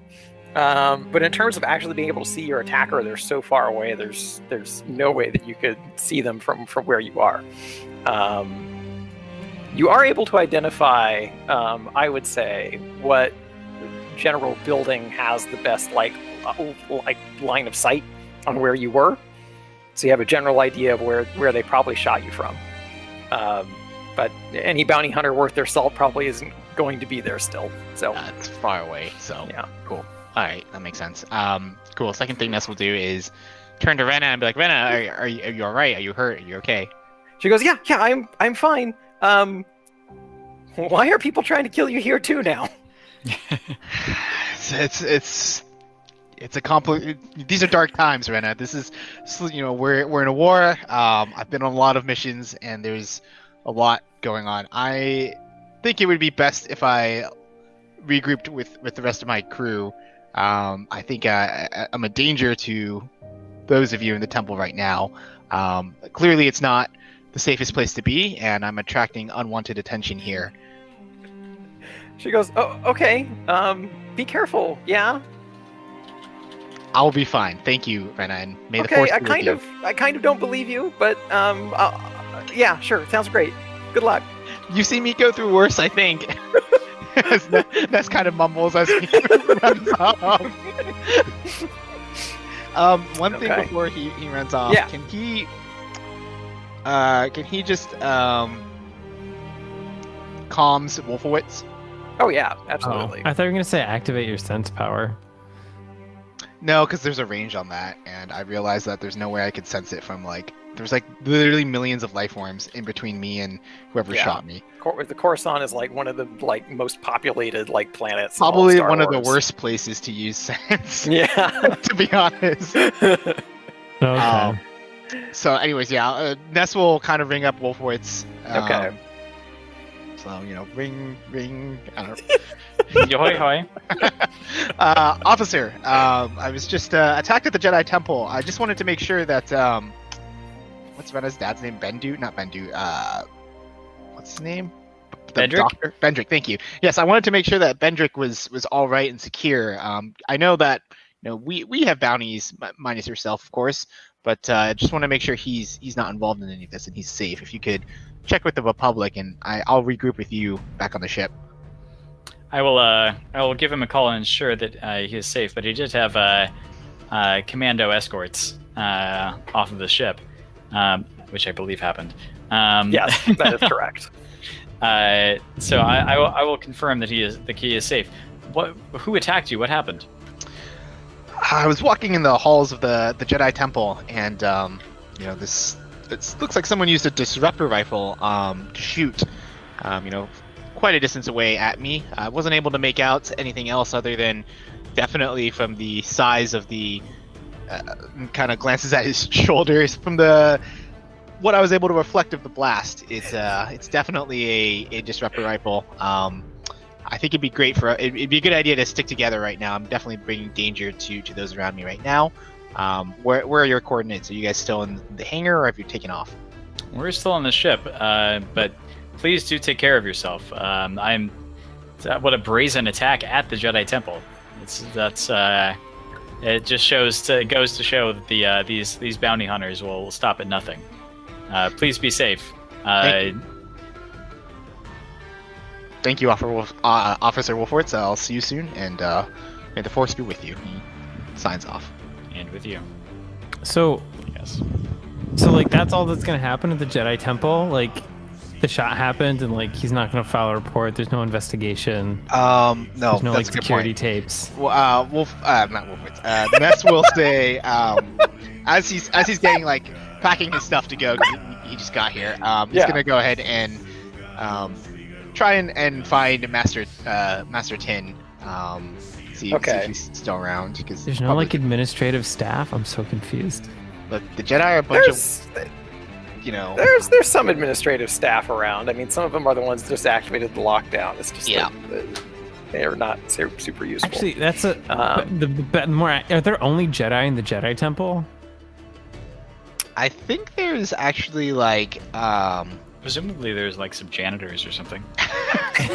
But in terms of actually being able to see your attacker, they're so far away. There's no way that you could see them from where you are. You are able to identify, I would say, what general building has the best like line of sight on where you were. So you have a general idea of where they probably shot you from. But any bounty hunter worth their salt probably isn't going to be there still. So it's far away. So yeah. Cool. All right, that makes sense. Cool. Second thing Ness will do is turn to Rena and be like, Rena, are you all right? Are you hurt? Are you okay? She goes, yeah, I'm fine. Why are people trying to kill you here too now? It's a these are dark times, Rena. This is, we're in a war. I've been on a lot of missions, and there's a lot going on. I think it would be best if I regrouped with the rest of my crew. I think I'm a danger to those of you in the temple right now. Clearly, it's not the safest place to be, and I'm attracting unwanted attention here. She goes, oh, okay. Be careful. Yeah. I'll be fine. Thank you, Rena, and may the Okay. force I be with you. kind of don't believe you, but yeah, sure. Sounds great. Good luck. You've seen me go through worse, I think. That's kind of mumbles as he runs off. One thing Okay. before he runs off. Yeah. Can he just calms Wolfowitz? Oh yeah, Oh, absolutely. I thought you were gonna say activate your sense power. No, because there's a range on that, and I realized that there's no way I could sense it from there's literally millions of life forms in between me and whoever Yeah. shot me. The Coruscant is like one of the most populated planets. in all Probably Star one of the Wars. worst places to use sense. Yeah. To be honest. Okay. So, anyways, yeah, Ness will kind of ring up Wolfowitz. Okay. So, ring. I don't know. Yohoi hoi. Officer, I was just attacked at the Jedi Temple. I just wanted to make sure that what's Rena's dad's name? Bendu? Not Bendu. What's his name? The Bendrick? doctor? Bendrick. Thank you. Yes, I wanted to make sure that Bendrick was all right and secure. I know that we have bounties minus yourself, of course, but I just want to make sure he's not involved in any of this and he's safe. If you could check with the Republic, and I'll regroup with you back on the ship. I will give him a call and ensure that he is safe. But he did have commando escorts off of the ship, which I believe happened. Yes, that is correct. So I will confirm that he is safe. Who attacked you? What happened? I was walking in the halls of the Jedi Temple, and this it looks like someone used a disruptor rifle to shoot, quite a distance away at me. I wasn't able to make out anything else other than definitely from the size of the kind of glances at his shoulders from what I was able to reflect of the blast. It's definitely a disruptor rifle. I think it'd be a good idea to stick together right now. I'm definitely bringing danger to those around me right now. Where are your coordinates? Are you guys still in the hangar, or have you taken off? We're still on the ship, but please do take care of yourself. What a brazen attack at the Jedi Temple. It just goes to show that these bounty hunters will stop at nothing. Please be safe. Thank you, Officer Wolfowitz. I'll see you soon, and may the Force be with you. signs off. And with you. So, Yes. so like that's all that's gonna happen at the Jedi Temple. Like, the shot happened, and like he's not gonna file a report. There's no investigation. No, There's no like that's a good security point. tapes. Not Wolfowitz. Ness will say, as he's getting like packing his stuff to go, 'cause he just got here. He's Yeah. gonna go ahead and try and find Master Tin. See if he's still around. Because There's no like administrative staff. I'm so confused. look, the Jedi are a bunch of, There's some administrative staff around. I mean, some of them are the ones that just activated the lockdown. It's just they're not super useful. Actually, that's the more. Are there only Jedi in the Jedi Temple? I think there's actually like Presumably there's like some janitors or something.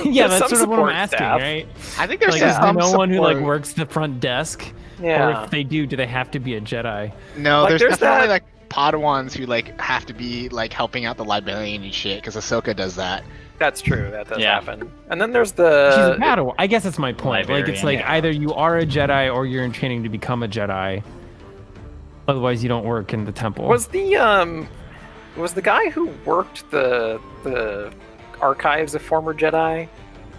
Yeah, that's some sort of what I'm support asking, staff. right? I think there's Like, is there some no one who like support. works the front desk? Or Yeah. if they do they have to be a Jedi? No, Like, there's there's definitely that- like Padawans who like have to be like helping out the librarian and shit because Ahsoka does that. That's true. That does Yeah. happen. And then there's She's a the Padawan. I guess that's my point. Like it's like Librarian, either you are a Jedi or you're in training to become a Jedi. Otherwise, you don't work in the temple. was the guy who worked the archives of former Jedi.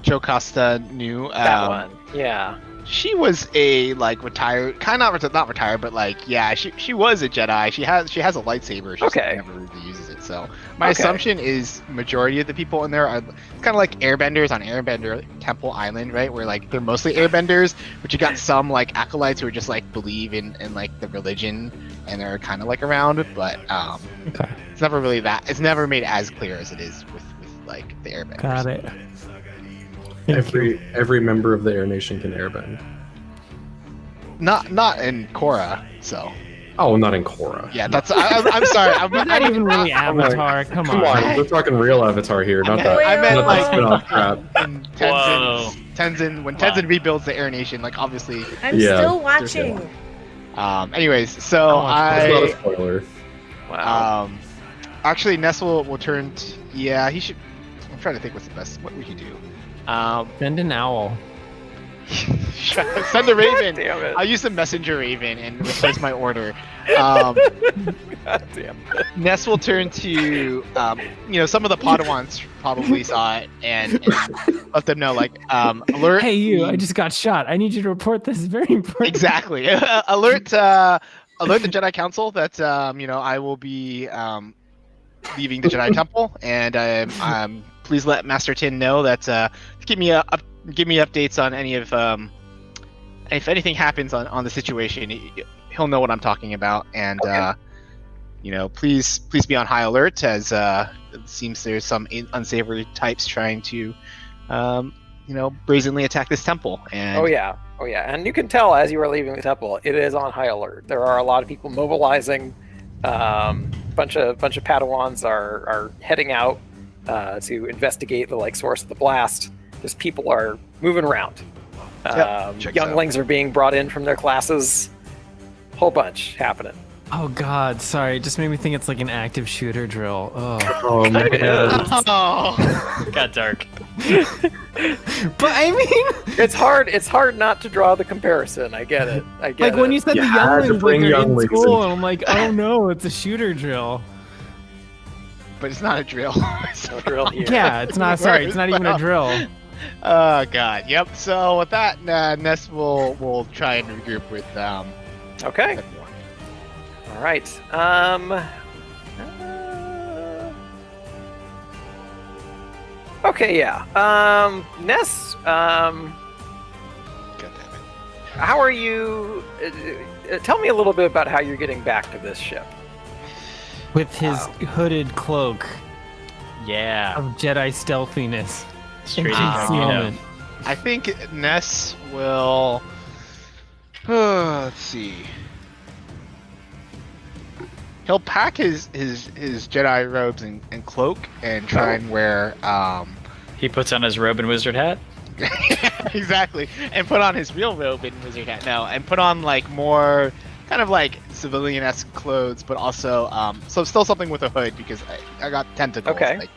Joe Costa knew That one. Yeah. she was a like retired, kind of not retired, but like she was a Jedi. She has a lightsaber. She just Okay. never really uses it. So my Okay. assumption is majority of the people in there are kind of like airbenders on Airbender Temple Island, right? Where like they're mostly airbenders, but you got some like acolytes who are just like believe in like the religion and they're kind of like around, but Okay. it's never really that. It's never made as clear as it is with like the airbenders. Got it. Thank you. Every member of the Air Nation can airbend. Not in Korra, so. Oh, not in Korra. Yeah, that's. I'm sorry. I'm Not even really Avatar. Come Come on, we're talking real Avatar here, not that. I meant not like that spin-off crap. in Whoa. Tenzin when Tenzin rebuilds the Air Nation, like obviously. I'm Yeah, still there's no watching. Anyways, so That's not a I. spoiler. Wow. Actually, Ness will turn. Yeah, he should. I'm trying to think what's the best. What would you do? Send an owl. Send a raven. Damn it. I'll use the messenger raven and replace my order. God damn it. Ness will turn to, some of the Padawans probably saw it and let them know, like, alert. Hey, you! I just got shot. I need you to report this. It's very important. Exactly. Alert the Jedi Council that, I will be leaving the Jedi Temple, and please let Master Tin know that give me updates on any of if anything happens on the situation. He'll know what I'm talking about, and please be on high alert as it seems there's some unsavory types trying to brazenly attack this temple. And Oh yeah, and you can tell as you are leaving the temple, it is on high alert. There are a lot of people mobilizing. Bunch of Padawans are heading out to investigate the source of the blast. Just people are moving around. checks Younglings are being brought in from their classes. Whole bunch happening. Oh God, sorry. It just made me think it's like an active shooter drill. Oh. Oh man. Oh. Got dark. But I mean, It's hard not to draw the comparison. I get it. like when you said You the had to younglings, like bring they're in younglings school, in. and I'm like, oh no, it's a shooter drill. But it's not a drill. No drill here. Yeah, it's not. Sorry, it's not even a drill. Oh god. Yep. So with that, Ness will try and regroup with Okay. everyone. All right. Okay. Yeah. Ness. God damn it. How are you? Tell me a little bit about how you're getting back to this ship. With his hooded cloak Yeah. of Jedi stealthiness Straight and incognito. concealment. I think Ness will. Let's see. He'll pack his Jedi robes and cloak and try and wear He puts on his robe and wizard hat. exactly, and put on his real robe and wizard hat now, and put on like more kind of like civilian-esque clothes, but also so still something with a hood because I got tentacles. Okay. Like,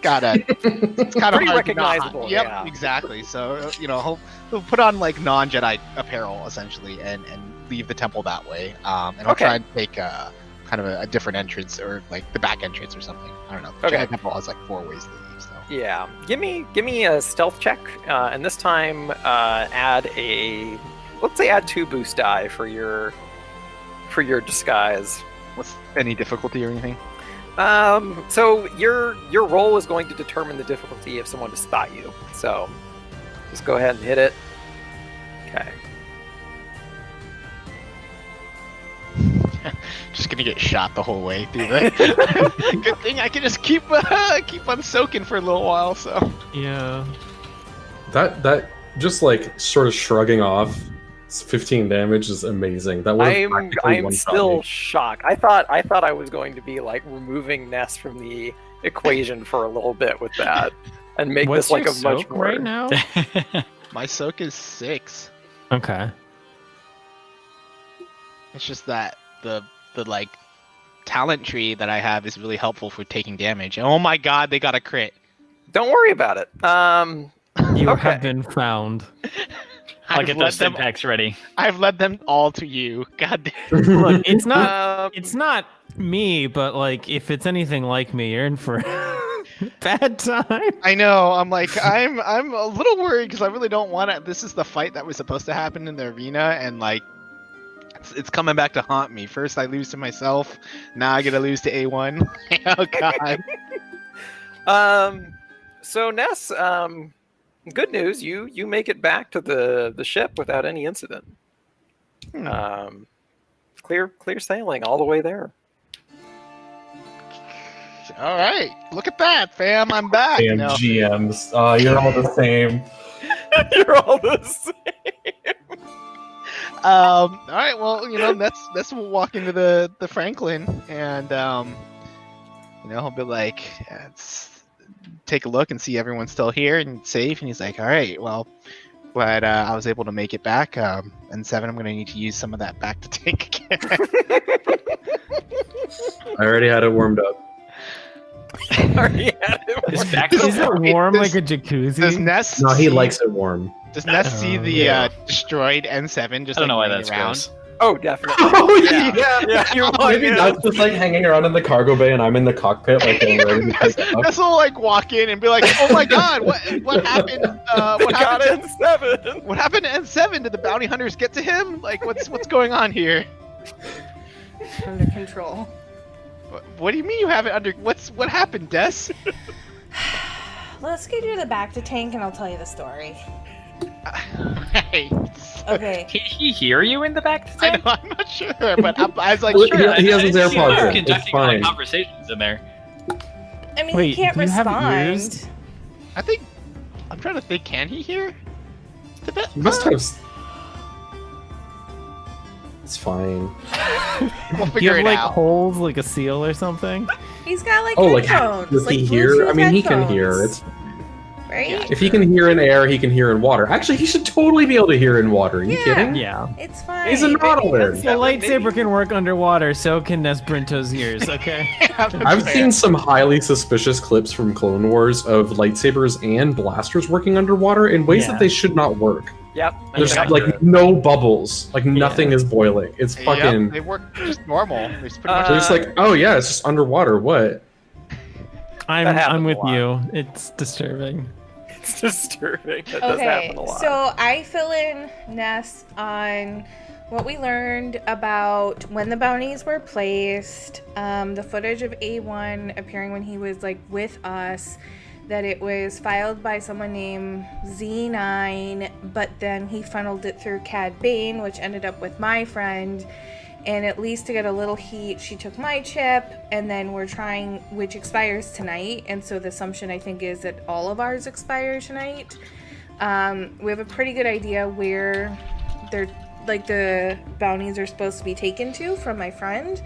gotta. It's kind of Pretty recognizable, Yep, yeah. exactly. So he'll put on like non-Jedi apparel essentially, and leave the temple that way. And I'll Okay. try and take kind of a different entrance or like the back entrance or something. I don't know. The Okay. Jedi temple has like 4 ways to leave. So Yeah. Give me a stealth check, and this time let's say add 2 boost die for your disguise. what's any difficulty or anything? So your roll is going to determine the difficulty of someone to spot you. So just go ahead and hit it. Okay. Just gonna get shot the whole way through the. Good thing I can just keep on soaking for a little while. So Yeah. That just like sort of shrugging off 15 damage is amazing. That was I'm still shocked. I thought I was going to be like removing Ness from the equation for a little bit with that, and make What's this like your a much soak more. right now? my soak is 6. Okay. It's just that the like talent tree that I have is really helpful for taking damage. And oh my god, they got a crit. Don't worry about it. You Okay. have been found. I'll I've get led those them. syntax ready. I've led them all to you. God damn. Look, it's not Um, it's not me, but like if it's anything like me, you're in for a bad time. I know. I'm like I'm a little worried because I really don't want to. This is the fight that was supposed to happen in the arena, and like it's coming back to haunt me. First I lose to myself. Now I get to lose to A1. Oh god. So Ness, good news. You make it back to the ship without any incident. Clear sailing all the way there. All right. Look at that, fam. I'm back. Damn No. GMs. You're all the same. You're all the same. All right. Well, that's we'll walk into the Franklin, and he'll be like, take a look and see everyone's still here and safe. And he's like, all right, well, but I was able to make it back. And 7, I'm gonna need to use some of that back to tank again. I already had it warmed up. Already had it. Is back Is it warm Does- like a jacuzzi? Does Ness? No, he see- likes it warm. Does Ness see the yeah. destroyed N7 just I don't know why laying that's around? gross. Oh, definitely. Oh Yeah, you want Maybe it. that's just like hanging around in the cargo bay and I'm in the cockpit like getting ready to take it up. Ness will like walk in and be like, oh my god, what happened? What Got happened? it in 7. What happened to N7? Did the bounty hunters get to him? Like, what's going on here? Under control. What do you mean you have it under? What happened, Des? Let's get you to the back to tank and I'll tell you the story. Right. Okay. Can he hear you in the back to I tank? know, I'm not sure, but I was like, Well, sure. he has his I see AirPods you in. It's conducting all the fine. conversations in there. I mean, Wait, he can't do you have respond. ears? I think I'm trying to think. Can he hear? You must have. It's fine. We'll Do you figure have it like out. holes like a seal or something? He's got like Oh, like headphones. does like he hear? I Bluetooth mean, he can hear. headphones, It's right. if he can hear in air, he can hear in water. Actually, he should totally be able to hear in water. Are you Yeah. kidding? Yeah. It's fine. He's a nautilus. The lightsaber can work underwater, so can Nesbrinto's ears, okay? I've seen some highly suspicious clips from Clone Wars of lightsabers and blasters working underwater in ways Yeah. that they should not work. Yep. There's that's like accurate. no bubbles, like nothing is boiling. It's Yep, fucking. they work just normal. It's pretty much They're just like, oh yeah, it's just underwater. What? I'm happens with a lot. you. It's disturbing. It's disturbing. That does Okay, happen a lot. so I fill in Ness on what we learned about when the bounties were placed, the footage of A1 appearing when he was like with us, that it was filed by someone named Z9, but then he funneled it through Cad Bane, which ended up with my friend. And at least to get a little heat, she took my chip, and then we're trying, which expires tonight. And so the assumption I think is that all of ours expire tonight. We have a pretty good idea where they're like the bounties are supposed to be taken to from my friend,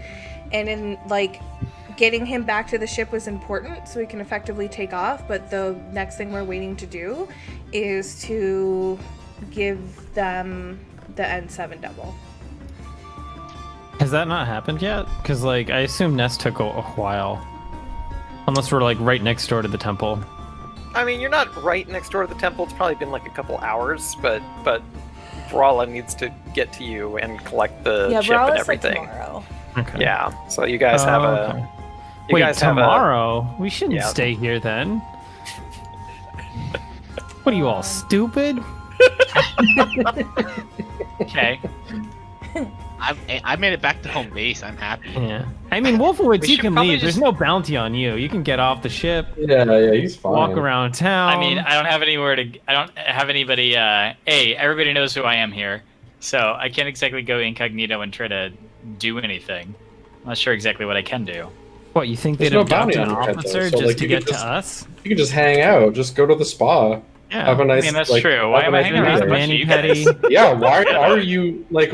and in like getting him back to the ship was important so we can effectively take off. But the next thing we're waiting to do is to give them the N7 double. Has that not happened yet? Because like I assume Ness took a while. Unless we're like right next door to the temple. I mean, you're not right next door to the temple. It's probably been like a couple hours, but Brawla needs to get to you and collect the Yeah, chip and Brawla's everything. tomorrow. Okay. Yeah, so you guys have Okay. a. You Wait, guys have tomorrow? We shouldn't Yeah. stay here then. What are you all stupid? Okay. I made it back to home base. I'm happy. Yeah. I mean, Wolfowitz, We you should can probably leave. There's just- no bounty on you. You can get off the ship, Yeah, he's fine. walk around town. I mean, I don't have anywhere to. I don't have anybody. Everybody knows who I am here, so I can't exactly go incognito and try to do anything. I'm not sure exactly what I can do. What, you think There's they'd no adopt bounty an on your head, though, officer so, just like, to you get could to just- us? You can just hang out. Just go to the spa. Yeah. Have a nice. I mean, that's like, true. Why have am a I nice hanging around dinner. with a bunch of Mani you petty. guys? Yeah, why are you like?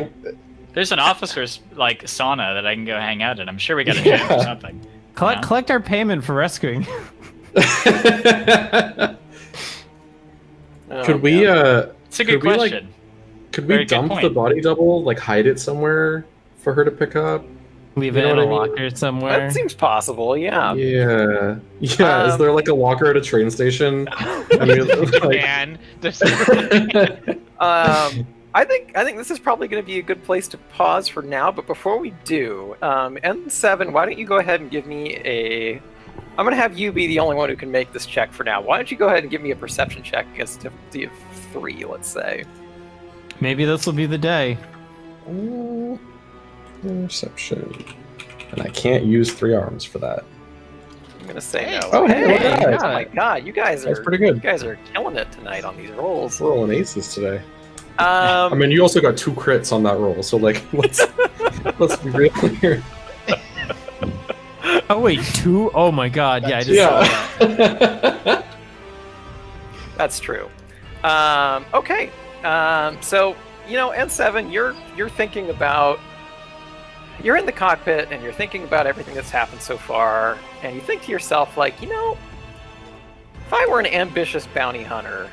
There's an officer's like sauna that I can go hang out in. I'm sure we got a gym or Yeah. something. Collect our payment for rescuing. Oh, Could we? man. It's a good Could we, like, question. Could Very we good dump point. the body double? Like hide it somewhere for her to pick up? Leave You it know in a what I mean? locker somewhere. That seems possible. Yeah. Yeah. Yeah. Is Um, there like a locker at a train station? I mean, like, Man, there's I think this is probably going to be a good place to pause for now. But before we do, N7, why don't you go ahead and give me a? I'm going to have you be the only one who can make this check for now. Why don't you go ahead and give me a perception check against difficulty of 3, let's say. Maybe this will be the day. Perception. And I can't use 3 arms for that. I'm going to say no. Oh, hey, look at that. Oh my god, you guys That's are pretty good. You guys are killing it tonight on these rolls. We're rolling aces today. I Um, mean, you also got 2 crits on that roll, so like, let's be real here. Oh wait, 2? Oh my god, yeah, I just saw that. Yeah. That's true. Okay. So N7, you're thinking about. You're in the cockpit and you're thinking about everything that's happened so far, and you think to yourself, like, if I were an ambitious bounty hunter,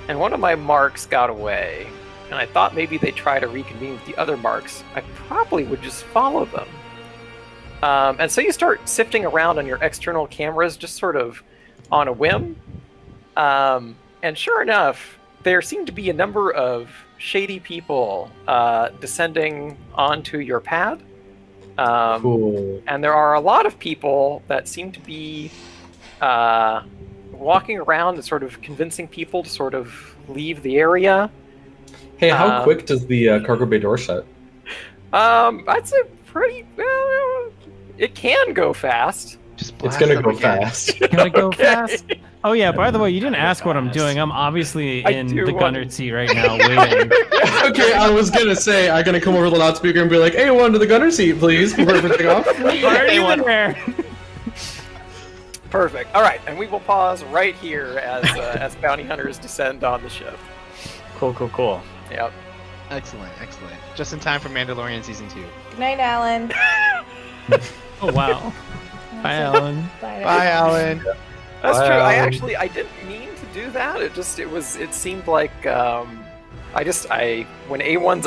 and one of my marks got away, and I thought maybe they'd try to reconvene with the other marks, I probably would just follow them. And so you start sifting around on your external cameras, just sort of on a whim. And sure enough, there seem to be a number of shady people descending onto your pad. Cool. And there are a lot of people that seem to be walking around and sort of convincing people to sort of leave the area. Hey, how quick does the cargo bay door shut? I'd say pretty well. It can go fast. just It's blast gonna them go again. fast. Can I go Okay. fast? Oh yeah, by the way, you didn't ask what I'm fast. doing. I'm obviously I in do the want- gunner seat right now, waiting. Okay, I was gonna say I'm gonna come over the loudspeaker and be like, "Hey, one to the gunner seat, please," before everything off. Already in there. Perfect. All right, and we will pause right here as bounty hunters descend on the ship. Cool. Yep. Excellent. Just in time for Mandalorian season 2. Good night, Alan. Oh wow. Bye, Alan. Bye. Bye, Alan. That's Wow. true. I didn't mean to do that. It seemed like when A1's